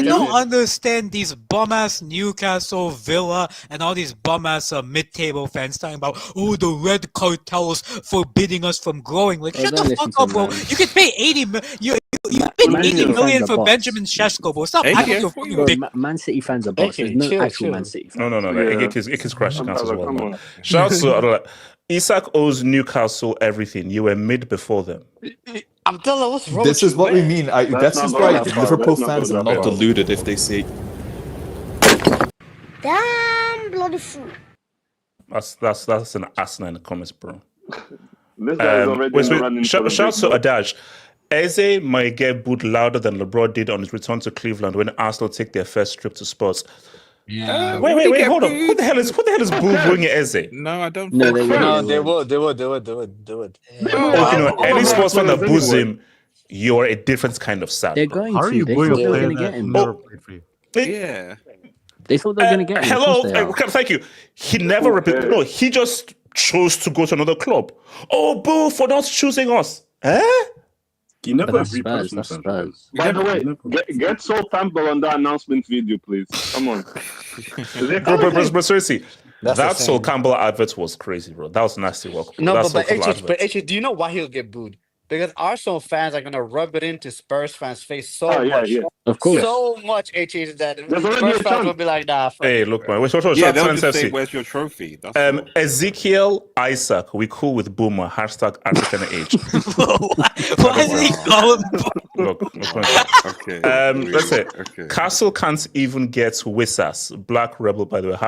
don't understand these bum-ass Newcastle, Villa, and all these bum-ass mid-table fans talking about, the red cartels forbidding us from growing. Like, shut the fuck up, bro. You can pay 80 million for Benjamin Šeško, bro. Stop acting your fucking dick. Man City fans are boss. There's no actual Man City fans. No. It is crashing out as well. Shout out to Isak owes Newcastle everything. You were mid before them. I'm telling you, what's wrong This with is you, what man? we mean. That's just why Liverpool fans are not deluded if they say. Damn bloody fool. That's an asinine in the comments, bro. This guy is already shout out to Adaj. Eze might get booed louder than LeBron did on his return to Cleveland when Arsenal take their first trip to Spurs. Yeah. Wait, hold on. Who the hell is booing Eze? No, I don't. No, they would. Any sports fan that boos him, you're a different kind of sad. They're going How are to. you They booing thought a they were player going to get that him. never played for you? Yeah. They thought they were going to get him. Hello, thank you. He never No, he just chose to go to another club. Oh, boo for not choosing us. He never That's agreed Spurs. personal That's terms. Spurs. By the way, get Sol Campbell on that announcement video, please. Come on. Bro, seriously, That's that the Sol same. Campbell advert was crazy, bro. That was nasty work. No, That but Sol Campbell advert. actually, do you know why he'll get booed? Because Arsenal fans are gonna rub it into Spurs fans' face so much, Of course. so much. that There's already Spurs a fans chance. will be like, nah. Fuck Hey, it, look, bro. man. Wait, Yeah, they'll Trans just say, FC. "Where's your trophy?" That's all. Ezekiel Isak, we cool with Boomer. # African age. Why is he calling? Look. Okay. Let's say Okay. Castle can't even get Wissas. Black Rebel, by the way. #.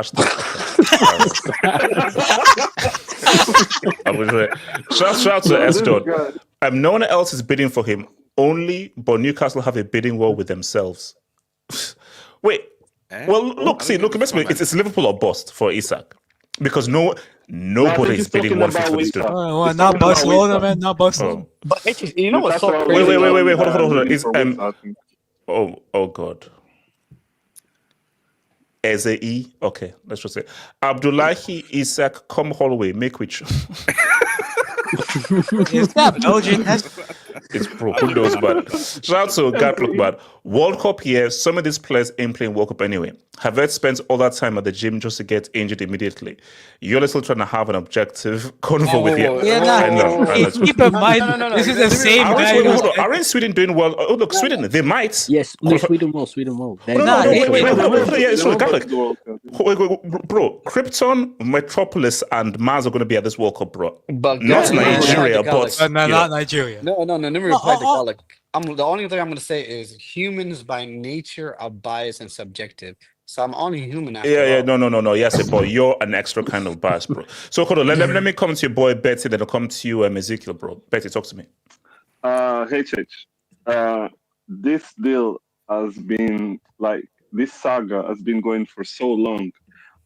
Shout out to S. John. No one else is bidding for him. But Newcastle have a bidding war with themselves. Wait. Well, look, it's Liverpool or bust for Isak. Because nobody is bidding 150 for this dude. Not Barcelona, man. Not Barcelona. But actually, you know what's so crazy? Wait. Hold on. It's, oh God. Eze. Okay, let's just say Abdullahi Isak, come Holloway, make which. Is that Belgian? It's bro, who knows, but shout out to Gatlook, but World Cup here, some of these players ain't playing World Cup anyway. Havertz spends all that time at the gym just to get injured immediately. You're still trying to have an objective convo with you. Keep in mind, this is the same guy. Hold on. Aren't Sweden doing well? Oh, look, Sweden, they might. Yes, no, Sweden will. Wait, bro, Krypton, Metropolis, and Mars are going to be at this World Cup, bro. But not Nigeria, but not Nigeria. No, let me reply to Gallic. The only thing I'm going to say is humans by nature are biased and subjective. So I'm only human after all. No. Yes, boy, you're an extra kind of bias, bro. So hold on, let me come to your boy Betty, then I'll come to you, Ezekiel, bro. Betty, talk to me. This deal has been like this saga has been going for so long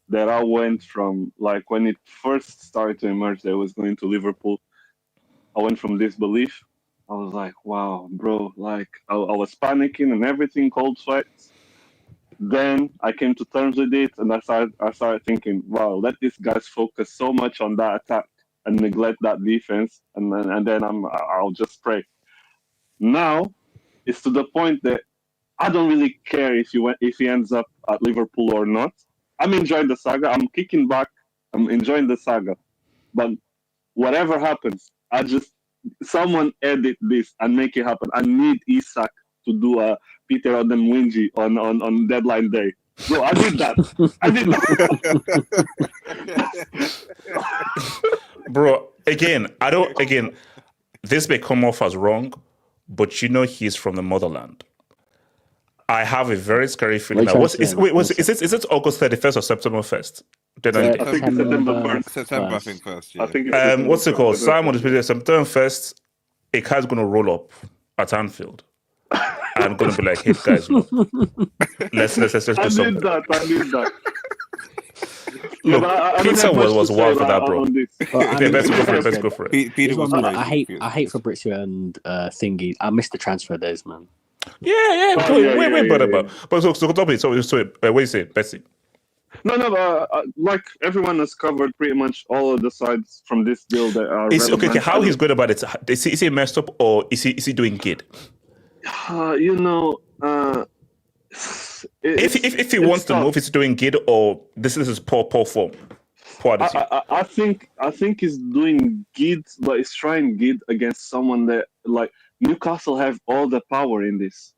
that I went from like when it first started to emerge that I was going to Liverpool. I went from disbelief. I was like, wow, bro, like I was panicking and everything, cold sweats. Then I came to terms with it, and I started thinking, wow, let these guys focus so much on that attack and neglect that defense, and then I'll just pray. Now it's to the point that I don't really care if he ends up at Liverpool or not. I'm enjoying the saga. I'm kicking back. I'm enjoying the saga. But whatever happens, someone edit this and make it happen. I need Isak to do a Peter Odemwingie on deadline day. Bro, I did that. Bro, again, this may come off as wrong, but he's from the motherland. I have a very scary feeling. Is it August 31st or September 1st? I think it's September 1st. September, I think first. Yeah. I think it's what's it called? Simon is September 1st. A car's going to roll up at Anfield. I'm going to be like, hey guys, look, let's do something. I need that. Look, Peter was wild for that, bro. Let's go for it. Peter was I hate Fabrizio and Thingy. I miss the transfer days, man. Yeah. Wait, but so what do you say, Bessie? No, like everyone has covered pretty much all of the sides from this deal that are okay. How he's good about it? Is he messed up or is he doing good? If he wants to move, he's doing good, or this is his poor form. I think he's doing good, but he's trying good against someone that like Newcastle have all the power in this.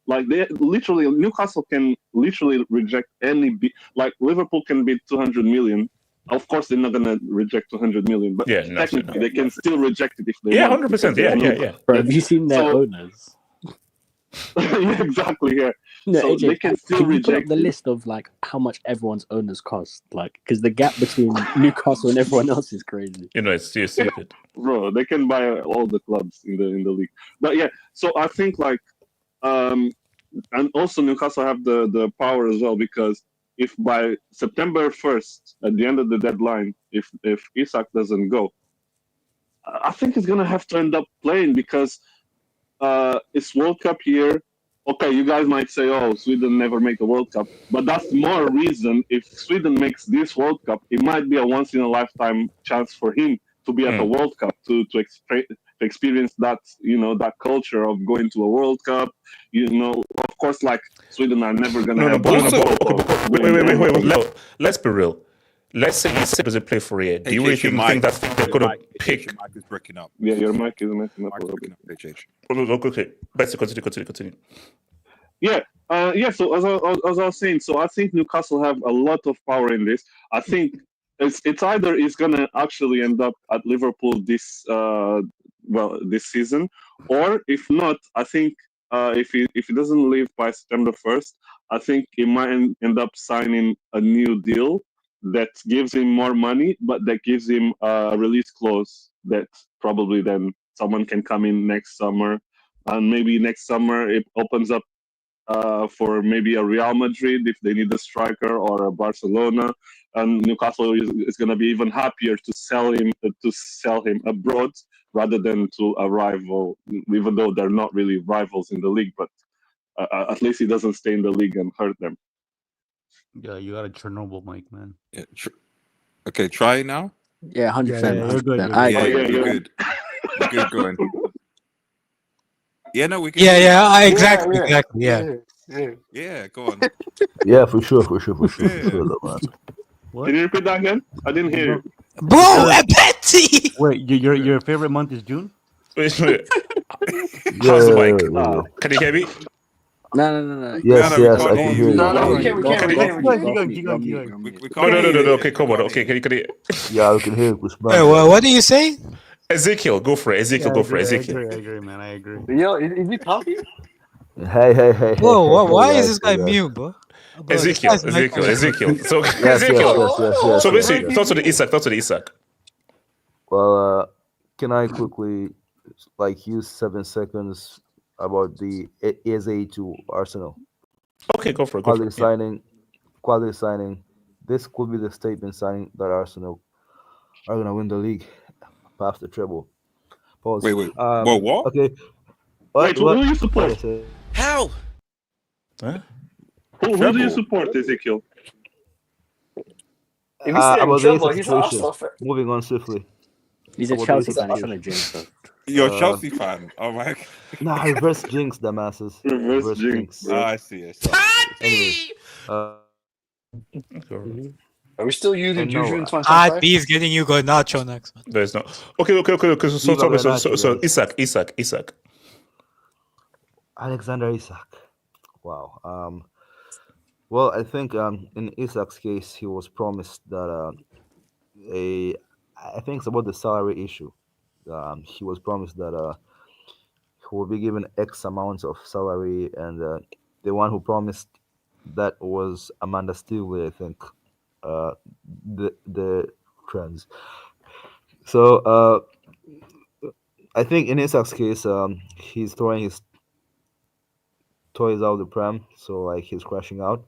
Like Newcastle can literally reject any bid. Like Liverpool can bid 200 million. Of course, they're not gonna reject 200 million, but technically they can still reject it if they want. 100%. Yeah. Bro, have you seen their owners? Yeah, exactly. Yeah. No, so AJ, they can still reject the list of like how much everyone's owners cost, like because the gap between Newcastle and everyone else is crazy. It's stupid, bro. They can buy all the clubs in the league. But yeah, so I think like, and also Newcastle have the power as well, because if by September 1st, at the end of the deadline, if Isak doesn't go, I think he's gonna have to end up playing because it's World Cup year. Okay, you guys might say, oh, Sweden never make a World Cup, but that's more reason if Sweden makes this World Cup, it might be a once-in-a-lifetime chance for him to be at the World Cup, to experience that, that culture of going to a World Cup. Of course, like, Sweden are never going to have... Wait. Let's be real. Let's say he doesn't play for a year. Do you really think that they're going to pick... Your mic is breaking up. Yeah, your mic is messing up a little bit. Okay. Let's continue. Yeah. So as I was saying, so I think Newcastle have a lot of power in this. I think it's either he's gonna actually end up at Liverpool this season, or if not, I think if he doesn't leave by September 1st, I think he might end up signing a new deal that gives him more money, but that gives him a release clause that probably then someone can come in next summer, and maybe next summer it opens up for maybe a Real Madrid if they need a striker, or a Barcelona, and Newcastle is going to be even happier to sell him abroad rather than to a rival, even though they're not really rivals in the league, but at least he doesn't stay in the league and hurt them. Yeah, you got a Chernobyl mic, man. Yeah, okay, try it now. Yeah, 100%. Yeah, you're good. 100%. You're I good. agree. yeah. We're good. We're good going. Yeah, no, we can. Yeah, hear yeah, you. exactly, yeah. Yeah, go on. Yeah, for sure, Yeah. though, man. What? Can you repeat that again? I didn't hear you. Bro, I bet Wait, your favorite month is June? Wait. Yeah, How's the yeah, mic? yeah, yeah. Can you hear me? No. Yes, we yes, can't I hear can you. hear you. No, we can't. Go on. We can't. Keep going. We No, can't hear you. Okay, come on. Okay, can you? Yeah, I can hear you. Chris Hey, Brown. what do you say? Ezekiel, go for it. Ezekiel, go for it. I Ezekiel. agree, man. I agree. Yo, is he talking? Hey, Whoa, why is guys, this guy guys. mute, bro? Bro, this Ezekiel. guy's mic is- So Yes, Ezekiel. yes. So basically, talk to the Isak. Well, can I quickly use 7 seconds about the Eze to Arsenal? Okay, go for it. Quality signing. This could be the statement signing that Arsenal are gonna win the league, perhaps the treble. Pause. Wait. What? Okay. Wait, who do you support? How? Huh? Who do you support, Ezekiel? If he said About the trouble, Eze he's an situation. Arsenal fan. Moving on swiftly. He's a About Chelsea the fan. Eze He's trying to situation. jinx us. You're a Chelsea fan. Oh my. Nah, reverse jinx, dumbasses. Reverse jinx. Oh, I see. Anyway, Are we still using And no, Juju in Ah, 2025? B is getting you good nacho next, man. There's no. Okay. So Isak. Alexander Isak. Wow. Well, I think in Isak's case, he was promised that I think it's about the salary issue. He was promised that he will be given X amount of salary, and the one who promised that was Amanda Steele, I think. The trends. So I think in Isak's case, he's throwing his toys out the pram, so he's crashing out.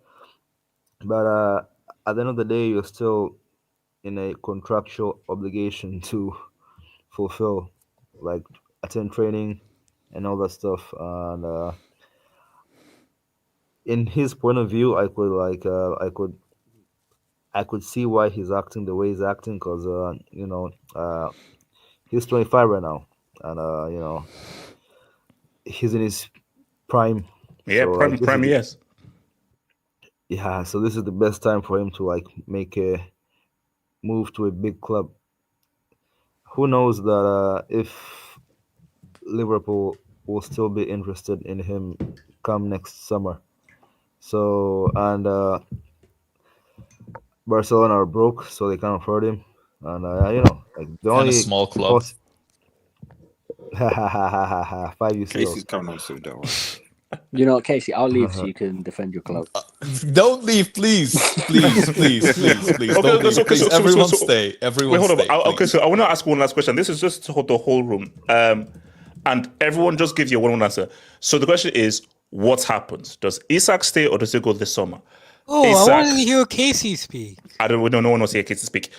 But at the end of the day, you're still in a contractual obligation to fulfill, attend training and all that stuff. And in his point of view, I could see why he's acting the way he's acting, because he's 25 right now, and he's in his prime. Yeah, So, prime. Yes. Yeah, so this is the best time for him to make a move to a big club. Who knows that if Liverpool will still be interested in him come next summer. So, and Barcelona are broke, so they can't afford him. And the only a small club. 5 UCLs. Casey's coming on soon, don't worry. You know, Casey, I'll leave so you can defend your club. Don't leave, please. Please. Don't leave. Please, everyone stay. Everyone Wait, hold stay. on. Okay, so I want to ask one last question. This is just to hold the whole room. And everyone just give you one answer. So the question is, what happens? Does Isak stay or does he go this summer? Oh, Isak, I wanted to hear Casey speak. no one wants to hear Casey speak.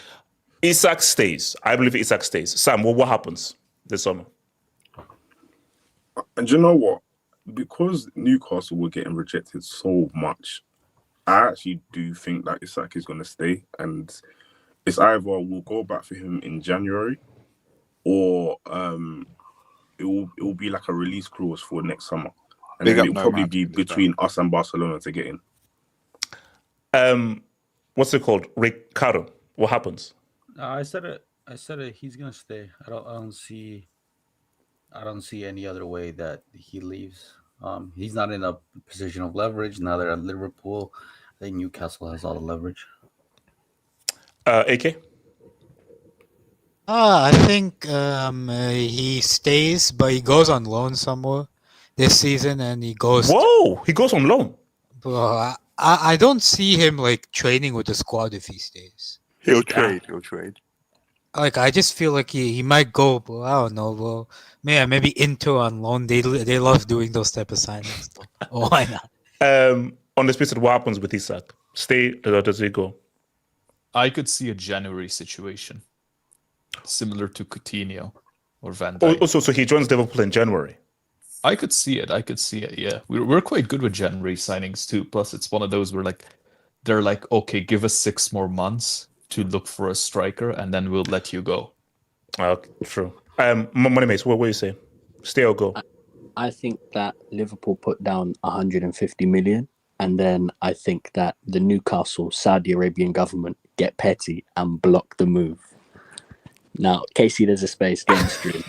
Isak stays. I believe Isak stays. Sam, what happens this summer? And you know what? Because Newcastle were getting rejected so much, I actually do think that Isak is going to stay. And it's either we'll go back for him in January, or it will be like a release clause for next summer. And then it'll probably be between us and Barcelona to get in. What's it called? Ricardo. What happens? I said it. He's gonna stay. I don't see any other way that he leaves. He's not in a position of leverage. Now they're at Liverpool. I think Newcastle has all the leverage. AK? I think he stays, but he goes on loan somewhere this season, and he goes. Whoa! He goes on loan. Bro, I don't see him training with the squad if he stays. He'll trade. I just feel like he might go, but I don't know, bro. Maybe Inter on loan. They love doing those type of signings. Oh, why not? Undisputed, what happens with Isak? Stay or does he go? I could see a January situation, similar to Coutinho or Van Dijk. So he joins Liverpool in January. I could see it. Yeah, we're quite good with January signings too. Plus, it's one of those where they're like, okay, give us 6 more months to look for a striker, and then we'll let you go. True. Money mates, what do you say? Stay or go? I think that Liverpool put down 150 million, and then I think that the Newcastle Saudi Arabian government get petty and block the move. Now, Casey, there's a space game stream.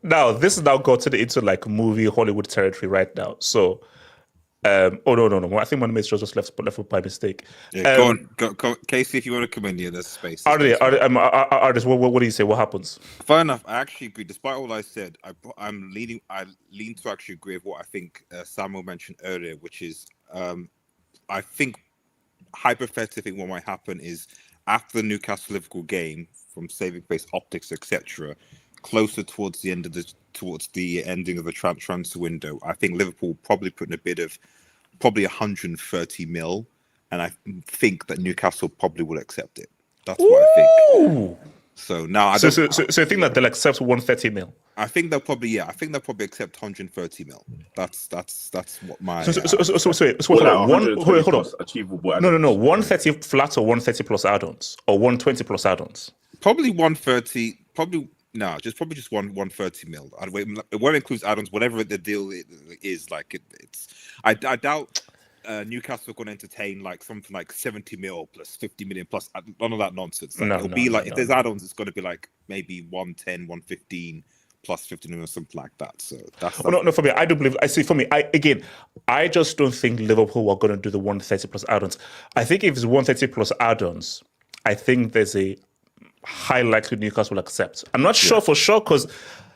Now, this is now gotten into like movie Hollywood territory right now. So, no. I think Money mates just left by mistake. Yeah, go on, Casey. If you want to come in here, there's space. Artists, what do you say? What happens? Fair enough. I actually agree. Despite all I said, I lean to actually agree with what I think Samuel mentioned earlier, which is I think hypothetically what might happen is after the Newcastle Liverpool game, from saving face optics, etc., closer towards the ending of the transfer window, I think Liverpool probably put in a bid of probably 130 mil, and I think that Newcastle probably will accept it. That's what I think. So now I don't. So you think that they'll accept 130 mil? I think they'll probably accept 130 mil. That's what my. Hold on. Achievable. No. 130 flat or 130 plus add-ons or 120 plus add-ons. Probably 130. Just 130 mil. It won't include add-ons. Whatever the deal is, like it's. I doubt Newcastle are going to entertain like something like 70 mil plus 50 million plus none of that nonsense. Like, it'll be like if there's add-ons, it's going to be like maybe 110, 115 plus 15 or something like that. So that's no. For me, I do believe. I see. For me, I just don't think Liverpool are going to do the 130 plus add-ons. I think if it's 130 plus add-ons, I think there's a high likelihood Newcastle will accept. I'm not sure for sure because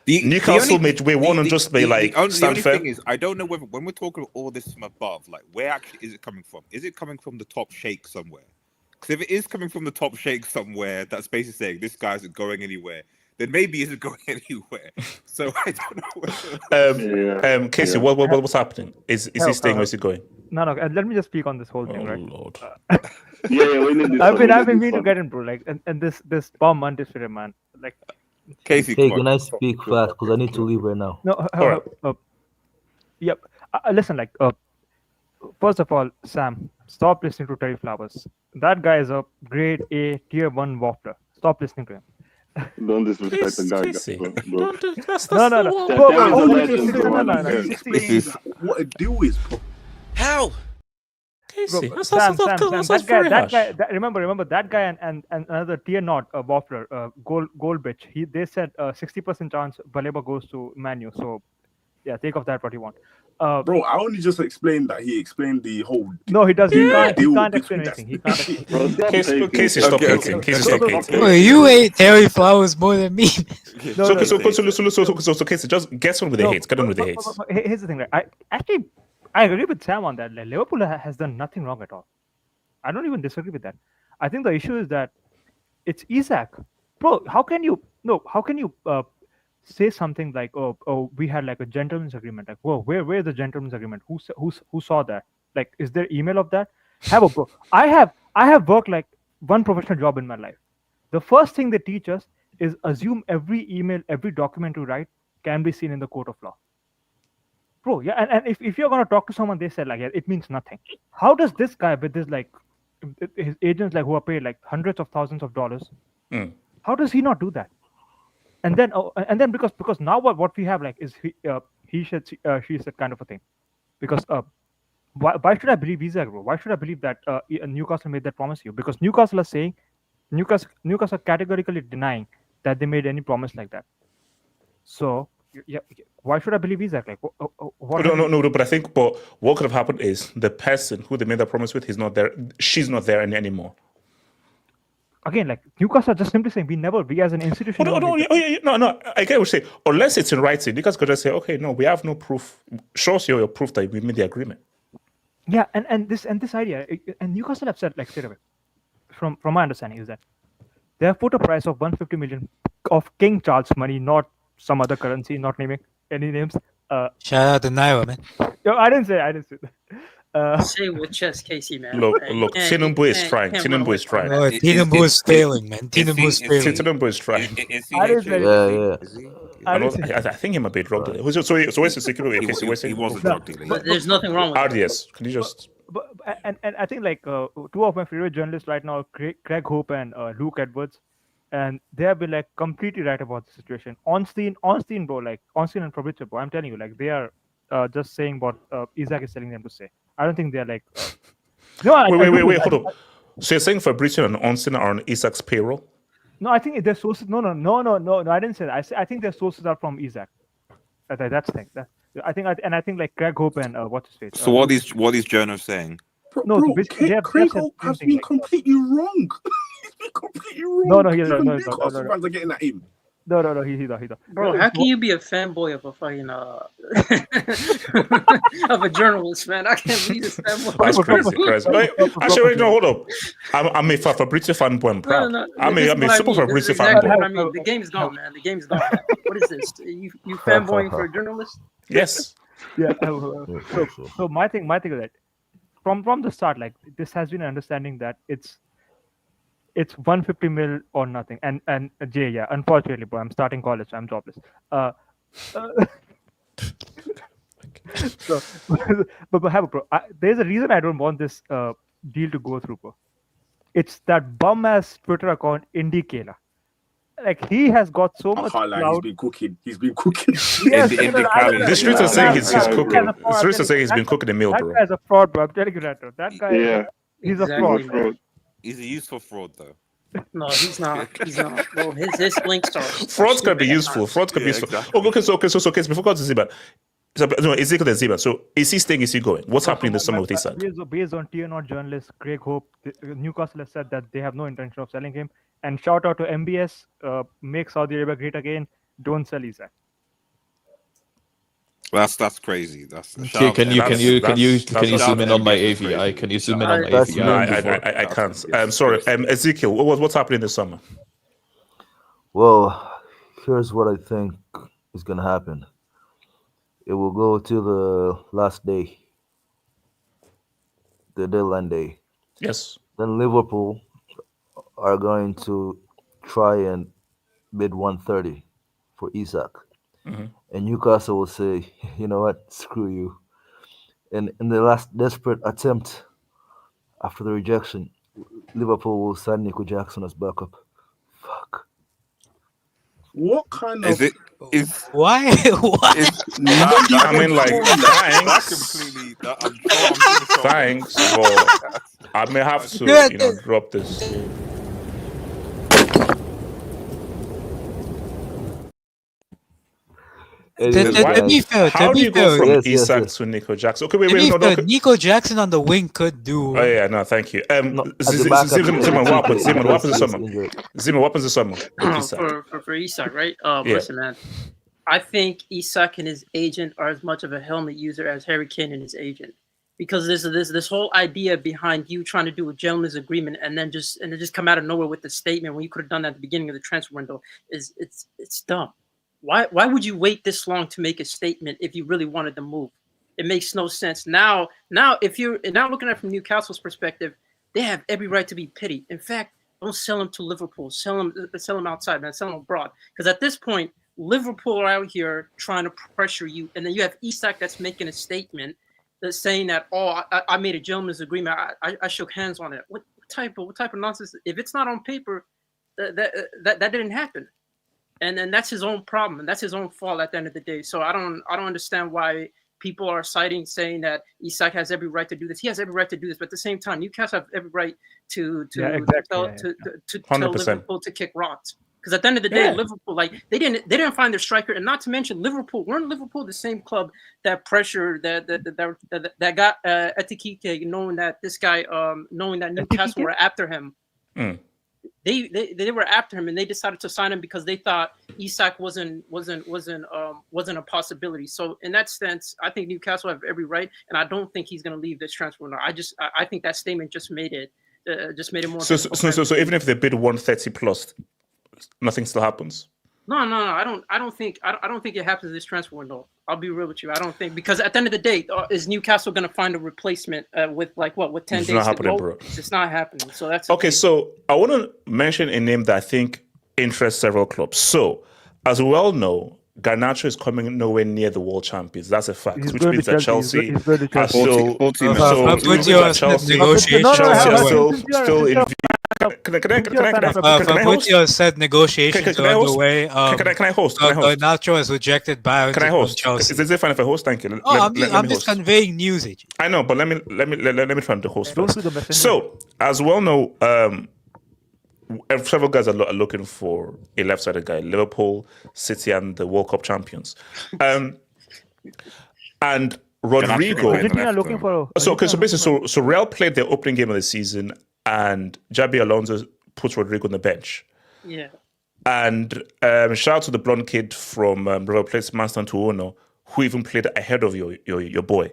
Newcastle may want to just be like the only thing is I don't know whether when we're talking about all this from above, like where actually is it coming from? Is it coming from the top sheikh somewhere? Because if it is coming from the top sheikh somewhere, that's basically saying this guy isn't going anywhere. Then maybe he isn't going anywhere. So I don't know. Casey, what's happening? Is he staying or is he going? No. Let me just speak on this whole thing, right? Lord. We need this. I've been meaning to get in, bro. Like, and this bomb Monday spirit, man. Like, Casey, hey, can I speak fast? Because I need to leave right now. No. Yep. Listen, like, first of all, Sam, stop listening to Terry Flowers. That guy is a grade A tier 1 waffler. Stop listening to him. Don't disrespect the guy. What I do is how? Casey, Sam, that guy. Remember that guy and another tier 0 waffler, goal bitch. They said 60% chance Baleba goes to Manu. So yeah, take off that what you want. Bro, I only just explained that. He explained the whole. No, he does. He can't explain anything. He can't. Casey, stop hating. Casey, stop hating. Well, you hate Terry Flowers more than me. So Casey, just get on with the hates. Get on with the hates. Here's the thing, right? I agree with Sam on that. Like, Liverpool has done nothing wrong at all. I don't even disagree with that. I think the issue is that it's Isak, bro. How can you say something like, oh, we had like a gentleman's agreement? Like, whoa, where's the gentleman's agreement? Who saw that? Like, is there email of that? Bro. I have worked like one professional job in my life. The first thing they teach us is assume every email, every document you write can be seen in the court of law. Bro, yeah, and if you're gonna talk to someone, they said like, yeah, it means nothing. How does this guy with this like his agents like who are paid like hundreds of thousands of dollars, how does he not do that? And then because now what we have like is he said she said kind of a thing, because why should I believe Isak, bro? Why should I believe that Newcastle made that promise to you? Because Newcastle are saying Newcastle categorically denying that they made any promise like that. So. Yeah, why should I believe Isak? Like, what? No. But I think, what could have happened is the person who they made that promise with, he's not there. She's not there anymore. Again, like Newcastle are just simply saying we as an institution. No. I get what you say. Unless it's in writing, Newcastle could just say, okay, no, we have no proof. Show us your proof that we made the agreement. Yeah, and this idea, and Newcastle have said like straight away, from my understanding is that they have put a price of 150 million of King Charles money, not some other currency, not naming any names. Shout out to Naira, man. Yo, I didn't say that. Say with chest, Casey, man. Look, Tinubu is trying. Tinubu is trying. Tinubu is failing, man. Tinubu is failing. Tinubu is trying. I think he might be drug dealer. So where's the security? He wasn't drug dealer. But there's nothing wrong with RDS. Can you just... and I think like two of my favorite journalists right now, Craig Hope and Luke Edwards, and they have been like completely right about the situation. Onstein, bro, like Onstein and Fabrizio, bro. I'm telling you, like they are just saying what Isak is telling them to say. I don't think they're like. No, wait, hold up. So you're saying Fabrizio and Onstein are on Isak's payroll? No, I think their sources. No. I didn't say that. I think their sources are from Isak. That's the thing. I think like Craig Hope and what's his face. So what these journalists saying? No, Craig Hope has been completely wrong. He's been completely wrong. No, Newcastle fans are getting at him. No, he's not. Bro, how can you be a fanboy of a fucking of a journalist, man? I can't believe this fanboy. That's crazy. Actually, wait, no, hold up. I'm a Fabrizio fanboy. I'm proud. No, I'm a super Fabrizio exactly fanboy. what I mean. The game's gone, man. The game's gone. What is this? You fanboying for a journalist? Yes. Yeah. So my thing is that from the start, like this has been an understanding that it's 150 mil or nothing. And Jay, yeah, unfortunately, bro, I'm starting college, so I'm jobless. So, but bro, there's a reason I don't want this deal to go through, bro. It's that bum ass Twitter account Indicala. Like he has got so much clout. He's been cooking. Yes, The streets are saying he's cooking. The streets are saying he's been cooking a meal, bro. That guy's a fraud, bro. I'm telling you that. That guy, he's a fraud. He's a useful fraud, though. No, he's not. He's not. Well, his links are. Frauds can be useful. Frauds can be useful. Exactly. Okay, so before going to Ziba, no, Ezekiel and Ziba. So is he staying? Is he going? What's happening this summer with Isak? Based on TNO journalist Craig Hope, Newcastle has said that they have no intention of selling him. And shout out to MBS, make Saudi Arabia great again. Don't sell Isak. That's crazy. Can you zoom in on my AVI? Can you zoom in on my AVI? No, I can't. I'm sorry. Ezekiel, what's happening this summer? Well, here's what I think is gonna happen. It will go to the last day, the deadline day. Yes. Then Liverpool are going to try and bid 130 for Isak. Mm-hmm. And Newcastle will say, you know what, screw you. And in the last desperate attempt, after the rejection, Liverpool will sign Nico Jackson as backup. Fuck. What kind of... Is it... Is... Why? Why? I mean, like, thanks, but I may have to, drop this. How do you go from Isak to Nico Jackson? Okay, wait. Nico Jackson on the wing could do. Oh yeah, no, thank you. Zima, what happens this summer? For Isak, right? Listen, man. I think Isak and his agent are as much of a helmet user as Harry Kane and his agent, because this whole idea behind you trying to do a gentleman's agreement and then just come out of nowhere with the statement when you could have done that at the beginning of the transfer window is it's dumb. Why would you wait this long to make a statement if you really wanted to move? It makes no sense. Now if you're now looking at it from Newcastle's perspective, they have every right to be pitied. In fact, don't sell him to Liverpool. Sell him outside, man. Sell him abroad. Because at this point, Liverpool are out here trying to pressure you, and then you have Isak that's making a statement that's saying that, I made a gentleman's agreement. I shook hands on it. What type of nonsense? If it's not on paper, that didn't happen. And then that's his own problem, and that's his own fault at the end of the day. So I don't understand why people are saying that Isak has every right to do this. He has every right to do this, but at the same time, Newcastle have every right to tell Liverpool to kick rocks. Because at the end of the day, Liverpool, like they didn't find their striker, and not to mention weren't Liverpool the same club that pressured that got Etikike, knowing that this guy, knowing that Newcastle were after him. Mm. They were after him, and they decided to sign him because they thought Isak wasn't a possibility. So in that sense, I think Newcastle have every right, and I don't think he's going to leave this transfer window. I think that statement just made it more. So even if they bid 130 plus, nothing still happens. No. I don't think it happens this transfer window. I'll be real with you. I don't think, because at the end of the day, is Newcastle going to find a replacement with 10 days to go? Bro. It's not happening. So that's okay. So I want to mention a name that I think interests several clubs. So as we all know, Garnacho is coming nowhere near the world champions. That's a fact. He's Which going means to that Chelsea. Chelsea He's going to are Chelsea. still. 40 man. So But which means that Chelsea negotiations are underway. still in. Can I host? Fabrizio said negotiations Can are I host? underway. Can I host? Can I host? Garnacho has rejected buyouts Can I from host? Chelsea. Is it fine if I host? Thank you. I'm Let me just host. conveying news, AJ. I know, but let me try to host Don't first. do the messenger. So, as well know, several guys are looking for a left-sided guy. Liverpool, City, and the World Cup champions. And Rodrygo. Argentina looking for. So basically, so Real played their opening game of the season, and Xabi Alonso puts Rodrygo on the bench. Yeah. And shout out to the blonde kid from River Plate, Manston Tuono, who even played ahead of your boy.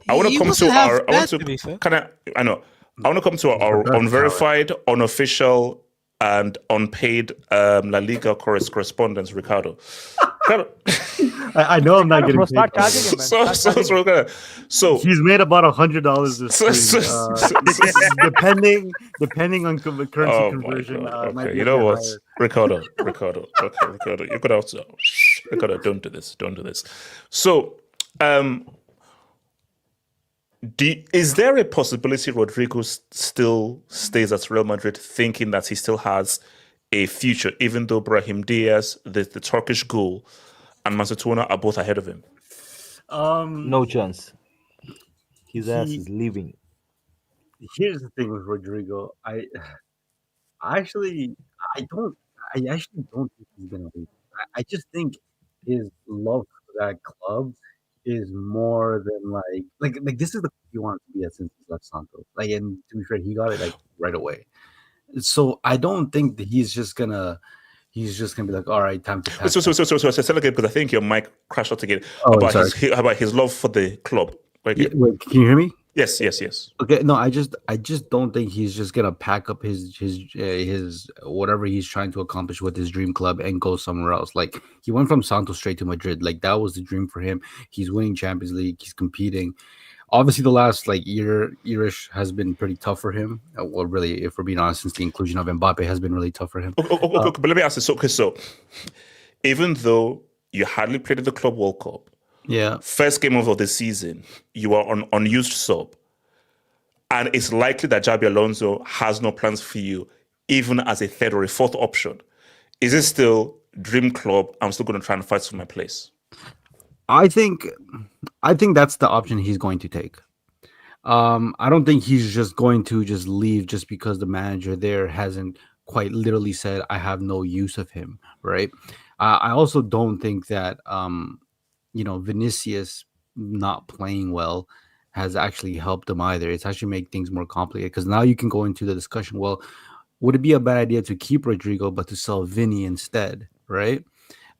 I want to come to our. I want to. I know. I want to come to our unverified, unofficial, and unpaid La Liga correspondence, Ricardo. I know I'm not getting paid. Start charging him, man. So he's made about $100 this week. Depending on currency conversion. Okay, you know what, Ricardo. Okay, Ricardo, you're gonna have to. Ricardo, don't do this. So, is there a possibility Rodrygo still stays at Real Madrid, thinking that he still has a future, even though Brahim Diaz, the Turkish goal, and Macedonia are both ahead of him? No chance. His ass is leaving. Here's the thing with Rodrygo. I actually don't think he's gonna leave. I just think his love for that club is more than like this is the club he wanted to be at since he left Santos. Like, and to be fair, he got it like right away. So I don't think that he's just gonna be like, all right, time to pass. So say again, because I think your mic crashed out again. Oh, about his love for the club. Right? Yeah, wait, can you hear me? Yes. Okay, no, I just don't think he's just gonna pack up his whatever he's trying to accomplish with his dream club and go somewhere else. Like, he went from Santos straight to Madrid. Like, that was the dream for him. He's winning Champions League. He's competing. Obviously, the last yearish has been pretty tough for him. Well, really, if we're being honest, since the inclusion of Mbappe has been really tough for him. Okay, but let me ask this. So even though you hardly played at the Club World Cup, yeah, first game of the season, you are on unused sub, and it's likely that Xabi Alonso has no plans for you, even as a third or a fourth option. Is it still dream club? I'm still going to try and fight for my place. I think that's the option he's going to take. I don't think he's just going to just leave just because the manager there hasn't quite literally said, I have no use of him, right? I also don't think that Vinicius not playing well has actually helped him either. It's actually made things more complicated, because now you can go into the discussion, well, would it be a bad idea to keep Rodrygo but to sell Vinny instead, right?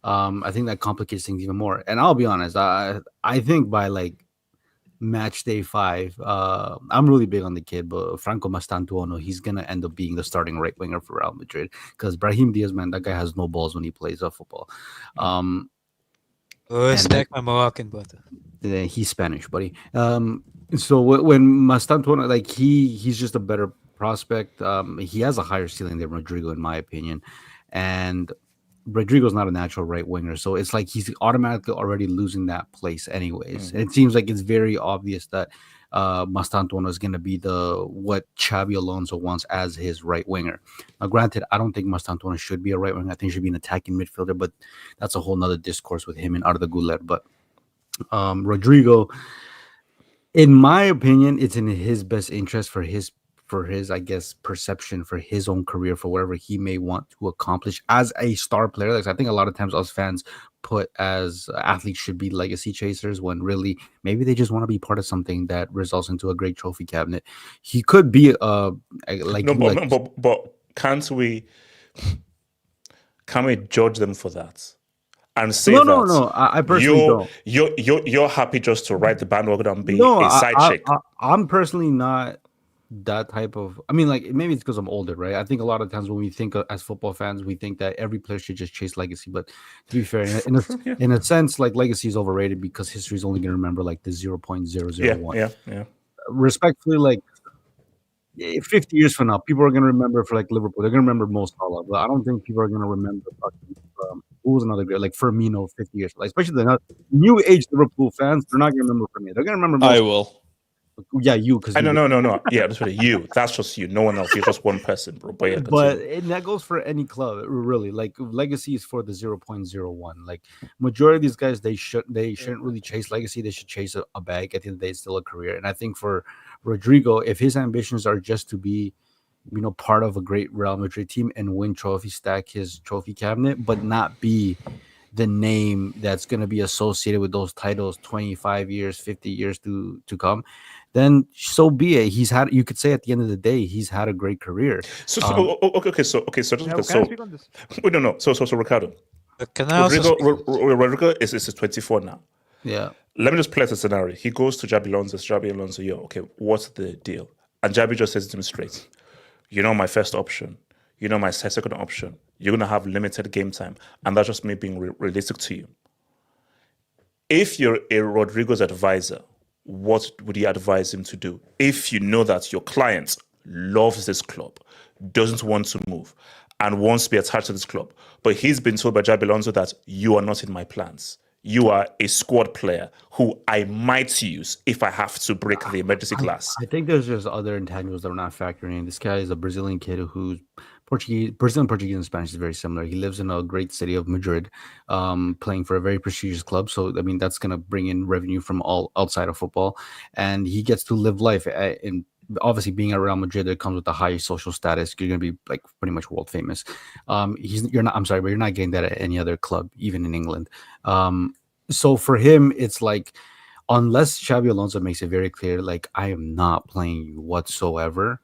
I think that complicates things even more. And I'll be honest, I think by like match day 5, I'm really big on the kid, but Franco Mastantuono, he's gonna end up being the starting right winger for Real Madrid, because Brahim Diaz, man, that guy has no balls when he plays football. Respect my Moroccan brother. He's Spanish, buddy. So when Mastantuono, like he's just a better prospect. He has a higher ceiling than Rodrygo, in my opinion, and Rodrygo's not a natural right winger, so it's like he's automatically already losing that place anyways. And it seems like it's very obvious that Mastantuono is going to be what Xabi Alonso wants as his right winger. Now, granted, I don't think Mastantuono should be a right winger. I think he should be an attacking midfielder, but that's a whole nother discourse with him and Arda Güler. But Rodrygo, in my opinion, it's in his best interest for his, I guess, perception, for his own career, for whatever he may want to accomplish as a star player. Like, I think a lot of times us fans put as athletes should be legacy chasers, when really maybe they just want to be part of something that results into a great trophy cabinet. He could be but can't we judge them for that and say no, I personally don't. You're happy just to ride the bandwagon and be a side chick? I'm personally not that type of, I mean, like, maybe it's because I'm older, right? I think a lot of times when we think as football fans, we think that every player should just chase legacy. But to be fair, in a sense, like, legacy is overrated, because history is only going to remember like the 0.001. Yeah. Respectfully, like 50 years from now, people are going to remember for like Liverpool. They're going to remember Mo Salah, but I don't think people are going to remember who was another great? Like Firmino, 50 years, like especially the new age Liverpool fans, they're not gonna remember Firmino. They're gonna remember. I will. Yeah, you because no. Yeah, that's really you. That's just you. No one else. You're just one person, bro. But yeah, and that goes for any club, really. Like legacy is for the 0.01. Like majority of these guys, they shouldn't really chase legacy. They should chase a bag. At the end of the day, it's still a career. And I think for Rodrygo, if his ambitions are just to be, part of a great Real Madrid team and win trophy, stack his trophy cabinet, but not be the name that's going to be associated with those titles 25 years, 50 years to come, then so be it. You could say at the end of the day, he's had a great career. Okay. So Ricardo. Can I Rodrygo is 24 now. Yeah. Let me just play the scenario. He goes to Xabi Alonso, okay, what's the deal? And Xabi just says to him straight, my first option, my second option, you're going to have limited game time. And that's just me being realistic to you. If you're a Rodrygo's advisor, what would you advise him to do? If you know that your client loves this club, doesn't want to move, and wants to be attached to this club, but he's been told by Xabi Alonso that you are not in my plans. You are a squad player who I might use if I have to break the emergency glass. I think there's just other intangibles that are not factoring in. This guy is a Brazilian kid who's Brazilian, Portuguese, and Spanish is very similar. He lives in a great city of Madrid, playing for a very prestigious club. So, that's going to bring in revenue from all outside of football. And he gets to live life. And obviously, being at Real Madrid, it comes with a high social status. You're going to be like pretty much world famous. You're not getting that at any other club, even in England. So for him, it's like, unless Xabi Alonso makes it very clear, like, I am not playing you whatsoever,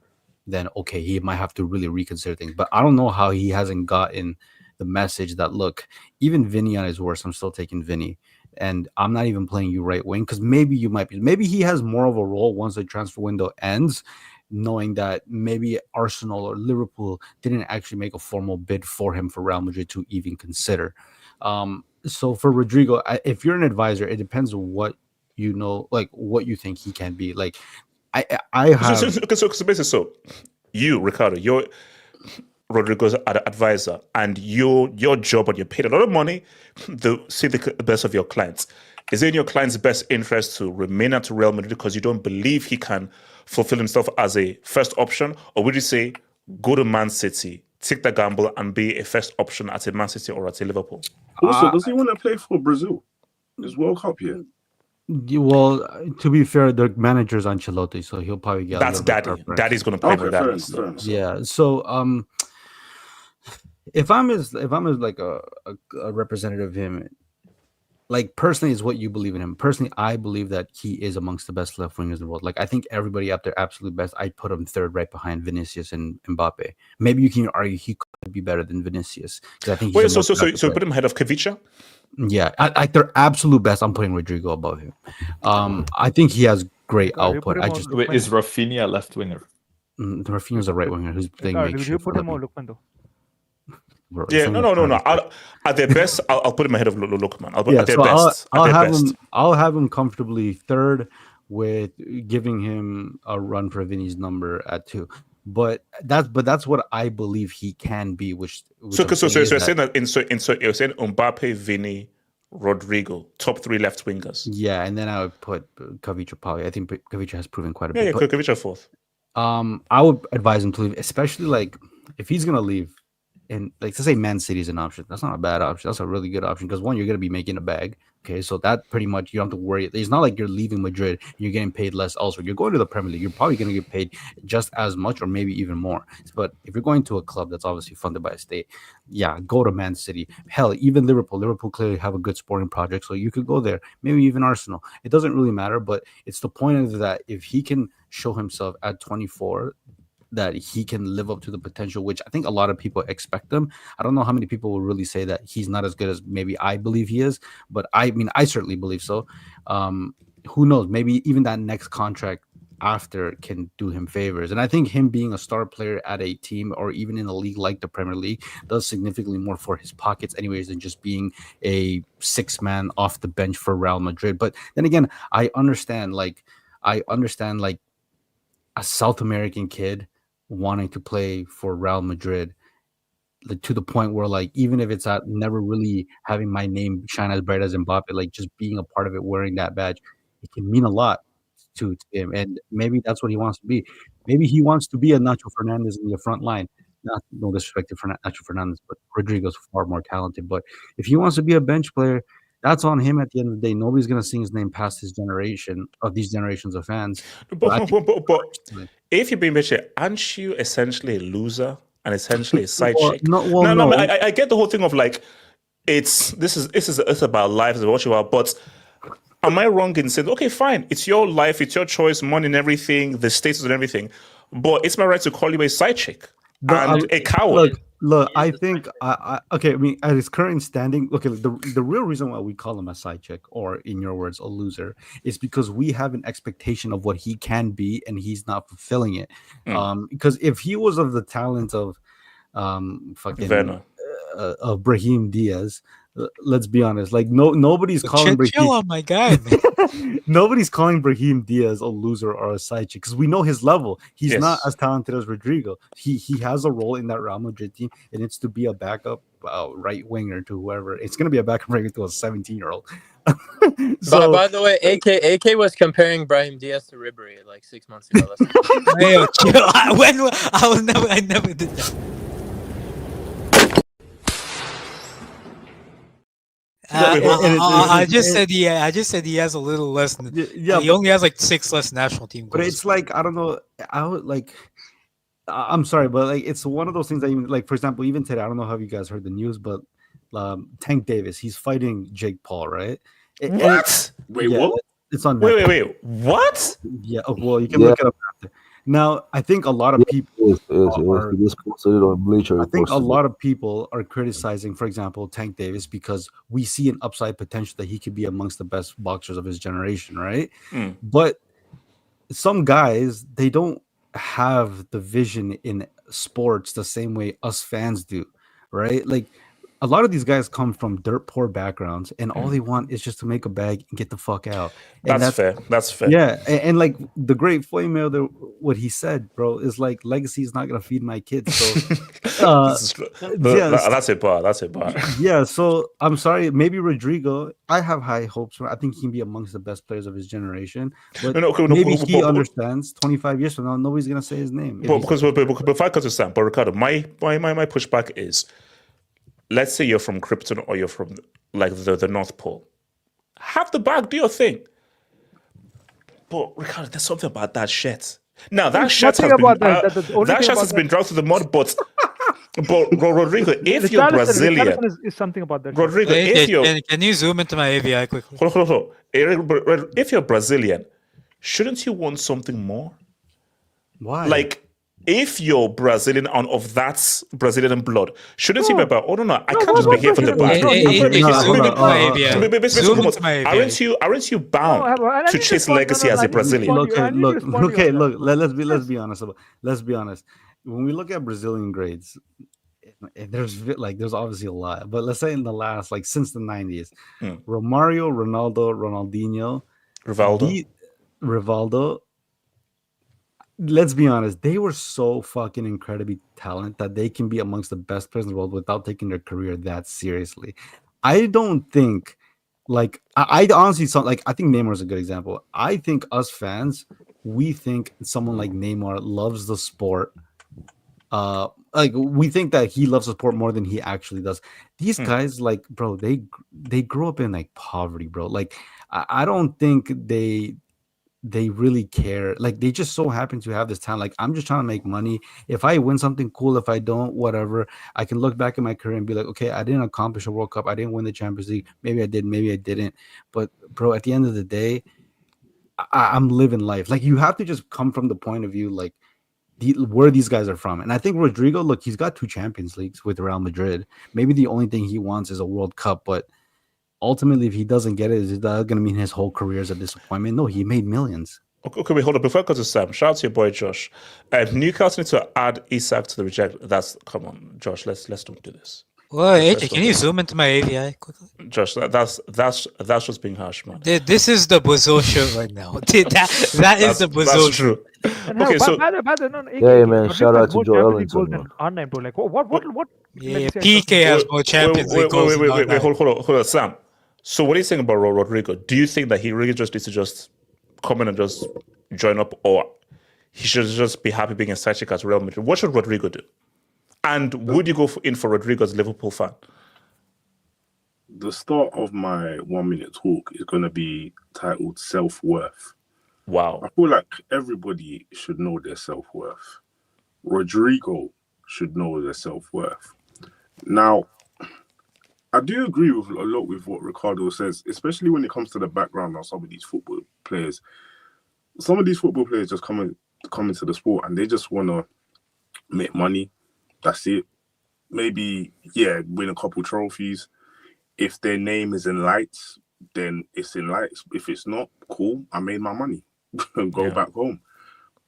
then okay, he might have to really reconsider things. But I don't know how he hasn't gotten the message that, look, even Vinny on his worst, I'm still taking Vinny. And I'm not even playing you right wing because maybe he has more of a role once the transfer window ends, knowing that maybe Arsenal or Liverpool didn't actually make a formal bid for him for Real Madrid to even consider. So for Rodrygo, if you're an advisor, it depends on what what you think he can be. Like, I have. So you, Ricardo, you're Rodrygo's advisor, and your job, and you're paid a lot of money to see the best of your clients. Is it in your client's best interest to remain at Real Madrid because you don't believe he can fulfill himself as a first option, or would you say go to Man City, take the gamble, and be a first option at a Man City or at a Liverpool? Also, does he want to play for Brazil? It's World Cup here. Well, to be fair, the manager's Ancelotti, so he'll probably get. That's Daddy. Daddy's going to play for that. Yeah. So, if I'm as like a representative of him, like personally, is what you believe in him. Personally, I believe that he is amongst the best left wingers in the world. Like, I think everybody up there, absolute best. I'd put him third, right behind Vinicius and Mbappe. Maybe you can argue he could be better than Vinicius because I think. Wait, so put him ahead of Kavicha? Yeah, I their absolute best. I'm putting Rodrygo above him. I think he has great output. Is Rafinha left winger? Rafinha's a right winger who's playing. You put him on Lookman though. Bro, yeah, no. At their best, I'll put him ahead of Lookman. At their best. I'll have him comfortably third, with giving him a run for Vinny's number at 2. But that's what I believe he can be. You're saying that you're saying Mbappe, Vinny, Rodrygo, top 3 left wingers. Yeah, and then I would put Kavicha probably. I think Kavicha has proven quite a bit. Yeah, Kavicha fourth. I would advise him to leave, especially like if he's gonna leave. And like to say Man City is an option, that's not a bad option. That's a really good option because one, you're going to be making a bag. Okay, so that pretty much you don't have to worry. It's not like you're leaving Madrid and you're getting paid less elsewhere. You're going to the Premier League. You're probably going to get paid just as much or maybe even more. But if you're going to a club that's obviously funded by a state, yeah, go to Man City. Hell, even Liverpool. Liverpool clearly have a good sporting project, so you could go there. Maybe even Arsenal. It doesn't really matter, but it's the point of that if he can show himself at 24, that he can live up to the potential, which I think a lot of people expect him. I don't know how many people will really say that he's not as good as maybe I believe he is, but I certainly believe so. Who knows? Maybe even that next contract after can do him favors. And I think him being a star player at a team or even in a league like the Premier League does significantly more for his pockets anyways than just being a 6-man off the bench for Real Madrid. But then again, I understand a South American kid wanting to play for Real Madrid to the point where like even if it's at never really having my name shine as bright as Mbappe, like just being a part of it, wearing that badge, it can mean a lot to him. And maybe that's what he wants to be. Maybe he wants to be a Nacho Fernandez in the front line. Not no disrespect to Nacho Fernandez, but Rodrygo's far more talented. But if he wants to be a bench player, that's on him at the end of the day. Nobody's gonna sing his name past his generation of these generations of fans. But if you're being bitchy, aren't you essentially a loser and essentially a side chick? No, I get the whole thing of like it's about life, it's about what you are, but am I wrong in saying, okay, fine, it's your life, it's your choice, money and everything, the status and everything, but it's my right to call you a side chick and a coward. Look, I think okay. I mean, at his current standing, okay. The real reason why we call him a side chick, or in your words, a loser, is because we have an expectation of what he can be, and he's not fulfilling it. Because if he was of the talent of of Brahim Diaz, let's be honest, like nobody's calling Brahim, my guy. Nobody's calling Brahim Diaz a loser or a side chick because we know his level. He's not as talented as Rodrygo. He has a role in that Real Madrid team, and it's to be a backup right winger to whoever. It's going to be a backup right to a 17-year-old. So, by the way, AK was comparing Brahim Diaz to Ribery like 6 months ago. Hey, chill. I never did that. I just said he has a little less. He only has like 6 less national team goals. But it's like I don't know. I would like. I'm sorry, but like it's one of those things that even like, for example, even today, I don't know how you guys heard the news, but Tank Davis, he's fighting Jake Paul, right? What? What? It's on. Wait. What? Yeah. Well, you can look it up after. Now, I think a lot of people are criticizing, for example, Tank Davis because we see an upside potential that he could be amongst the best boxers of his generation, right? But some guys, they don't have the vision in sports the same way us fans do, right? Like a lot of these guys come from dirt poor backgrounds, and all they want is just to make a bag and get the fuck out. And That's fair. That's fair. Yeah, and like the great Floyd Mayweather, what he said, bro, is like legacy is not gonna feed my kids. So that's a bar. That's a bar. Yeah, so I'm sorry, maybe Rodrygo. I have high hopes for. I think he can be amongst the best players of his generation. But maybe he understands. 25 years from now, nobody's gonna say his name. But if I cut to Sam, but Ricardo, my pushback is, let's say you're from Krypton or you're from like the North Pole. Have the bag, do your thing. But Ricardo, there's something about that shit. Now that shirt has been dragged through the mud, but Rodrygo, if you're Brazilian, is something about that. Rodrygo, can you zoom into my AVI quickly? Hold on. If you're Brazilian, shouldn't you want something more? Why? Like, if you're Brazilian and of that Brazilian blood, shouldn't you be about, oh no, I can't just be here for the bag. Aren't you bound to chase legacy as a Brazilian? Let's be honest. Let's be honest. When we look at Brazilian grades, there's obviously a lot, but let's say in the last, like since the 90s, Romario, Ronaldo, Ronaldinho, Rivaldo. Let's be honest, they were so fucking incredibly talented that they can be amongst the best players in the world without taking their career that seriously. I don't think, like, I honestly, I think Neymar is a good example. I think us fans, we think someone like Neymar loves the sport. Like, we think that he loves the sport more than he actually does. These guys, like, bro, they grew up in like poverty, bro. Like, I don't think they really care. Like, they just so happen to have this talent. Like, I'm just trying to make money. If I win something, cool. If I don't, whatever. I can look back in my career and be like, okay, I didn't accomplish a World Cup. I didn't win the Champions League. Maybe I did, maybe I didn't. But bro, at the end of the day, I'm living life. Like, you have to just come from the point of view, like, where these guys are from. And I think Rodrygo, look, he's got 2 Champions Leagues with Real Madrid. Maybe the only thing he wants is a World Cup, but ultimately, if he doesn't get it, is that going to mean his whole career is a disappointment? No, he made millions. Okay, wait, hold on. Before I go to Sam, shout out to your boy Josh. Newcastle need to add Isak to the reject. Come on, Josh. Let's don't do this. Well, AJ, can you zoom into my AVI quickly? Josh, that's just being harsh, man. This is the Brazil show right now. That is the Brazil That's true. And Okay, so by the way, no, Yeah, man. Rodrygo Shout has out to more Joe Champions League goals Ellington, than man. R9, bro. Like what yeah, legacy are you talking PK has about? more Champions League goals than wait, R9. hold on, Sam. So what are you saying about Rodrygo? Do you think that he really just needs to just come in and just join up, or he should just be happy being a side chick at Real Madrid? What should Rodrygo do? And would you go in for Rodrygo as a Liverpool fan? The start of my 1 minute talk is going to be titled self-worth. Wow. I feel like everybody should know their self-worth. Rodrygo should know their self-worth. Now, I do agree with a lot with what Ricardo says, especially when it comes to the background of some of these football players. Some of these football players just come into the sport and they just want to make money. That's it. Maybe, win a couple trophies. If their name is in lights, then it's in lights. If it's not, cool, I made my money and go back home.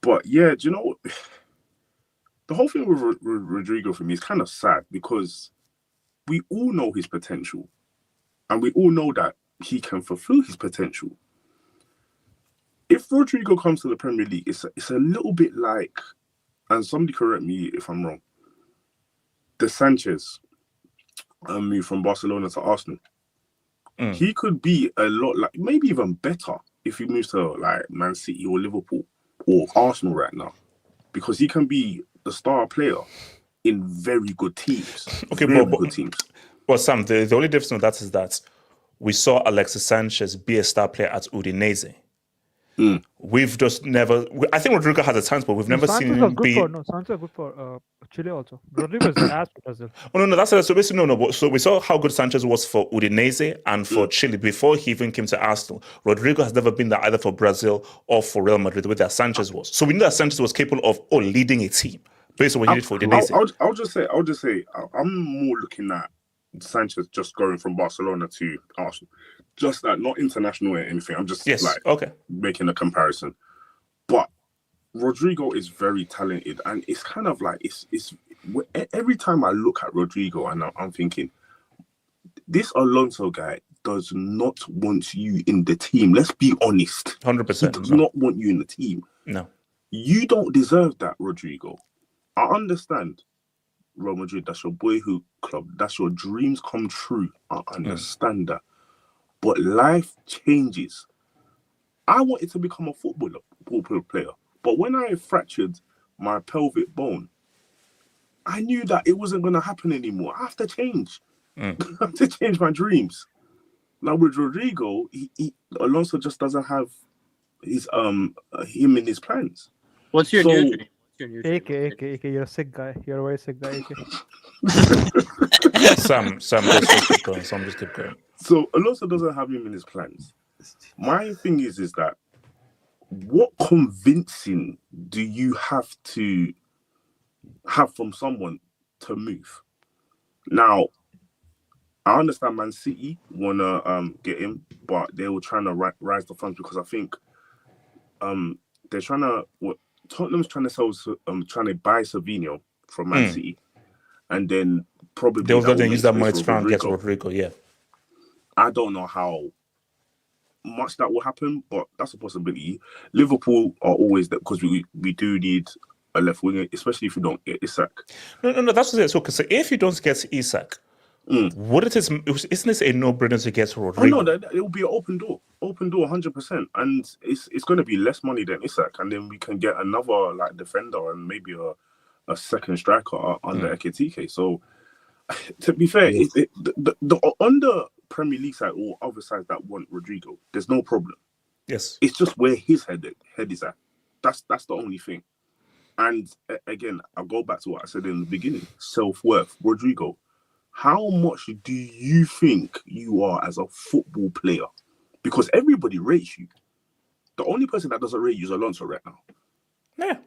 But do you know what? The whole thing with Rodrygo for me is kind of sad because we all know his potential and we all know that he can fulfill his potential. If Rodrygo comes to the Premier League, it's a little bit like, and somebody correct me if I'm wrong, the Sanchez move from Barcelona to Arsenal. He could be a lot like, maybe even better if he moves to like Man City or Liverpool or Arsenal right now, because he can be the star player in very good teams. Okay, very but good teams. Well, Sam, the only difference with that is that we saw Alexis Sanchez be a star player at Udinese. We've just never. I think Rodrygo has a chance, but we've never seen him be. Sanchez are good for Chile also. Rodrygo is ass for Brazil. Oh no, that's so basically no. So we saw how good Sanchez was for Udinese and for Chile before he even came to Arsenal. Rodrygo has never been that either for Brazil or for Real Madrid the way that Sanchez was. So we knew that Sanchez was capable of leading a team based on what he did for Udinese. I'll just say, I'm more looking at Sanchez just going from Barcelona to Arsenal. Just that, not international or anything. I'm just making a comparison. But Rodrygo is very talented, and it's kind of like it's every time I look at Rodrygo and I'm thinking, this Alonso guy does not want you in the team. Let's be honest. 100%. He does not want you in the team. No. You don't deserve that, Rodrygo. I understand Real Madrid, that's your boyhood club. That's your dreams come true. I understand that. But life changes. I wanted to become a football player. But when I fractured my pelvic bone, I knew that it wasn't going to happen anymore. I have to change. I have to change my dreams. Now with Rodrygo, Alonso just doesn't have his him in his plans. What's your new dream? AK, you're a sick guy. You're a very sick guy, AK. Sam, just keep going. Sam, just keep going. So Alonso doesn't have him in his plans. My thing is that what convincing do you have to have from someone to move? Now, I understand Man City want to get him, but they were trying to rise the funds because I think they're trying to... Tottenham's trying to buy Savinho from Man City, and then probably they'll then use that money to try and get Rodrygo. Yeah, I don't know how much that will happen, but that's a possibility. Liverpool are always that because we do need a left winger, especially if you don't get Isak. No, that's what it is. So, because if you don't get Isak, isn't this a no-brainer to get Rodrygo? Oh no, it will be an open door, 100%, and it's going to be less money than Isak, and then we can get another like defender and maybe a second striker under Ekitike. So, to be fair, on the Premier League side or other sides that want Rodrygo, there's no problem. Yes, it's just where his head is at. That's the only thing. And again, I'll go back to what I said in the beginning: self-worth. Rodrygo, how much do you think you are as a football player? Because everybody rates you. The only person that doesn't rate you is Alonso right now. Yeah.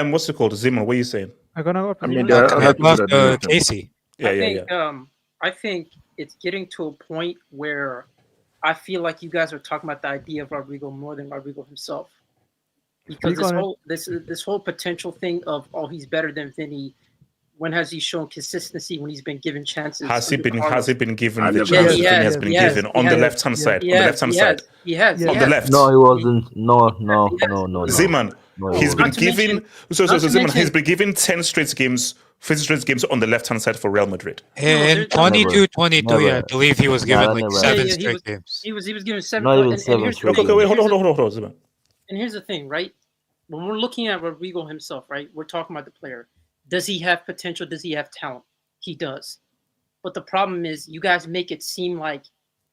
What's it called? Zeman, what are you saying? Casey. I think it's getting to a point where I feel like you guys are talking about the idea of Rodrygo more than Rodrygo himself. Because this whole potential thing of he's better than Vinny, When has he shown consistency when he's been given chances? Has he under been Carlos? given the never- chances Yeah, he has been given on the left hand side? On the left hand side. He has. On the left. No, he wasn't. No. Zeman, No, he he's been Not to given mention- so not to Zeman, he's mention- been given 10 straight games, 15 straight games on the left hand side for Real Madrid. In 22-23, I believe he was given like 7 he straight was, games. He was given 7. Not even and 7 here's the straight thing, Okay, wait, here's hold the- on, Zeman. And here's the thing, right? When we're looking at Rodrygo himself, right? We're talking about the player. Does he have potential? Does he have talent? He does. But the problem is, you guys make it seem like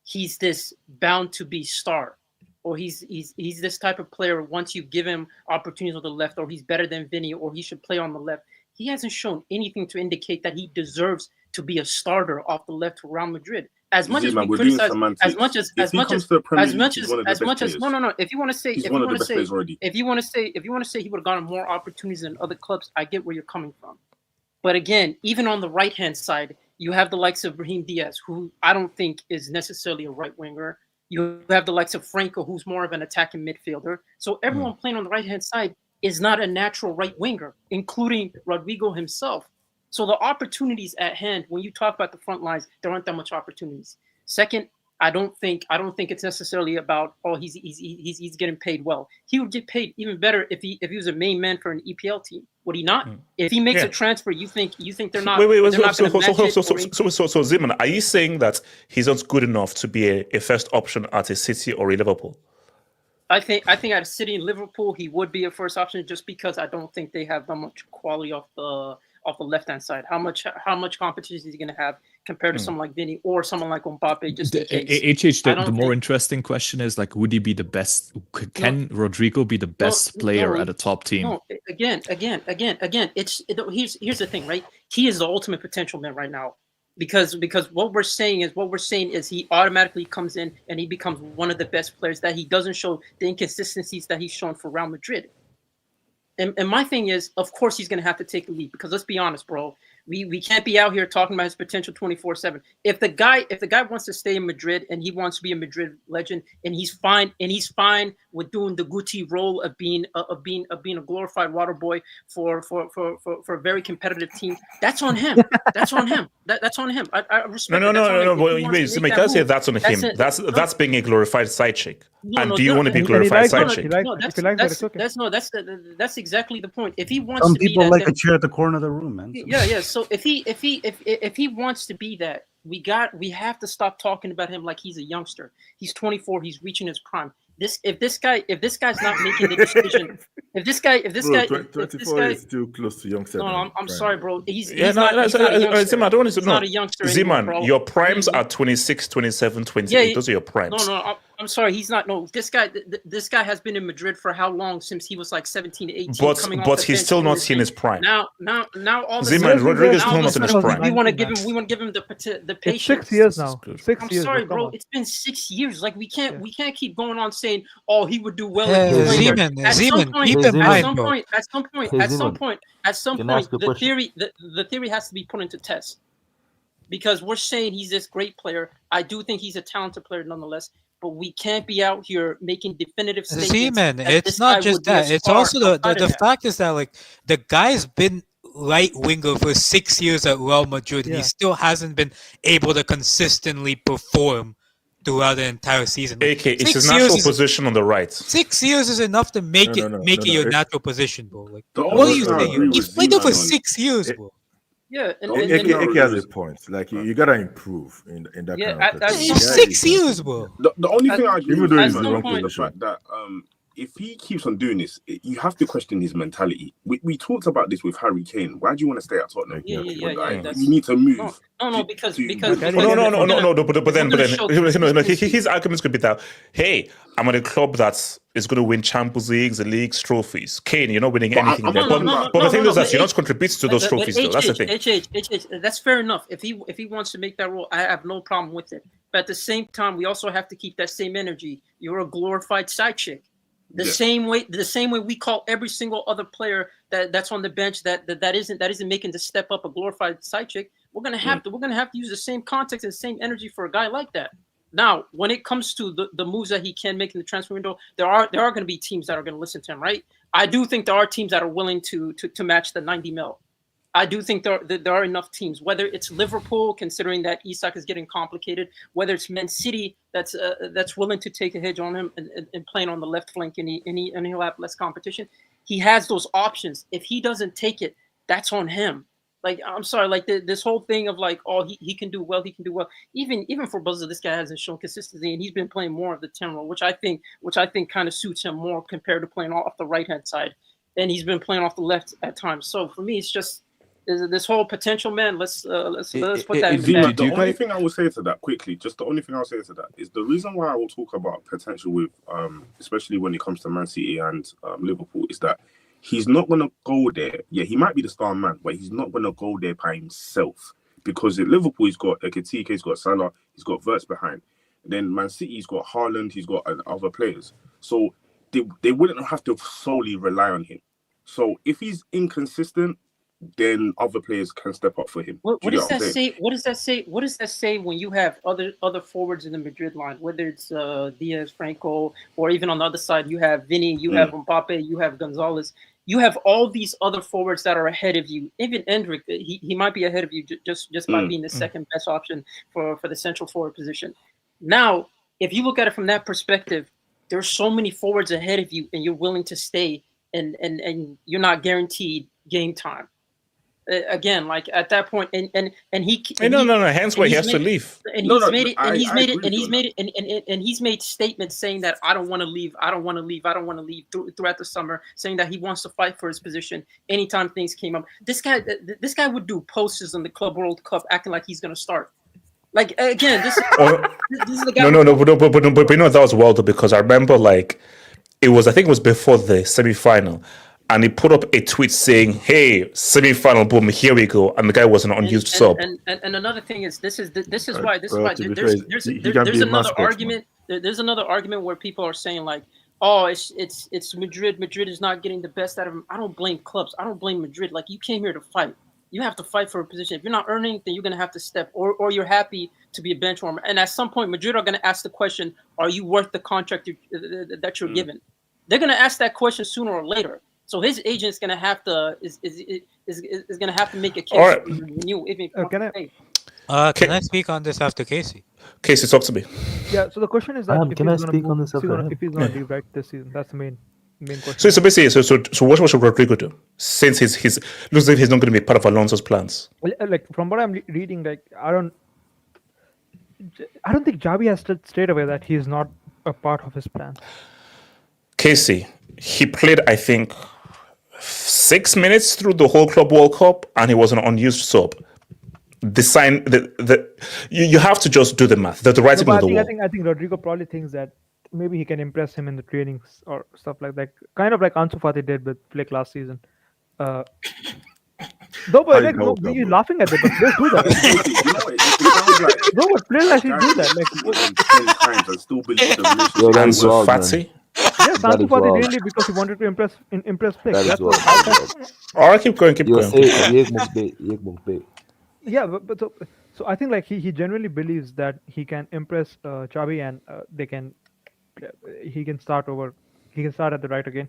he's this bound to be star, or he's this type of player. Once you give him opportunities on the left, or he's better than Vinny, or he should play on the left. He hasn't shown anything to indicate that he deserves to be a starter off the left for Real Madrid. As much as we criticize, as much as if you want to say, if you want to say he would have gotten more opportunities than other clubs, I get where you're coming from. But again, even on the right hand side, you have the likes of Brahim Diaz, who I don't think is necessarily a right winger. You have the likes of Franco, who's more of an attacking midfielder. So everyone playing on the right hand side is not a natural right winger, including Rodrygo himself. So the opportunities at hand, when you talk about the front lines, there aren't that much opportunities. Second, I don't think it's necessarily about he's getting paid well. He would get paid even better if he was a main man for an EPL team. Would he not? If he makes a transfer, you think they're not? Wait. They're So not gonna match it, or so Zeman, are you saying that he's not good enough to be a first option at a City or a Liverpool? I think at City and Liverpool, he would be a first option just because I don't think they have that much quality off the left hand side. How much competition is he going to have compared to someone like Vinny or someone like Mbappe? Just in case. The more interesting question is like, would he be the best? Can Rodrygo be the best player at a top team? No, again. Here's the thing, right? He is the ultimate potential man right now. Because what we're saying is he automatically comes in and he becomes one of the best players, that he doesn't show the inconsistencies that he's shown for Real Madrid. And my thing is, of course, he's going to have to take the lead, because let's be honest, bro. We can't be out here talking about his potential 24/7. If the guy wants to stay in Madrid and he wants to be a Madrid legend, and he's fine with doing the Guti role of being a glorified water boy for a very competitive team, that's on him. That's on him. That's on him. I respect. No. Wait, you can't say that's on him. That's being a glorified side chick. And do you want to be a glorified side chick? That's exactly the point. If he wants Some to be people that, like then- a chair at the corner of the room, man. Yeah. So if he wants to be that, we have to stop talking about him like he's a youngster. He's 24. He's reaching his prime. If this guy's not making the decision, if this guy 24 is still close to youngster. No, I'm sorry, bro. He's Zeman, not a youngster. I don't want to He's not a youngster anymore, Zeman, bro. your primes are 26, 27, 28. Yeah, Those are your primes. No, I'm sorry. He's not. No, this guy has been in Madrid for how long? Since he was like 17, 18. But he's still not in his prime. Now, all of a Zeman, sudden, Rodrygo is now all of a not in his sudden, prime. We want to give him the patience. It's 6 years now. 6 I'm years. sorry, come bro. on. It's been 6 years. Like we can't keep going on saying, oh, he would do well. Zeman, keep in mind, bro. At some point, the theory has to be put into test, because we're saying he's this great player. I do think he's a talented player nonetheless, but we can't be out here making definitive statements. Zeman, that it's this guy not would just be a that. It's star also the outside of that. fact is that like the guy's been right winger for 6 years at Real Madrid, and he still hasn't been able to consistently perform throughout the entire season. AK, it's his natural position on the right. 6 years is enough to make it your natural position, bro. Like, The what do you only say? thing I He's agree played with there for Zeman 6 years, bro. Yeah, and AK has a point. Like you gotta improve in that Yeah, kind of at position. some- 6 years, bro. The only thing I agree Even with though him he's is in the wrong the position. fact that if he keeps on doing this, you have to question his mentality. We talked about this with Harry Kane. Why do you want to stay at Tottenham? Yeah, You need to move. No, because No, but then, his arguments could be that, hey, I'm at a club that is going to win Champions Leagues, the leagues, trophies. Kane, you're not winning anything there. But the thing is that you're not contributing to those trophies, though. That's the thing. That's fair enough. If he wants to make that role, I have no problem with it. But at the same time, we also have to keep that same energy. You're a glorified side chick. The same way we call every single other player that's on the bench that isn't making the step up a glorified side chick. We're gonna have to use the same context and the same energy for a guy like that. Now, when it comes to the moves that he can make in the transfer window, there are going to be teams that are going to listen to him, right? I do think there are teams that are willing to match the 90 mil. I do think there are enough teams, whether it's Liverpool, considering that Isak is getting complicated, whether it's Man City that's willing to take a hedge on him and playing on the left flank and he'll have less competition. He has those options. If he doesn't take it, that's on him. Like, I'm sorry, like this whole thing of like, oh, he can do well, he can do well. Even for Buzzer, this guy hasn't shown consistency, and he's been playing more of the 10 role, which I think kind of suits him more compared to playing off the right hand side, and he's been playing off the left at times. So for me, it's just this whole potential, man. Let's put that. The only thing I will say to that quickly, just the only thing I'll say to that is the reason why I will talk about potential with, especially when it comes to Man City and Liverpool, is that he's not going to go there. Yeah, he might be the star man, but he's not going to go there by himself. Because at Liverpool, he's got Ekitike, he's got Salah, he's got Wirtz behind. Then Man City, he's got Haaland, he's got other players. So they wouldn't have to solely rely on him. So if he's inconsistent, then other players can step up for him. What does that say? What does that say? What does that say when you have other forwards in the Madrid line, whether it's Diaz, Franco, or even on the other side, you have Vinny, you have Mbappe, you have Gonzalez. You have all these other forwards that are ahead of you. Even Endrick, he might be ahead of you just by being the second best option for the central forward position. Now, if you look at it from that perspective, there's so many forwards ahead of you, and you're willing to stay, and you're not guaranteed game time. Again, like at that point, and he no. Hence why he has to leave. And he's made statements saying that I don't want to leave throughout the summer, saying that he wants to fight for his position anytime things came up. This guy would do posters in the Club World Cup acting like he's going to start. Like again, this is the guy. No, but you know that was wild because I remember like I think it was before the semi-final. And he put up a tweet saying, "Hey, semi-final, boom, here we go." And the guy was an unused sub. And another thing is, this is why there's another argument. There's another argument where people are saying like, "Oh, it's Madrid. Madrid is not getting the best out of him." I don't blame clubs. I don't blame Madrid. Like, you came here to fight. You have to fight for a position. If you're not earning, then you're gonna have to step, or you're happy to be a bench warmer. And at some point, Madrid are gonna ask the question: are you worth the contract that you're given? They're gonna ask that question sooner or later. So his agent's gonna have to is gonna have to make a case right. to renew. Can I speak on this after Casey? Casey, talk to me. Yeah. So the question is that if can I he's speak gonna on this after him? if he's gonna leave right this season, that's the main question. So basically, so what should Rodrygo do? Since he's looks like he's not going to be part of Alonso's plans. Like from what I'm reading, like I don't think Xabi has straight away that he's not a part of his plan. Casey, he played, I think, 6 minutes through the whole Club World Cup, and he was an unused sub. You have to just do the math. The writing on the wall. I think Rodrygo probably thinks that maybe he can impress him in the trainings or stuff like that. Kind of like Ansu Fati did with Flick last season. Though, but like, you're laughing at it, but players do that. No, but players actually do that. Yo, that's wild, Fati. Yes, Ansu Fati did it because he wanted to impress Flick. That is That's wild. All right, keep going. Yeah, but so I think like he genuinely believes that he can impress Xabi and he can start at the right again.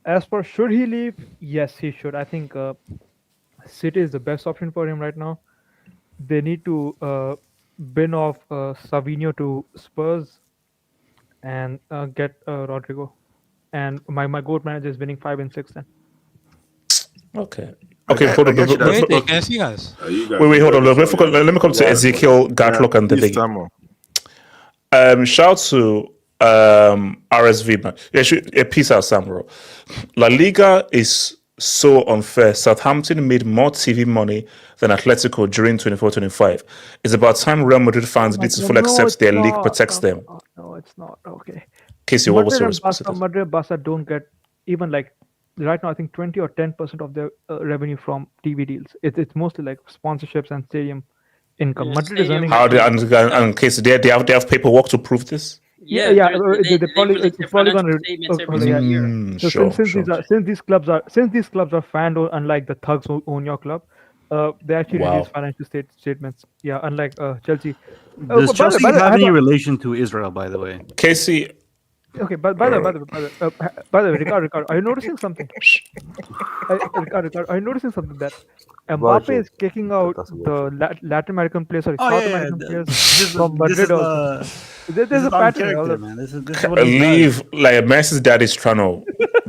As for should he leave, yes, he should. I think City is the best option for him right now. They need to bin off Savinho to Spurs and get Rodrygo. And my GOAT manager is winning 5 and 6 then. Okay, hold on. Can I see guys? Wait, hold on. Let me come to Ezekiel, Gatlock, and the thing. Shout out to RSV, man. Peace out, Samuel. La Liga is so unfair. Southampton made more TV money than Atletico during 24-25. It's about time Real Madrid fans need to fully accept their league protects them. No, it's not. Okay. Casey, what was your response? Madrid, Barca don't get even like right now. I think 20 or 10% of their revenue from TV deals. It's mostly like sponsorships and stadium income. Yeah, Madrid is earning. How and Casey, they have paperwork to prove this. They probably going to. So since these clubs are fan owned, unlike the thugs who own your club, they actually release financial statements. Yeah, unlike Chelsea. Does Chelsea have any relation to Israel, by the way? Casey, Okay, but by the way, Ricardo, are you noticing something? Ricardo, are you noticing something that Mbappe Virgil. is kicking out That's a the Latin American players, sorry, Oh South yeah, American players this from this Madrid is also. There's this a is out of pattern. character, man. This is what he does. Leave like Messi's daddy's trying to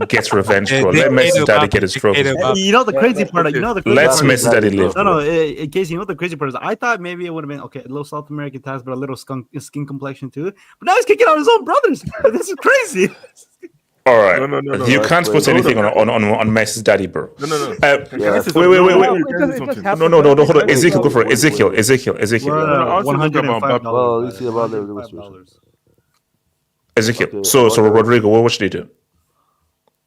get revenge, bro. Let Messi's daddy get his trophies, bro. You know the crazy part. You know the crazy Let's part. Messi's daddy live. No, in case you know what the crazy part is. I thought maybe it would have been okay, a little South American ties, but a little skin complexion too. But now he's kicking out his own brothers. This is crazy. All right, No. you can't put anything on Messi's daddy, bro. No. Wait. Can I say No, hold on. Ezekiel, go for it. Ezekiel. No, $105. Well, you see about the Ezekiel. Okay, So about the- Rodrygo, what should he do?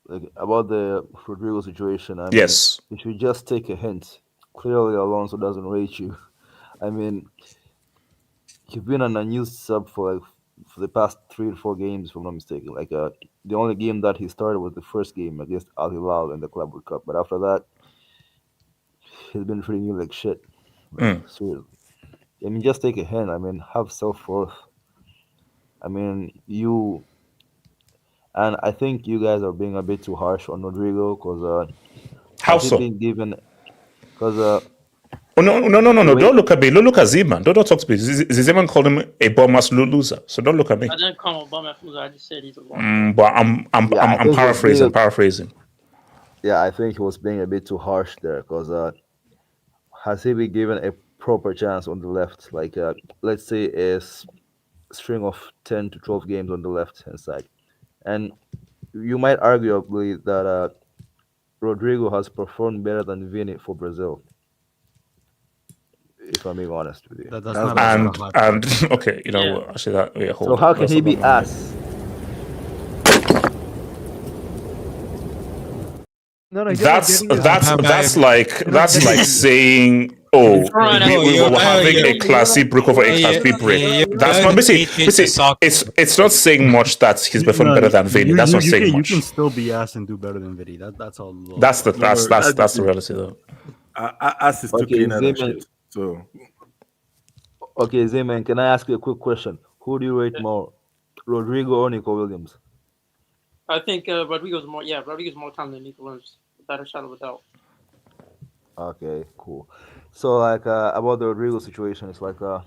Like, about the Rodrygo situation, I mean, Yes. you should just take a hint. Clearly, Alonso doesn't rate you. I mean, you've been an unused sub for the past 3 to 4 games, if I'm not mistaken. Like, the only game that he started was the first game against Al Hilal in the Club World Cup. But after that, he's been treating you like shit. Like, seriously. I mean, just take a hint. I mean, have self-worth. I mean, and I think you guys are being a bit too harsh on Rodrygo because How so? Because No. Don't look at me. Don't look at Zeman. Don't talk to me. Zeman called him a bum-ass loser. So don't look at me. I didn't call him a bum ass loser. I just said he's a bum. But I'm paraphrasing. Yeah, I think he was being a bit too harsh there because has he been given a proper chance on the left? Like, let's say a string of 10 to 12 games on the left hand side. And you might arguably that Rodrygo has performed better than Vini for Brazil. If I'm being honest with you. And okay, you know what? Actually, hold so on. how can he be ass? No, that's like saying, oh, we were having a classy break over a classy break. That's not missing. It's not saying much that he's performed better than Vini. That's not saying much. You can still be ass and do better than Vini. That's all. That's the reality, though. Ass is too clean and shit. So, okay, Zeman, can I ask you a quick question? Who do you rate more, Rodrygo or Nico Williams? I think Rodrygo's more talented than Nico Williams, without a shadow of a doubt. Okay, cool. So like about the Rodrygo situation, it's like I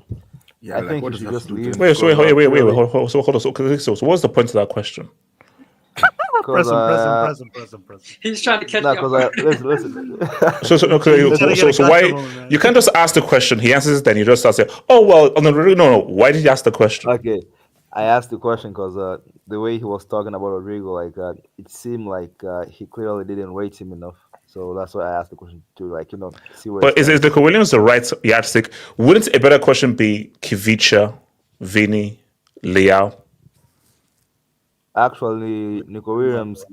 think you should just leave. Wait, hold on. So what's the point of that question? Press him. He's trying to catch me. Listen. So why you can't just ask the question? He answers it, then you just start saying, "Oh well." No. Why did you ask the question? Okay, I asked the question because the way he was talking about Rodrygo, like it seemed like he clearly didn't rate him enough. So that's why I asked the question to see where. But is Nico Williams the right yardstick? Wouldn't a better question be Kivicha, Vini, Leao? Actually, Nico Williams,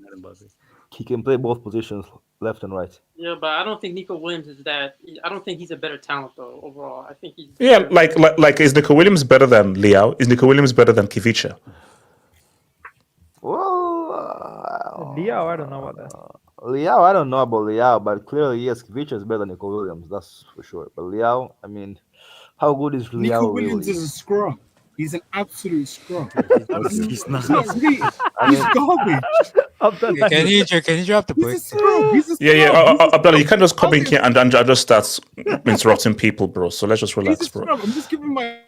he can play both positions, left and right. Yeah, but I don't think Nico Williams is that. I don't think he's a better talent though. Overall, I think he's. Yeah, like is Nico Williams better than Leao? Is Nico Williams better than Kivicha? Well, Leao, I don't know about that. Leao, I don't know about Leao, but clearly yes, Kivicha is better than Nico Williams. That's for sure. But Leao, I mean, how good is Leao Nico Williams really? is a scrum. He's an absolute scrum. He's not. He's garbage. Can you drop the break? Yeah. Abdallah, you can't just come in here and then just start interrupting people, bro. So let's just relax, bro. I'm just giving my.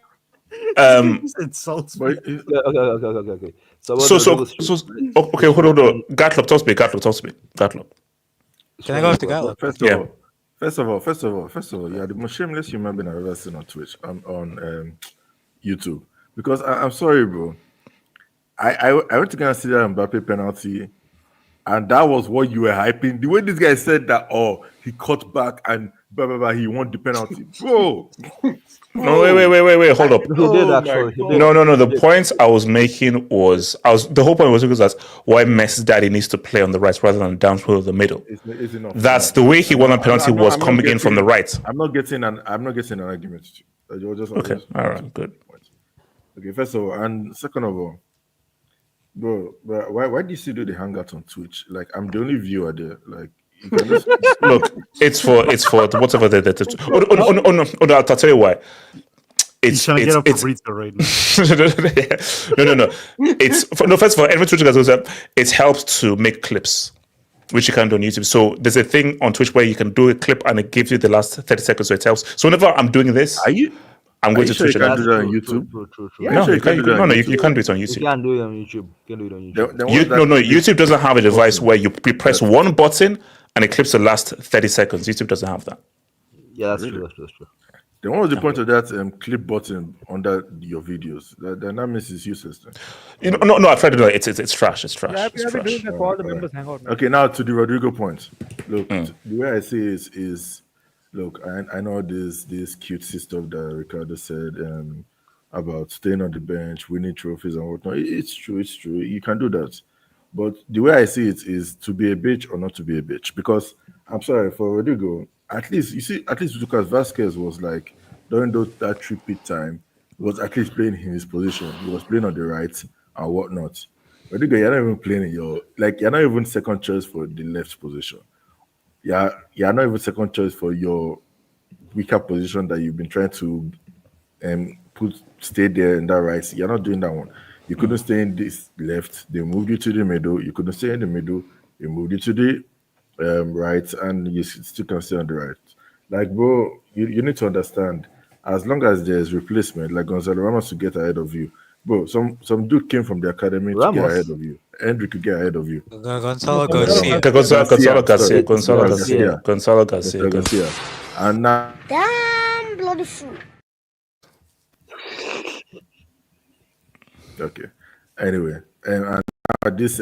Insults. Okay. So okay, hold on. Gatlop, talk to me. Gatlop. Can I go after Gatlop? First of all, you are the most shameless human being I've ever seen on Twitch, on YouTube. Because I'm sorry, bro. I went to go and see that Mbappe penalty, and that was what you were hyping. The way this guy said that, he cut back and blah blah blah, he won the penalty, bro. No, wait, hold up. He did actually. No. The point I was making was, the whole point was because that's why Messi's daddy needs to play on the right rather than down through the middle. It's enough. That's the way he won a penalty was coming in from the right. I'm not getting an argument. Okay, all right, good. Okay, first of all, and second of all, bro, why do you still do the hangout on Twitch? Like, I'm the only viewer there. Like, you can just... Look, it's for whatever they. Oh no, I'll tell you why. He's trying to get up Fabrizio right now. No. First of all, every Twitch goes up. It helps to make clips, which you can do on YouTube. So there's a thing on Twitch where you can do a clip and it gives you the last 30 seconds, so it helps. So whenever I'm doing this, I'm going to Twitch. You can do that on YouTube. No, you can't do it on YouTube. You can't do it on YouTube. You can do it on YouTube. YouTube doesn't have a device where you press one button and it clips the last 30 seconds. YouTube doesn't have that. Yeah, that's true. Then what was the point of that clip button under your videos? That means it's useless. Then. No, I've tried to do it. It's trash. It's trash. Yeah, it's I've been trash. doing that for all the members Hangout. Man. Okay, now to the Rodrygo point. Look, the way I see it is look, I know this cutesy stuff that Ricardo said about staying on the bench, winning trophies and whatnot. It's true. You can do that. But the way I see it is to be a bitch or not to be a bitch. Because I'm sorry, for Rodrygo, at least Lucas Vasquez was like during that trippy time, he was at least playing in his position. He was playing on the right and whatnot. Rodrygo, you're not even playing you're not even second choice for the left position. You're not even second choice for your weaker position that you've been trying to stay there in that right. You're not doing that one. You couldn't stay in this left. They moved you to the middle. You couldn't stay in the middle. They moved you to the right, and you still can stay on the right. Like, bro, you need to understand. As long as there's replacement, like Gonzalo Ramos to get ahead of you, bro. Some dude came from the academy to get ahead of you. Henry could get ahead of you. Gonzalo Garcia. And now, Damn bloody fool. Okay. Anyway, and this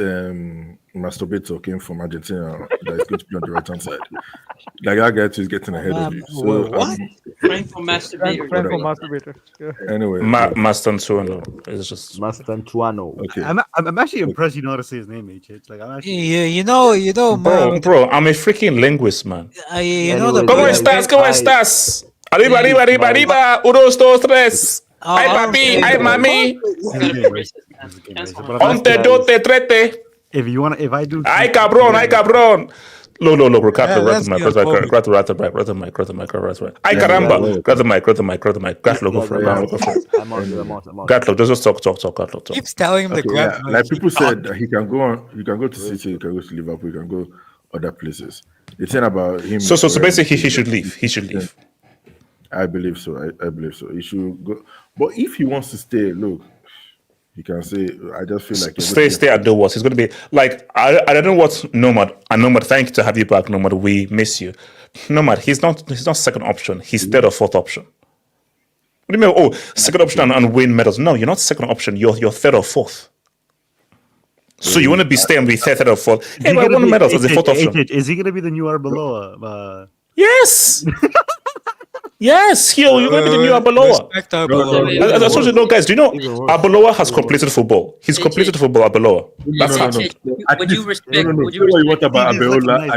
masturbator came from Argentina that is going to be on the right hand side. Like that guy is getting ahead of you. So, what? Frank from masturbator. Yeah. Anyway, Mastantuano. It's just Mastantuano. Okay. I'm actually impressed you know how to say his name, H. Like I'm actually. Yeah, you know, man. Bro, I'm a freaking linguist, man. You know the. ¿Cómo estás? Arriba. 1, 2, 3. Ay, papi. Ay, mami. Onte, dote, trete. If I do. Ay, cabrón. No, bro. Grab the mic. Ay, caramba. Grab the mic. Gatlo, go for it. I'm on. Gatlo, just talk. Keeps telling him to grab. Like people said that he can go on. You can go to City. You can go to Liverpool. You can go other places. The thing about him. So basically, he should leave. I believe so. I believe so. He should go. But if he wants to stay, look, he can say, I just feel like stay at the worst. He's going to be like, I don't know what Nomad. And Nomad, thank you to have you back, Nomad. We miss you. Nomad, he's not second option. He's third or fourth option. What do you mean? Oh, second option and win medals. No, you're not second option. You're third or fourth. So you want to be staying with third or fourth. Hey, I won medals as the fourth option. Is he going to be the new Arbeloa? Yes. Yes, you're going to be the new Arbeloa. Respect Arbeloa. That's what you know, guys. Do you know Arbeloa has completed football? He's completed football, Arbeloa. That's how. Would you respect? What respect about Arbeloa?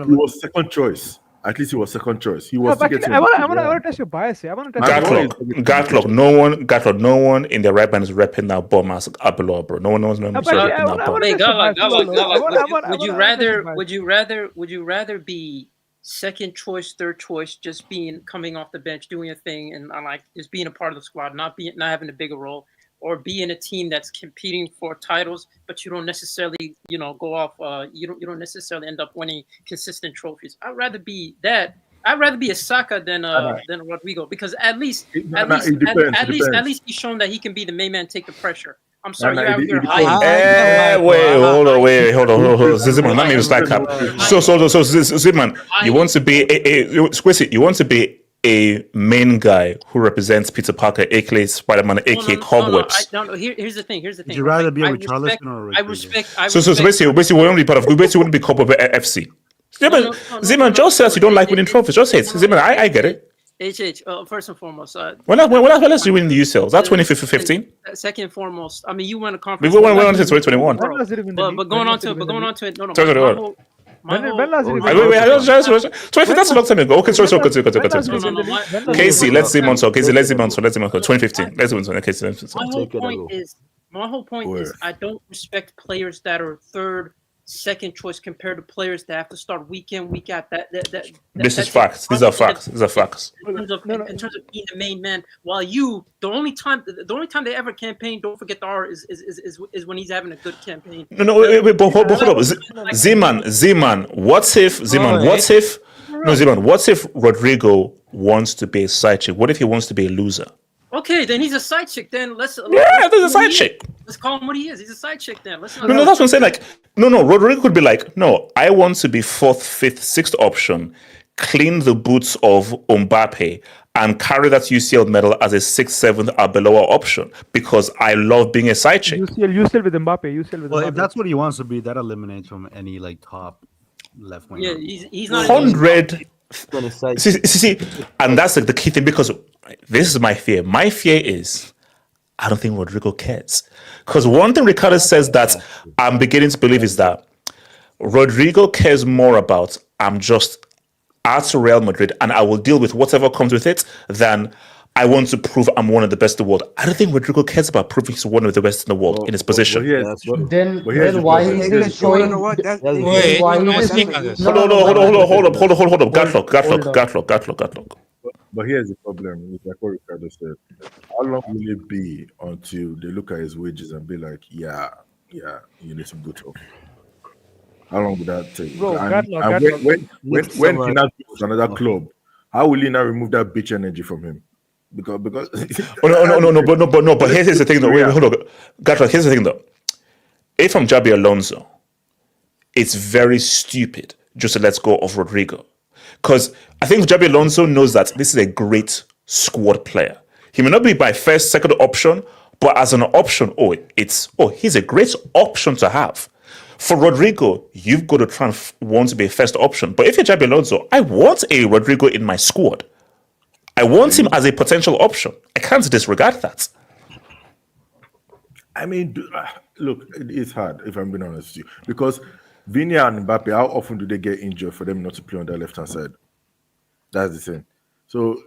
He was second choice. At least he was second choice. He was. I want to test your bias here. Gatlock. No one in their right mind is repping that bomb as Arbeloa, bro. No one knows. Would you rather be second choice, third choice, just coming off the bench, doing a thing, and like just being a part of the squad, not having a bigger role, or be in a team that's competing for titles, but you don't necessarily, go off. You don't necessarily end up winning consistent trophies. I'd rather be that. I'd rather be a Saka than Rodrygo, because at least he's shown that he can be the main man, take the pressure. I'm sorry, you're hold on. Ziman, that means like so Ziman, you want to be a main guy who represents Peter Parker, aka Spider-Man, aka Cobwebs. No. Here's the thing. Would you rather be a Richarlison or a So basically, we won't be part of. We basically wouldn't be Cobweb FC. Ziman just says you don't like winning trophies. Just say it. Ziman, I get it. First and foremost, when else do you win the UCL? Is that 2015? Second and foremost, I mean, you won a conference. We won until 2021. But going on to it, no. Wait, that's a long time ago. Okay, sorry. Casey, let's zoom on. 2015. Let's zoom on. Casey, my whole point is, I don't respect players that are third, second choice compared to players that have to start week in, week out. This is facts. These are facts. These are facts. In terms of being the main man, while the only time they ever campaign, don't forget the R, is when he's having a good campaign. No, wait, but hold up. Zeman, what if Rodrygo wants to be a side chick? What if he wants to be a loser? Okay, then he's a side chick. Then there's a side chick. Let's call him what he is. He's a side chick. Then let's not. No, that's what I'm saying. Like, no, Rodrygo could be like, no, I want to be 4th, 5th, 6th option, clean the boots of Mbappe, and carry that UCL medal as a 6th, 7th, or below option because I love being a side chick. UCL with Mbappe. Well, if that's what he wants to be, that eliminates from any like top left winger. Yeah, he's not 100. See, and that's like the key thing because this is my fear. My fear is I don't think Rodrygo cares. Because one thing Ricardo says that I'm beginning to believe is that Rodrygo cares more about I'm just at Real Madrid and I will deal with whatever comes with it than I want to prove I'm one of the best in the world. I don't think Rodrygo cares about proving he's one of the best in the world in his position. Then why is he showing? Hold on. Gatlock. But here's the problem. It's like what Ricardo said. How long will it be until they look at his wages and be like, yeah, you need some good talk? How long would that take? Bro, when he now goes to another club, how will he now remove that bitch energy from him? Because but here's the thing though. Wait, hold on. Gatlock, here's the thing though. If I'm Xabi Alonso, it's very stupid just to let go of Rodrygo. Because I think Xabi Alonso knows that this is a great squad player. He may not be my first, second option, but as an option, he's a great option to have. For Rodrygo, you've got to try and want to be a first option. But if you're Xabi Alonso, I want a Rodrygo in my squad. I want him as a potential option. I can't disregard that. I mean, look, it's hard, if I'm being honest with you. Because Vini and Mbappe, how often do they get injured for them not to play on their left-hand side? That's the thing. So,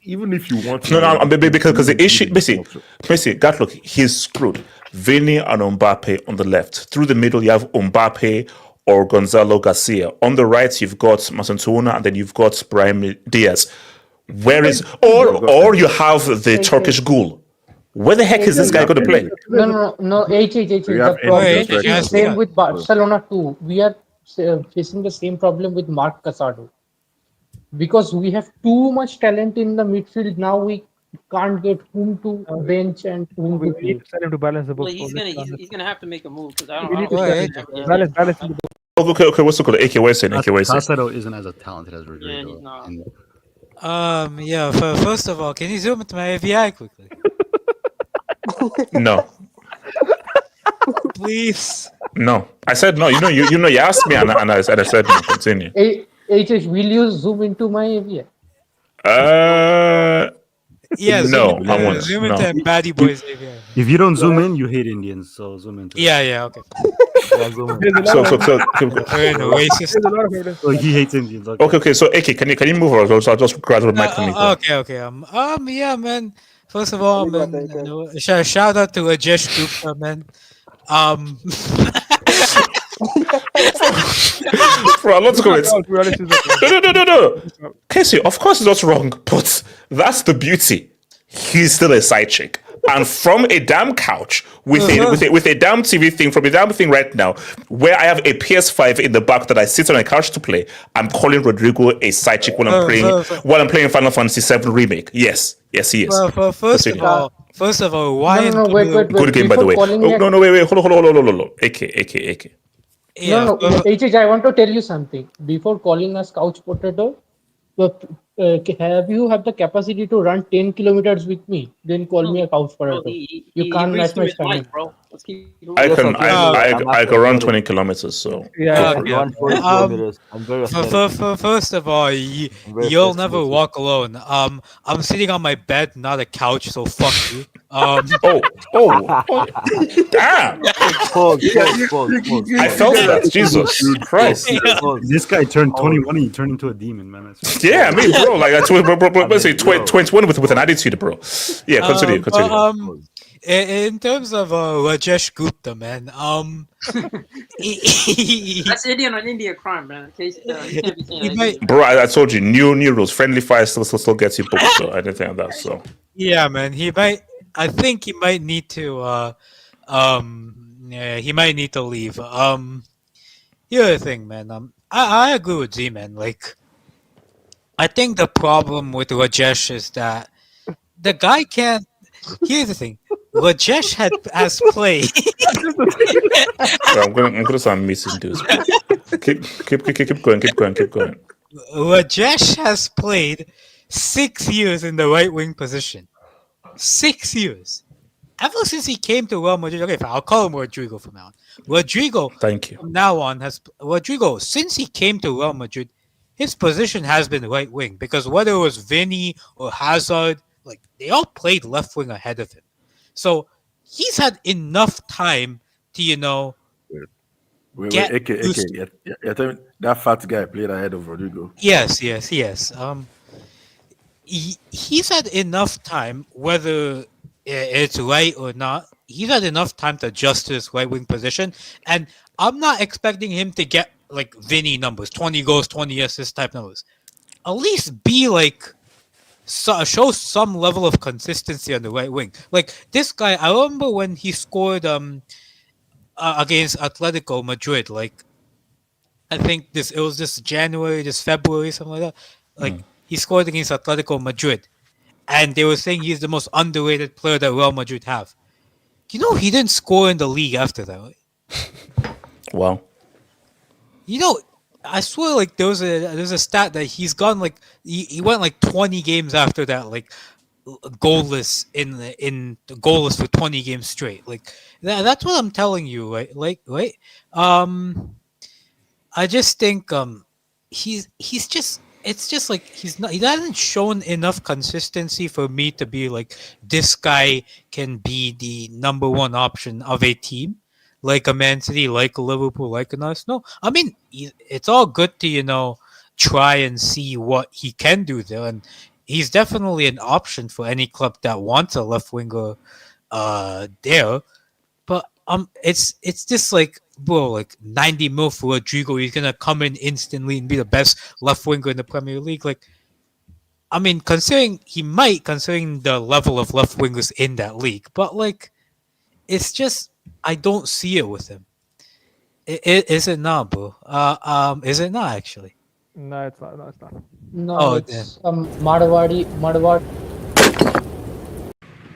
even if you want to... because the issue... Messi, Gatlock, he's screwed. Vini and Mbappe on the left. Through the middle, you have Mbappe or Gonzalo Garcia. On the right, you've got Masantuona, and then you've got Brahim Diaz. Where is... Or you have the Turkish ghoul. Where the heck is this guy going to play? No. The problem is same with Barcelona too. We are facing the same problem with Marc Casado. Because we have too much talent in the midfield, now we can't get whom to bench and whom to play. To balance the book. Well, he's gonna have to make a move because I don't balance. Okay, what's it called? AK West saying. Casado isn't as talented as Rodrygo. Yeah, he's not. First of all, can you zoom into my AVI quickly? No. Please. No. I said no. You asked me and I said no. Continue. HH, will you zoom into my AVI? Yes. No, I won't. Zoom into Baddie Boy's AVI. If you don't zoom in, you hate Indians, so zoom into okay. So he hates Indians. Okay. So AK, can you move over? So I'll just grab the mic from me. Okay. Yeah, man. First of all, man, shout out to Ajesh Gupta, man. For a lot of comments. No. Casey, of course it's not wrong, but that's the beauty. He's still a side chick. And from a damn couch with a damn TV thing, from a damn thing right now, where I have a PS5 in the back that I sit on a couch to play, I'm calling Rodrygo a side chick while I'm playing Final Fantasy VII Remake. Yes, he is. First of all, why? Wait. Good game, by the way. Wait. Hold on. AK. No. HH, I want to tell you something. Before calling us couch potato, have you the capacity to run 10 kilometers with me? Then call me a couch potato. You can't match my stamina. I can run 20 kilometers. So First of all, you'll never walk alone. I'm sitting on my bed, not a couch, so fuck you. Damn! I felt that. Jesus Christ! This guy turned 21 and he turned into a demon, man. Yeah, I mean, bro, like let's say 21 with an attitude, bro. Yeah, continue. in terms of Rajesh Gupta, man, That's Indian on India crime, man. In case, you can't be saying that. Bro, I told you, new rules. Friendly fire still gets you booked, so anything like that. So yeah, man, I think he might need to. He might need to leave. Here's the thing, man. I agree with Z, man. Like, I think the problem with Rajesh is that the guy can't. Here's the thing. Rajesh has played. I'm gonna start missing dudes. Keep going. Rajesh has played 6 years in the right wing position. 6 years. Ever since he came to Real Madrid, okay, I'll call him Rodrygo from now on. Rodrygo, thank you. From now on, Rodrygo, since he came to Real Madrid, his position has been right wing because whether it was Vinny or Hazard, like they all played left wing ahead of him. So he's had enough time to, Wait, AK, that fat guy played ahead of Rodrygo. Yes. He's had enough time, whether it's right or not. He's had enough time to adjust to his right wing position, and I'm not expecting him to get like Vinny numbers, 20 goals, 20 assists type numbers. At least be like show some level of consistency on the right wing. Like this guy, I remember when he scored against Atletico Madrid. Like I think it was this January, this February, something like that. Like he scored against Atletico Madrid, and they were saying he's the most underrated player that Real Madrid have. You know, he didn't score in the league after that. Right? Wow. You know, I swear, like there's a stat that he's gone like he went like 20 games after that, like goalless in goalless for 20 games straight. Like that's what I'm telling you, right? Like, right? I just think he's just. It's just like he hasn't shown enough consistency for me to be like this guy can be the number one option of a team, like a Man City, like a Liverpool, like an Arsenal. I mean, it's all good to try and see what he can do there, and he's definitely an option for any club that wants a left winger there. But it's just like, bro, like 90 mil for Rodrygo, he's gonna come in instantly and be the best left winger in the Premier League. Like, I mean, considering the level of left wingers in that league, but like, it's just I don't see it with him. Is it not, bro? Is it not actually? No, it's not. No, it's not. No, it's Marwadi.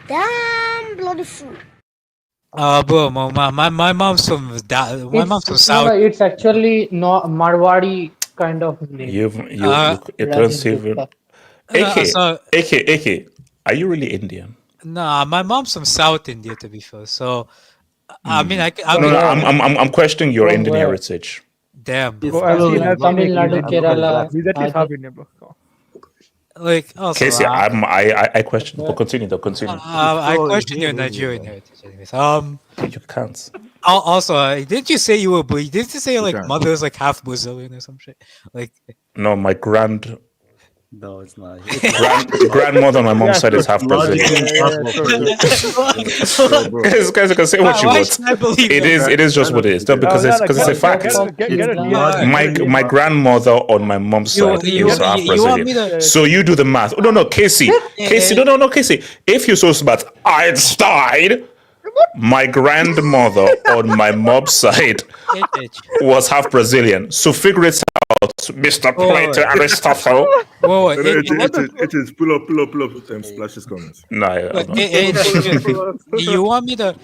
Damn bloody fool. Bro, my mom's from South. No, it's actually no Marwadi kind of name. You can't even. AK, are you really Indian? Nah, my mom's from South India, to be fair. So, I mean, I'm questioning your Indian where? heritage. Damn, bro. Tamil Nadu, Kerala. He's at least half Indian, bro. Like, also, Casey, I question. But continue. I question your Nigerian heritage. Anyways, you can't. Also, didn't you say you were? Didn't you say like mother's like half Brazilian or some shit? Like, no, my No, it's not. grandmother on my mom's side is half Brazilian. Guys, you can say what you want. It is just what it is. No, because it's a fact. My grandmother on my mom's side is half Brazilian. So you do the math. No, Casey. No, Casey. If you're so smart, Einstein. My grandmother on my mom's side was half Brazilian. So figure it out, Mr. Plato Aristotle. It is pull up splashes comments. No, you want me to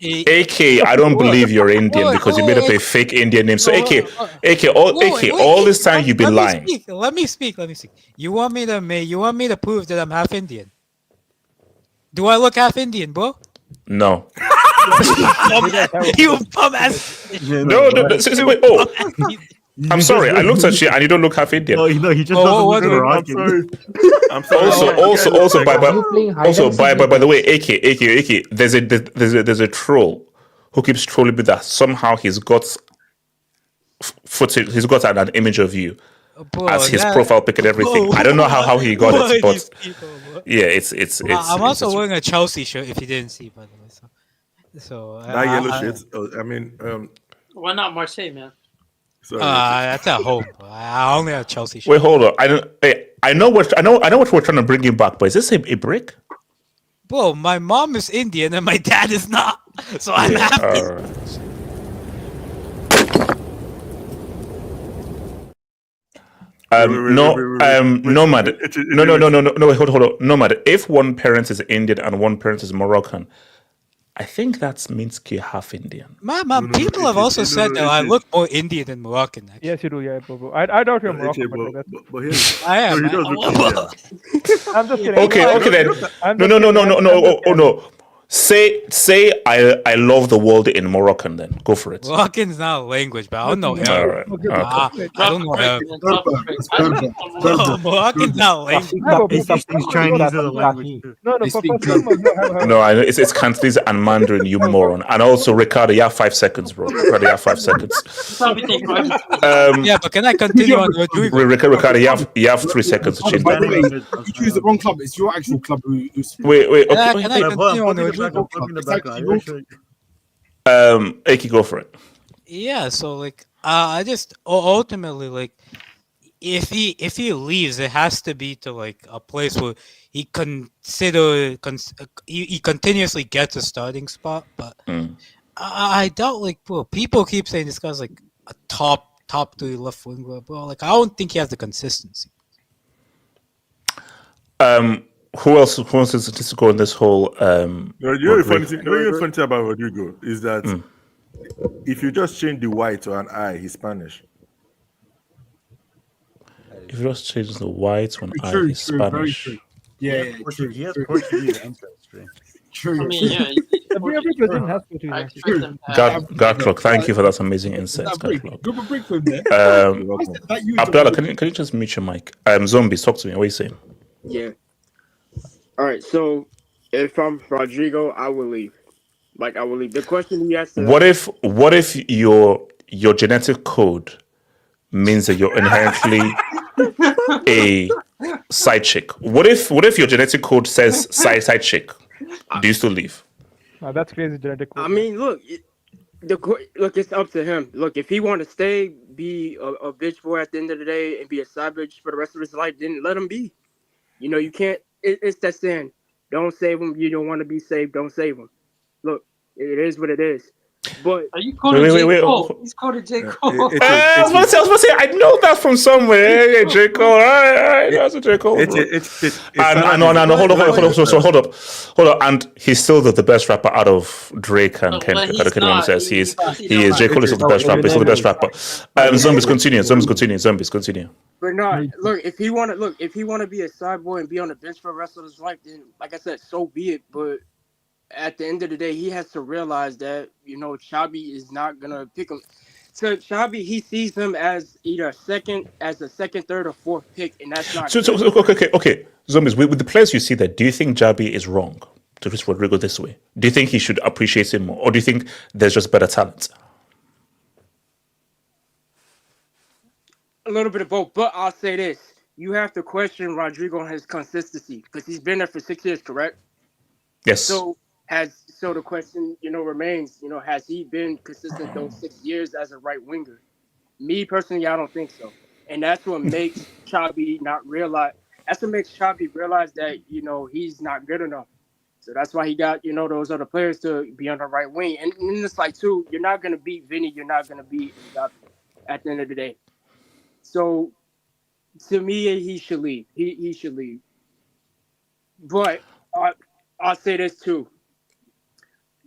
AK, I don't believe you're Indian because you made up a fake Indian name. So AK, all this time you've been lying. Let me speak. You want me to prove that I'm half Indian? Do I look half Indian, bro? No. You bum ass. No. Wait. Oh, I'm sorry. I looked at you and you don't look half Indian. No, he just doesn't look at I'm sorry. Also, by the way, AK, there's a troll who keeps trolling me that somehow he's got footage. He's got an image of you as his profile pic and everything. I don't know how he got it, but yeah, it's. I'm also it's wearing a Chelsea shirt. If you didn't see, by the way, so that yellow shit. I mean, Why not Marseille, man? sorry. that's at home. I only have Chelsea shirt. Wait, hold on. I know what we're trying to bring you back, but is this a brick? Bro, my mom is Indian and my dad is not, so I'm happy. Nomad. No. Wait, hold on. Nomad. If one parent is Indian and one parent is Moroccan, I think that means you're half Indian. Man, people have also said that I look more Indian than Moroccan. Actually. Yes, you do. Yeah, bro. I doubt you're Moroccan. But here's, I am. no, he does look Indian. I'm just kidding. Okay then. No. Say I love the world in Moroccan. Then go for it. Moroccan's not a language, but I don't know. Alright. I don't know. Moroccan's not a language. Chinese is a language. No. No, I know it's Cantonese and Mandarin, you moron. And also, Ricardo, you have 5 seconds, bro. Ricardo, you have 5 seconds. Yeah, but can I continue on Rodrygo? Ricardo, you have 3 seconds to change By the way, that. you choose the wrong club. It's your actual club who's. Wait. Okay. Can I continue on Rodrygo? Aki, go for it. Yeah, so like I just ultimately like if he leaves, it has to be to like a place where he he continuously gets a starting spot. But I doubt like bro. People keep saying this guy's like a top 3 left winger, bro. Like I don't think he has the consistency. Who else is to go in this whole? You're funny thing about Rodrygo is that if you just change the Y to an I, he's Spanish. If you just change the Y to an I, True, he's true, very Spanish. true. Yeah, true. He has Portuguese ancestry. True. I mean, yeah. Gartlock, thank you for that amazing insight, Gartlock. Abdallah, can you just mute your mic? Zombies, talk to me. What are you saying? Yeah. All right. So if I'm Rodrygo, I will leave. Like I will leave. The question he has to. What if your genetic code means that you're inherently a side chick? What if your genetic code says side chick? Do you still leave? That's crazy genetic code. I mean, look, it's up to him. Look, if he want to stay, be a bitch boy at the end of the day, and be a side bitch for the rest of his life, then let him be. You know, you can't. It's that saying: don't save him. You don't want to be saved. Don't save him. Look, it is what it is. But are you quoting J. Cole? He's quoting J. Cole. I was about to say, I know that from somewhere. Yeah, J. Cole. All right, that's a J. Cole. Hold up. And he's still the best rapper out of Drake and Kendrick. I don't care what says. He is. J. Cole is still the best rapper. He's still the best rapper. Zombies continue. But no, look, if he want to be a side boy and be on the bench for the rest of his life, then like I said, so be it. But at the end of the day, he has to realize that, you know, Xabi is not gonna pick him. So Xabi, he sees him as either a second, third, or fourth pick, and that's not. Okay. Zombies, with the players you see there, do you think Xabi is wrong to treat Rodrygo this way? Do you think he should appreciate him more, or do you think there's just better talent? A little bit of both, but I'll say this: you have to question Rodrygo on his consistency because he's been there for 6 years, correct? Yes. So the question, you know, remains, you know, has he been consistent those 6 years as a right winger? Me personally, I don't think so, and that's what makes Xabi realize that, you know, he's not good enough. So that's why he got, you know, those other players to be on the right wing, and it's like too, you're not gonna beat Vinny, you're not gonna beat Mbappe at the end of the day. So to me, he should leave. He should leave. But I'll say this too.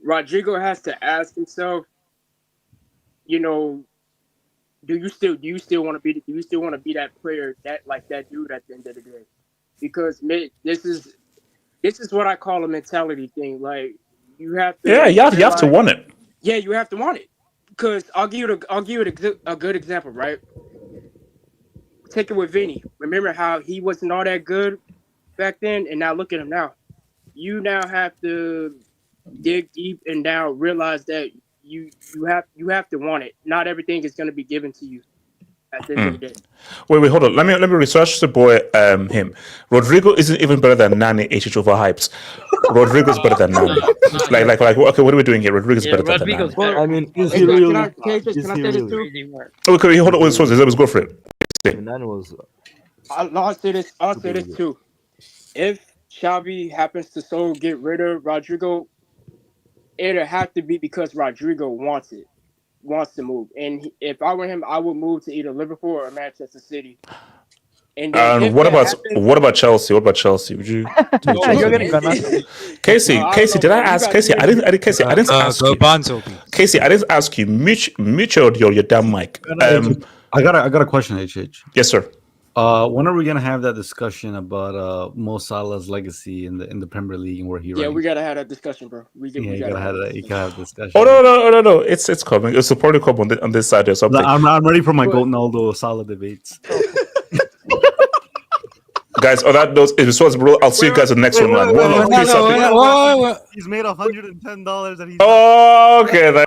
Rodrygo has to ask himself, you know, do you still want to be that player, that dude at the end of the day? Because this is what I call a mentality thing. Like, you have to. Yeah, you have to want it. Yeah, you have to want it. Because I'll give you a good example, right? Take it with Vinny. Remember how he wasn't all that good back then, and now look at him now. You now have to dig deep and now realize that you have to want it. Not everything is going to be given to you. at the end of the day. Wait, hold on. Let me research the boy. Him. Rodrygo isn't even better than Nani. HH overhyped. Rodrygo's better than Nani. Like. Okay, what are we doing here? Rodrygo's better than Nani. I mean, is he really? Is he really? Okay, hold on. Let's go for it. Nani was. I'll say this too. If Xabi happens to get rid of Rodrygo, it'll have to be because Rodrygo wants to move. And if I were him, I would move to either Liverpool or Manchester City. And what about Chelsea? What about Chelsea? Would you? Casey, did I ask Casey? I didn't ask you. Casey, I didn't ask you. Mute your damn mic. I got a question, HH. Yes, sir. When are we gonna have that discussion about Mo Salah's legacy in the Premier League and where he ranks? Yeah, we gotta have that discussion, bro. You gotta have that discussion. Oh no! It's coming. It's probably come on this side or something. I'm ready for my Ronaldo Salah debates. Guys, on that note, I'll see you guys in the next one, man. He's made $110 and he's. Oh, okay.